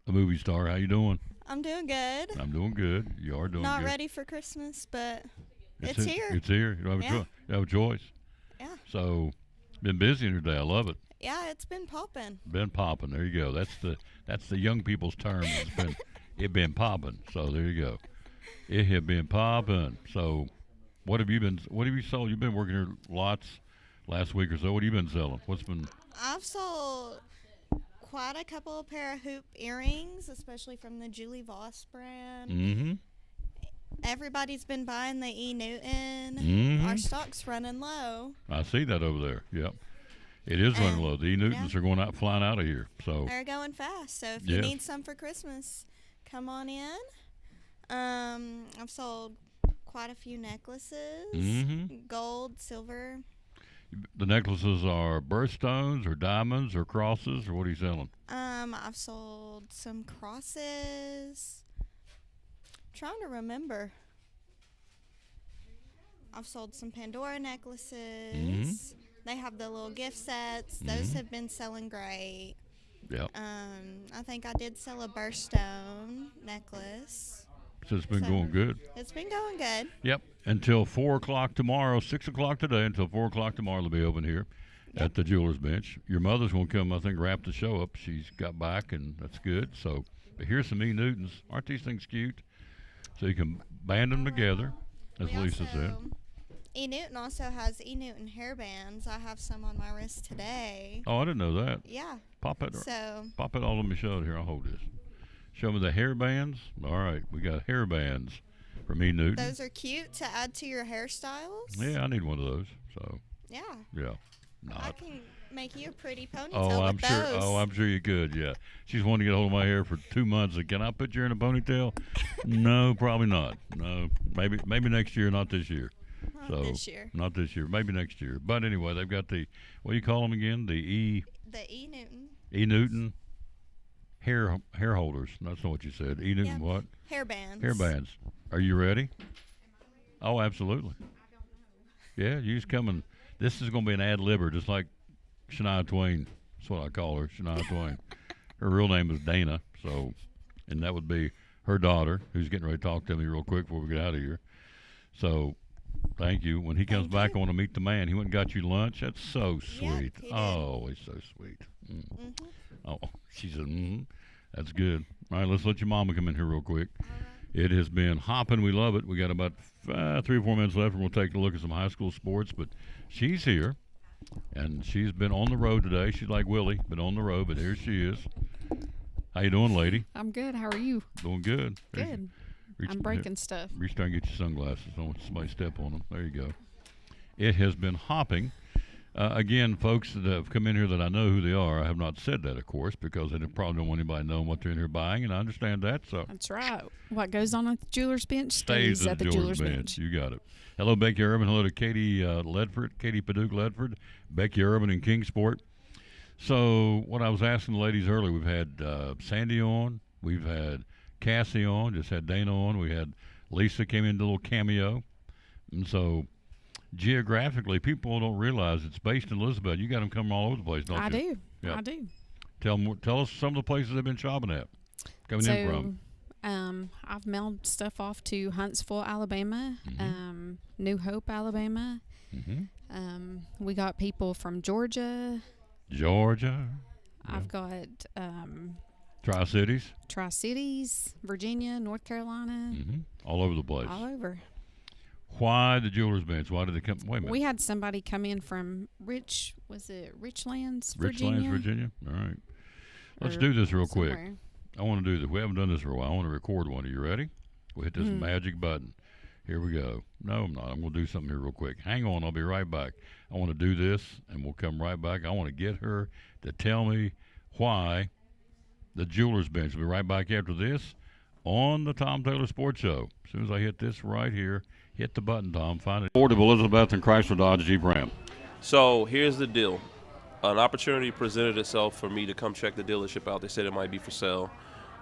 Speaker 1: a movie star. How you doing?
Speaker 21: I'm doing good.
Speaker 1: I'm doing good. You are doing
Speaker 21: Not
Speaker 1: good.
Speaker 21: ready for Christmas, but it's here.
Speaker 1: It's here. You don't have a choice. You have a choice.
Speaker 21: Yeah.
Speaker 1: So, been busy in your day. I love it.
Speaker 21: Yeah, it's been popping.
Speaker 1: Been popping. There you go. That's the young people's term. It been popping. So there you go. It have been popping. So what have you sold? You've been working here lots last week or so. What have you been selling? What's been?
Speaker 21: I've sold quite a couple of pair of hoop earrings, especially from the Julie Voss brand.
Speaker 1: Mm-hmm.
Speaker 21: Everybody's been buying the E. Newton.
Speaker 1: Mm-hmm.
Speaker 21: Our stock's running low.
Speaker 1: I see that over there. Yep. It is running low. The E. Newtons are going out, flying out of here. So
Speaker 21: they're going fast. So if you need some for Christmas, come on in. I've sold quite a few necklaces, gold, silver.
Speaker 1: The necklaces are birthstones or diamonds or crosses, or what are you selling?
Speaker 21: I've sold some crosses. Trying to remember. I've sold some Pandora necklaces. They have the little gift sets. Those have been selling great.
Speaker 1: Yep.
Speaker 21: I think I did sell a birthstone necklace.
Speaker 1: So it's been going good.
Speaker 21: It's been going good.
Speaker 1: Yep. Until 4 o'clock tomorrow, 6 o'clock today, until 4 o'clock tomorrow, they'll be open here at the Jeweler's Bench. Your mother's going to come, I think, wrap the show up. She's got back, and that's good. So, but here's some E. Newtons. Aren't these things cute? So you can band them together, as Lisa said.
Speaker 21: E. Newton also has E. Newton hair bands. I have some on my wrist today.
Speaker 1: Oh, I didn't know that.
Speaker 21: Yeah.
Speaker 1: Pop it.
Speaker 21: So.
Speaker 1: Pop it all. Let me show it here. I'll hold this. Show me the hair bands. All right, we got hair bands from E. Newton.
Speaker 21: Those are cute to add to your hairstyles.
Speaker 1: Yeah, I need one of those. So.
Speaker 21: Yeah.
Speaker 1: Yeah.
Speaker 21: I can make you a pretty ponytail
Speaker 1: I'm
Speaker 21: with
Speaker 1: sure.
Speaker 21: those.
Speaker 1: Oh, I'm sure you could. Yeah. She's wanting to get hold of my hair for 2 months. Can I put you in a ponytail? No, probably not. No, maybe next year, not this year.
Speaker 21: Not this year.
Speaker 1: Not this year. Maybe next year. But anyway, they've got what do you call them again? The E
Speaker 21: Newton.
Speaker 1: E. Newton hair holders. That's not what you said. E. Newton what?
Speaker 21: Hair bands.
Speaker 1: Hair bands. Are you ready? Oh, absolutely. Yeah, you just come and this is going to be an ad-libber, just like Shania Twain. That's what I call her, Shania Twain. Her real name is Dana, and that would be her daughter, who's getting ready to talk to me real quick before we get out of here. So, thank you. When he comes back, I want to meet the man. He went and got you lunch. That's so sweet. Oh, he's so sweet. Oh, she said, that's good. All right, let's let your mama come in here real quick. It has been hopping. We love it. We got about 3 or 4 minutes left, and we'll take a look at some high school sports. But she's here, and she's been on the road today. She's like Willie, been on the road, but here she is. How you doing, lady?
Speaker 22: I'm good. How are you?
Speaker 1: Doing good.
Speaker 22: Good. I'm breaking stuff.
Speaker 1: Reach down and get your sunglasses. Don't want somebody step on them. There you go. It has been hopping. Again, folks that have come in here that I know who they are, I have not said that, of course, because they probably don't want anybody knowing what they're in here buying, and I understand that. So
Speaker 22: that's right. What goes on at the Jeweler's Bench
Speaker 1: stays
Speaker 22: at the Jeweler's Bench.
Speaker 1: You got it. Hello, Becky Urban. Hello to Katie Katie Paduke Ledford, Becky Urban in Kingsport. So what I was asking the ladies earlier, we've had Sandy on, we've had Cassie on, just had Dana on, we had Lisa came in, a little cameo, and so geographically, people don't realize it's based in Elizabeth. You got them coming all over the place, don't you?
Speaker 22: I do.
Speaker 1: Yep.
Speaker 22: I do.
Speaker 1: Tell us some of the places they've been shopping at, coming in from.
Speaker 22: I've mailed stuff off to Huntsville, Alabama, New Hope, Alabama. We got people from Georgia. I've got Tri-Cities, Virginia, North Carolina.
Speaker 1: All over the place.
Speaker 22: All over.
Speaker 1: Why the Jeweler's Bench? Why did they come? Wait a minute.
Speaker 22: We had somebody come in from Richlands, Virginia?
Speaker 1: Richlands, Virginia. All right. Let's do this real quick. I want to do this. We haven't done this for a while. I want to record one. Are you ready? We'll hit this magic button. Here we go. No, I'm not. I'm going to do something here real quick. Hang on. I'll be right back. I want to do this, and we'll come right back. I want to get her to tell me why the Jewelers Bench. We'll be right back after this on the Tom Taylor Sports Show. As soon as I hit this right here, hit the button, Tom. Find it. Ford of Elizabeth and Chrysler Dodge Jeep Ram.
Speaker 14: So here's the deal. An opportunity presented itself for me to come check the dealership out. They said it might be for sale.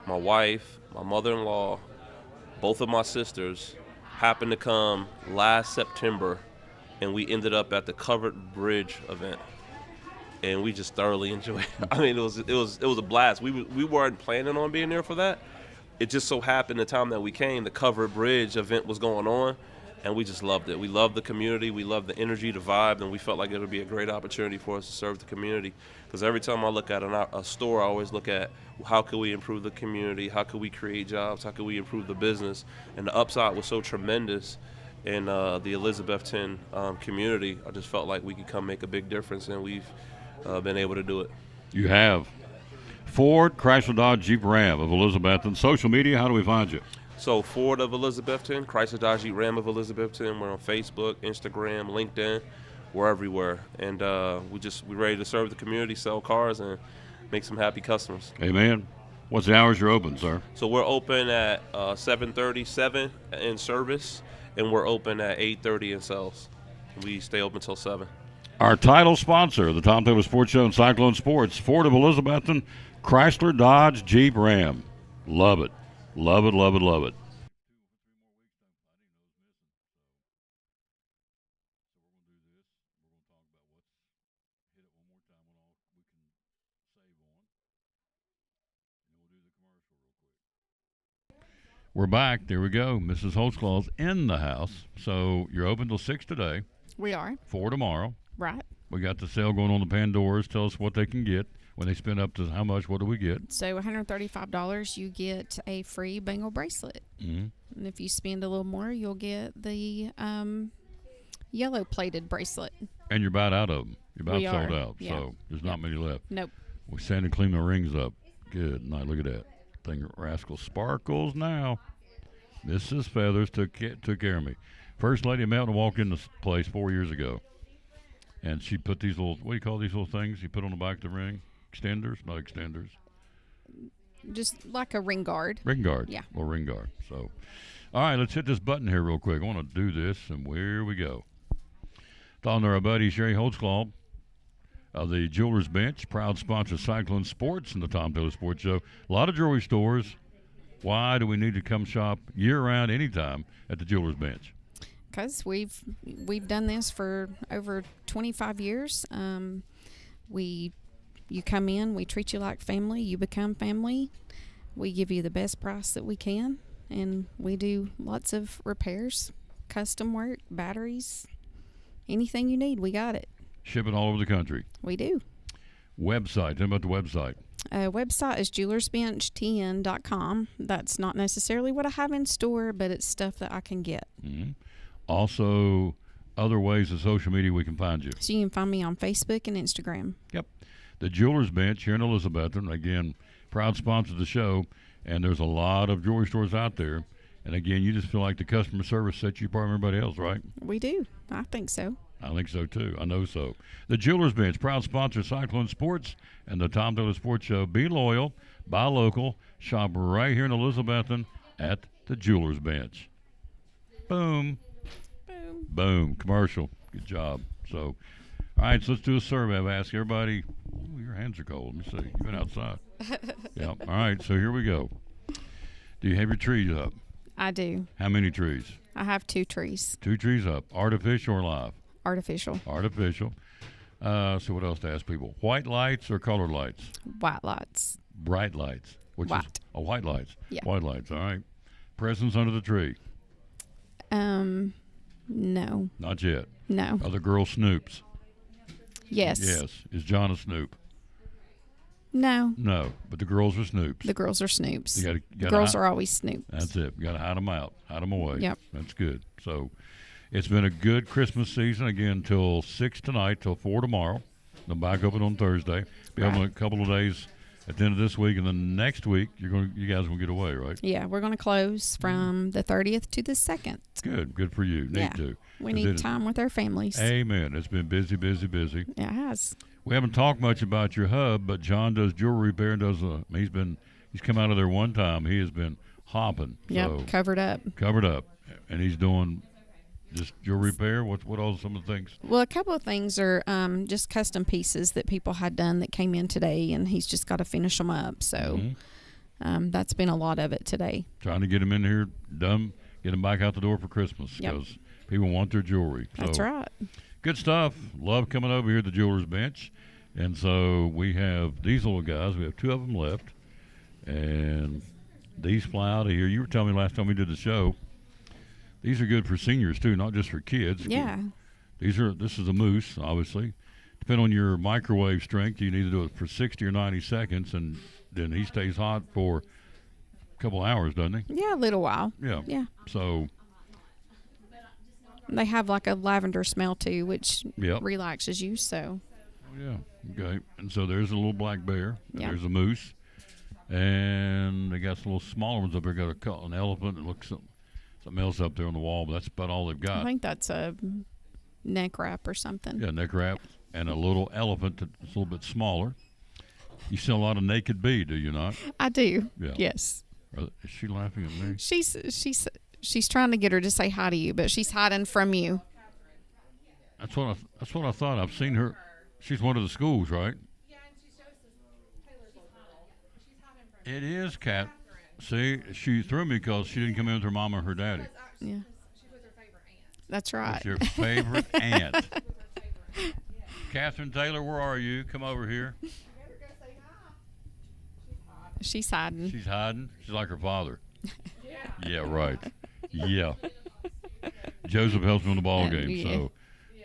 Speaker 14: My wife, my mother-in-law, both of my sisters happened to come last September, and we ended up at the Covered Bridge event, and we just thoroughly enjoyed it. I mean, it was a blast. We weren't planning on being there for that. It just so happened the time that we came, the Covered Bridge event was going on, and we just loved it. We loved the community. We loved the energy, the vibe, and we felt like it would be a great opportunity for us to serve the community. Because every time I look at a store, I always look at how can we improve the community, how can we create jobs, how can we improve the business. And the upside was so tremendous in the Elizabethton community. I just felt like we could come make a big difference, and we've been able to do it.
Speaker 1: You have. Ford, Chrysler Dodge Jeep Ram of Elizabethton. Social media, how do we find you?
Speaker 14: So Ford of Elizabethton, Chrysler Dodge Jeep Ram of Elizabethton. We're on Facebook, Instagram, LinkedIn. We're everywhere, and we're ready to serve the community, sell cars, and make some happy customers.
Speaker 1: Amen. What's the hours you're open, sir?
Speaker 14: So we're open at 7:37 in service, and we're open at 8:30 in sales. We stay open till 7.
Speaker 1: Our title sponsor, the Tom Taylor Sports Show and Cyclone Sports, Ford of Elizabethton, Chrysler Dodge Jeep Ram. Love it. Love it, love it, love it. We're back. There we go. Mrs. Holtzclaw's in the house. So you're open till 6 today.
Speaker 22: We are.
Speaker 1: 4 tomorrow.
Speaker 22: Right.
Speaker 1: We got the sale going on the Pandoras. Tell us what they can get. When they spend up to how much, what do we get?
Speaker 22: So $135, you get a free Bengal bracelet.
Speaker 1: Mm-hmm.
Speaker 22: And if you spend a little more, you'll get the yellow plated bracelet.
Speaker 1: And you're about out of them. You're about
Speaker 22: We
Speaker 1: sold
Speaker 22: are.
Speaker 1: out.
Speaker 22: Yeah.
Speaker 1: So there's not many left.
Speaker 22: Nope.
Speaker 1: We sand and clean the rings up. Good night. Look at that. Thing rascal sparkles now. Mrs. Feathers took care of me. First lady I met when I walked in this place 4 years ago. And she put these little, what do you call these little things you put on the back of the ring? Extenders? Not extenders.
Speaker 22: Just like a ring guard.
Speaker 1: Ring guard.
Speaker 22: Yeah.
Speaker 1: Or ring guard. So, all right, let's hit this button here real quick. I want to do this, and here we go. Talking to our buddy Sherry Holtzclaw of the Jewelers Bench, proud sponsor of Cyclone Sports and the Tom Taylor Sports Show. A lot of jewelry stores. Why do we need to come shop year-round anytime at the Jewelers Bench?
Speaker 22: Because we've done this for over 25 years. You come in, we treat you like family, you become family. We give you the best price that we can, and we do lots of repairs, custom work, batteries, anything you need, we got it.
Speaker 1: Shipping all over the country.
Speaker 22: We do.
Speaker 1: Website. Tell me about the website.
Speaker 22: Website is jewelersbenchtn.com. That's not necessarily what I have in store, but it's stuff that I can get.
Speaker 1: Mm-hmm. Also, other ways of social media we can find you.
Speaker 22: So you can find me on Facebook and Instagram.
Speaker 1: Yep. The Jewelers Bench here in Elizabethton, again, proud sponsor of the show, and there's a lot of jewelry stores out there. And again, you just feel like the customer service sets you apart from everybody else, right?
Speaker 22: We do. I think so.
Speaker 1: I think so, too. I know so. The Jewelers Bench, proud sponsor of Cyclone Sports and the Tom Taylor Sports Show. Be loyal, buy local, shop right here in Elizabethton at the Jewelers Bench. Boom.
Speaker 22: Boom.
Speaker 1: Boom. Commercial. Good job. So, all right, so let's do a survey. I've asked everybody. Ooh, your hands are cold. Let me see. You've been outside. Yeah. All right, so here we go. Do you have your trees up?
Speaker 22: I do.
Speaker 1: How many trees?
Speaker 22: I have 2 trees.
Speaker 1: 2 trees up. Artificial or live?
Speaker 22: Artificial.
Speaker 1: Artificial. So what else to ask people? White lights or colored lights?
Speaker 22: White lights.
Speaker 1: Bright lights. Which
Speaker 22: white.
Speaker 1: Is, white lights.
Speaker 22: Yeah.
Speaker 1: White lights. All right. Presents under the tree?
Speaker 22: No.
Speaker 1: Not yet.
Speaker 22: No.
Speaker 1: Are the girls Snoops?
Speaker 22: Yes.
Speaker 1: Yes. Is John a Snoop?
Speaker 22: No.
Speaker 1: No, but the girls are Snoops.
Speaker 22: The girls are Snoops.
Speaker 1: You gotta
Speaker 22: girls are always Snoops.
Speaker 1: That's it. You got to hide them out. Hide them away.
Speaker 22: Yep.
Speaker 1: That's good. So it's been a good Christmas season, again, till 6 tonight, till 4 tomorrow. They'll back open on Thursday. Be open a couple of days at the end of this week, and then next week you guys will get away, right?
Speaker 22: Yeah, we're going to close from the 30th to the 2nd.
Speaker 1: Good for you. Need to.
Speaker 22: We need time with our families.
Speaker 1: Amen. It's been busy.
Speaker 22: Yeah, it has.
Speaker 1: We haven't talked much about your hub, but John does jewelry repair and does he's come out of there one time. He has been hopping.
Speaker 22: Yep,
Speaker 1: so
Speaker 22: covered up,
Speaker 1: and he's doing just jewelry repair. What all some of the things?
Speaker 22: Well, a couple of things are just custom pieces that people had done that came in today, and he's just got to finish them up. So that's been a lot of it today.
Speaker 1: Trying to get them in here done, get them back out the door for Christmas because people want their jewelry.
Speaker 22: That's
Speaker 1: so,
Speaker 22: right.
Speaker 1: Good stuff. Love coming over here at the Jewelers Bench. And so we have these little guys. We have 2 of them left. And these fly out of here. You were telling me last time we did the show, these are good for seniors too, not just for kids.
Speaker 22: Yeah.
Speaker 1: This is a moose, obviously. Depending on your microwave strength, you need to do it for 60 or 90 seconds, and then he stays hot for a couple hours, doesn't he?
Speaker 22: Yeah, a little while.
Speaker 1: Yeah.
Speaker 22: Yeah.
Speaker 1: So
Speaker 22: they have like a lavender smell too, which
Speaker 1: Yep.
Speaker 22: relaxes you. So.
Speaker 1: Yeah. Okay. And so there's a little black bear.
Speaker 22: Yeah.
Speaker 1: There's a moose. And they got some little smaller ones up there. Got an elephant. It looks something else up there on the wall, but that's about all they've got.
Speaker 22: I think that's a neck wrap or something.
Speaker 1: Yeah, neck wrap. And a little elephant that's a little bit smaller. You see a lot of naked bee, do you not?
Speaker 22: I do.
Speaker 1: Yeah.
Speaker 22: Yes.
Speaker 1: Is she laughing at me?
Speaker 22: She's trying to get her to say hi to you, but she's hiding from you.
Speaker 1: That's what I thought. I've seen her. She's one of the schools, right? Yeah, and she shows us Taylor's model. She's hiding from It is Kat. See, she threw me because she didn't come in with her mama or her daddy.
Speaker 22: Yeah. That's right.
Speaker 1: It's your favorite aunt. Catherine Taylor, where are you? Come over here.
Speaker 22: She's hiding.
Speaker 1: She's hiding. She's like her father. Yeah, right. Yeah. Joseph helps me on the ball game.
Speaker 22: Yeah.
Speaker 1: So,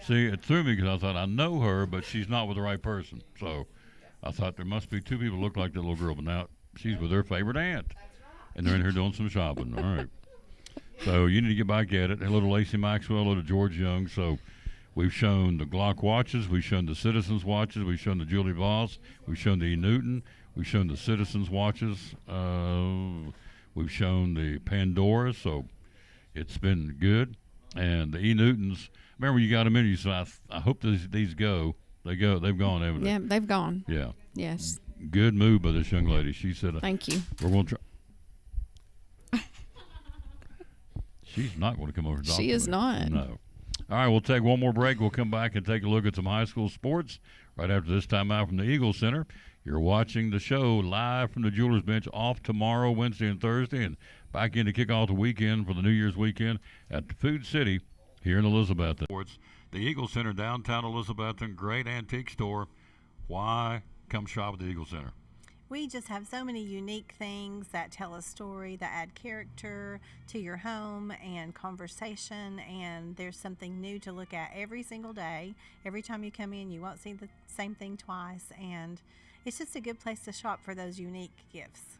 Speaker 1: see, it threw me because I thought I know her, but she's not with the right person. So, I thought there must be 2 people who look like that little girl, but now she's with her favorite aunt. And they're in here doing some shopping. All right. So, you need to get back at it. Hello to Lacey Maxwell, hello to George Young. So, we've shown the Glock watches. We've shown the Citizens watches. We've shown the Julie Voss. We've shown the E. Newton. We've shown the Citizens watches. We've shown the Pandora. So, it's been good. And the E. Newtons, remember you got them in, you said, I hope these go. They've gone, haven't they?
Speaker 22: Yeah, they've gone.
Speaker 1: Yeah.
Speaker 22: Yes.
Speaker 1: Good move by this young lady. She said,
Speaker 22: thank you.
Speaker 1: We're going to try. She's not going to come over and talk
Speaker 22: She
Speaker 1: to
Speaker 22: is
Speaker 1: me.
Speaker 22: not.
Speaker 1: No. All right, we'll take one more break. We'll come back and take a look at some high school sports right after this time out from the Eagle Center. You're watching the show live from the Jewelers Bench, off tomorrow, Wednesday and Thursday, and back in to kick off the weekend for the New Year's weekend at Food City here in Elizabethton. The Eagle Center, downtown Elizabethton, great antique store. Why come shop at the Eagle Center?
Speaker 5: We just have so many unique things that tell a story, that add character to your home and conversation, and there's something new to look at every single day. Every time you come in, you won't see the same thing twice, and it's just a good place to shop for those unique gifts.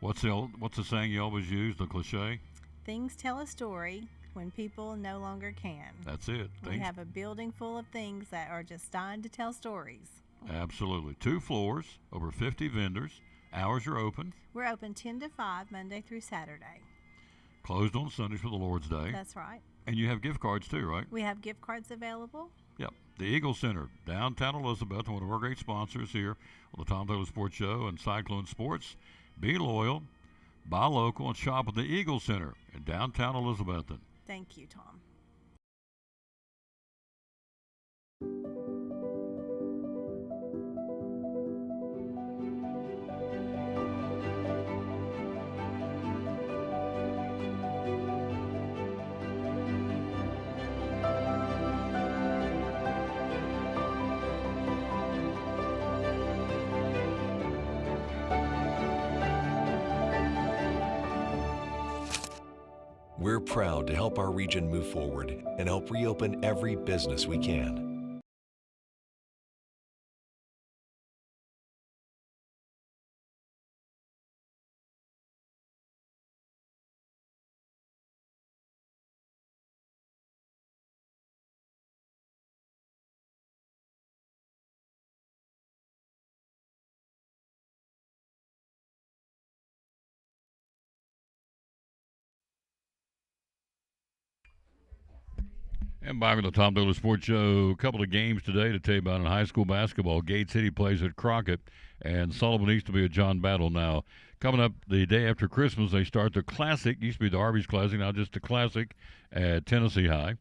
Speaker 1: What's the saying you always use, the cliche?
Speaker 5: Things tell a story when people no longer can.
Speaker 1: That's it.
Speaker 5: We have a building full of things that are just dying to tell stories.
Speaker 1: Absolutely. 2 floors, over 50 vendors. Hours are open.
Speaker 5: We're open 10 to 5, Monday through Saturday.
Speaker 1: Closed on Sundays for the Lord's Day.
Speaker 5: That's right.
Speaker 1: And you have gift cards too, right?
Speaker 5: We have gift cards available.
Speaker 1: Yep. The Eagle Center, downtown Elizabeth, one of our great sponsors here on the Tom Taylor Sports Show and Cyclone Sports. Be loyal, buy local, and shop at the Eagle Center in downtown Elizabethton.
Speaker 5: Thank you, Tom.
Speaker 6: We're proud to help our region move forward and help reopen every business we can.
Speaker 1: And back on the Tom Taylor Sports Show, a couple of games today to tell you about in high school basketball. Gate City plays at Crockett, and Sullivan East to be a John Battle. Now, coming up the day after Christmas, they start the Classic. Used to be the Arby's Classic, now just the Classic at Tennessee High.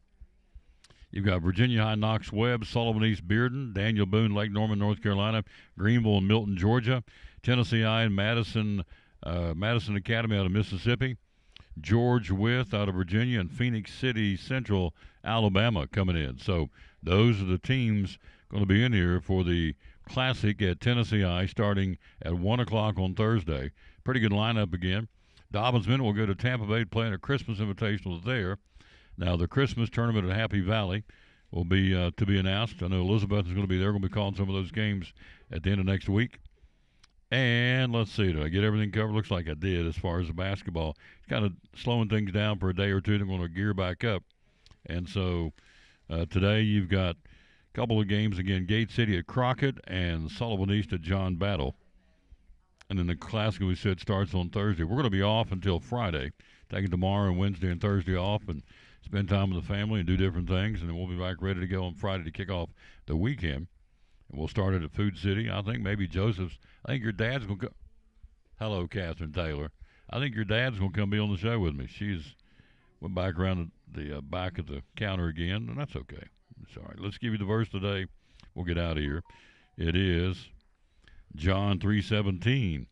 Speaker 1: You've got Virginia High, Knox Webb, Sullivan East, Bearden, Daniel Boone, Lake Norman, North Carolina, Greenville and Milton, Georgia, Tennessee High and Madison Academy out of Mississippi, George Wythe out of Virginia, and Phoenix City Central, Alabama coming in. So those are the teams going to be in here for the Classic at Tennessee High starting at 1 o'clock on Thursday. Pretty good lineup again. Dobbins Men will go to Tampa Bay playing a Christmas Invitational there. Now, the Christmas tournament at Happy Valley will be to be announced. I know Elizabeth is going to be there. Going to be calling some of those games at the end of next week. And let's see, did I get everything covered? Looks like I did as far as the basketball. It's kind of slowing things down for a day or two. They're going to gear back up. And so today you've got a couple of games again, Gate City at Crockett and Sullivan East at John Battle. And then the Classic, we said, starts on Thursday. We're going to be off until Friday, taking tomorrow and Wednesday and Thursday off and spend time with the family and do different things. And then we'll be back ready to go on Friday to kick off the weekend. And we'll start it at Food City. I think maybe Joseph's. I think your dad's going to come. Hello, Catherine Taylor. I think your dad's going to come be on the show with me. She's went back around the back of the counter again, and that's okay. It's all right. Let's give you the verse today. We'll get out of here. It is John 3:17.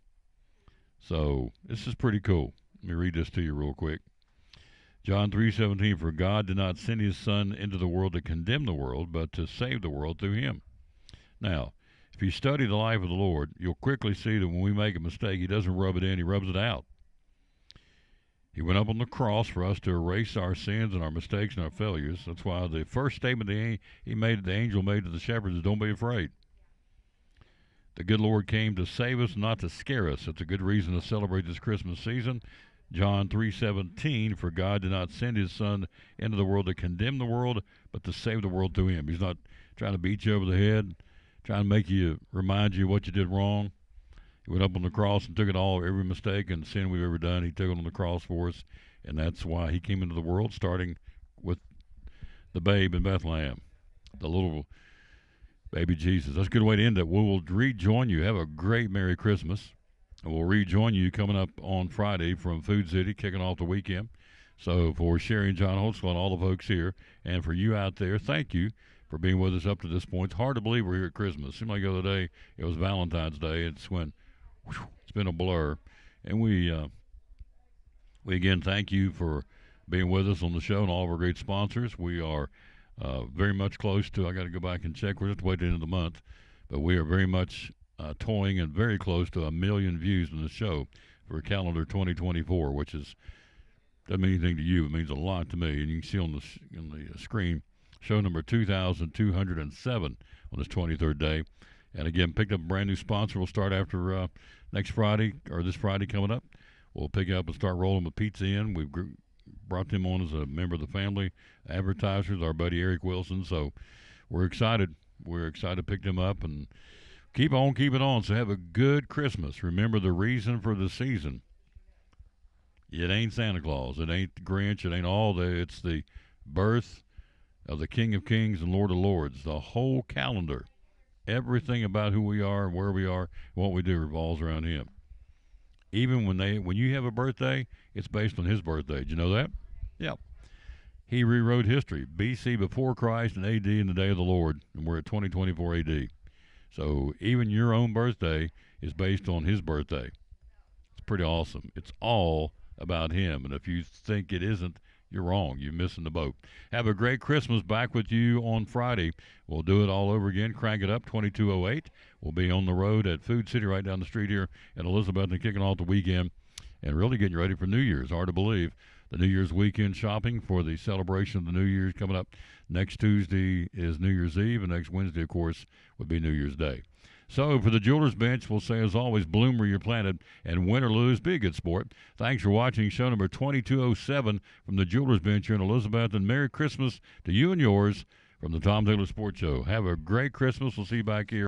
Speaker 1: So this is pretty cool. Let me read this to you real quick. John 3:17, for God did not send his Son into the world to condemn the world, but to save the world through him. Now, if you study the life of the Lord, you'll quickly see that when we make a mistake, he doesn't rub it in, he rubs it out. He went up on the cross for us to erase our sins and our mistakes and our failures. That's why the first statement the angel made to the shepherds is, don't be afraid. The good Lord came to save us, not to scare us. It's a good reason to celebrate this Christmas season. John 3:17, for God did not send his Son into the world to condemn the world, but to save the world through him. He's not trying to beat you over the head, trying to make you, remind you what you did wrong. He went up on the cross and took it all, every mistake and sin we've ever done. He took it on the cross for us, and that's why he came into the world, starting with the babe in Bethlehem, the little baby Jesus. That's a good way to end it. We will rejoin you. Have a great Merry Christmas. And we'll rejoin you coming up on Friday from Food City, kicking off the weekend. So for Sherry and John Holtzclaw and all the folks here, and for you out there, thank you for being with us up to this point. It's hard to believe we're here at Christmas. It seemed like the other day it was Valentine's Day. It's when it's been a blur. And we again thank you for being with us on the show and all of our great sponsors. We are very much close to, I got to go back and check, we're just waiting into the month, but we are very much toying and very close to 1 million views in the show for calendar 2024, which doesn't mean anything to you. It means a lot to me. And you can see on the screen, show number 2,207 on this 23rd day. And again, picked up a brand new sponsor. We'll start after next Friday, or this Friday coming up. We'll pick up and start rolling with Pizza Inn. We've brought them on as a member of the family advertisers, our buddy Eric Wilson. So we're excited. We're excited to pick them up and keep on keeping on. So have a good Christmas. Remember the reason for the season. It ain't Santa Claus. It ain't the Grinch. It ain't all that. It's the birth of the King of Kings and Lord of Lords. The whole calendar, everything about who we are and where we are, what we do revolves around him. Even when you have a birthday, it's based on his birthday. Did you know that? Yep. He rewrote history. BC before Christ and AD in the day of the Lord, and we're at 2024 AD. So even your own birthday is based on his birthday. It's pretty awesome. It's all about him. And if you think it isn't, you're wrong. You're missing the boat. Have a great Christmas. Back with you on Friday. We'll do it all over again. Crank it up, 2208. We'll be on the road at Food City right down the street here in Elizabeth and kicking off the weekend and really getting ready for New Year's. Hard to believe. The New Year's weekend shopping for the celebration of the New Year's coming up. Next Tuesday is New Year's Eve, and next Wednesday, of course, would be New Year's Day. So for the Jewelers Bench, we'll say, as always, bloom where you're planted, and win or lose, be a good sport. Thanks for watching show number 2207 from the Jewelers Bench here in Elizabeth, and Merry Christmas to you and yours from the Tom Taylor Sports Show. Have a great Christmas. We'll see you back here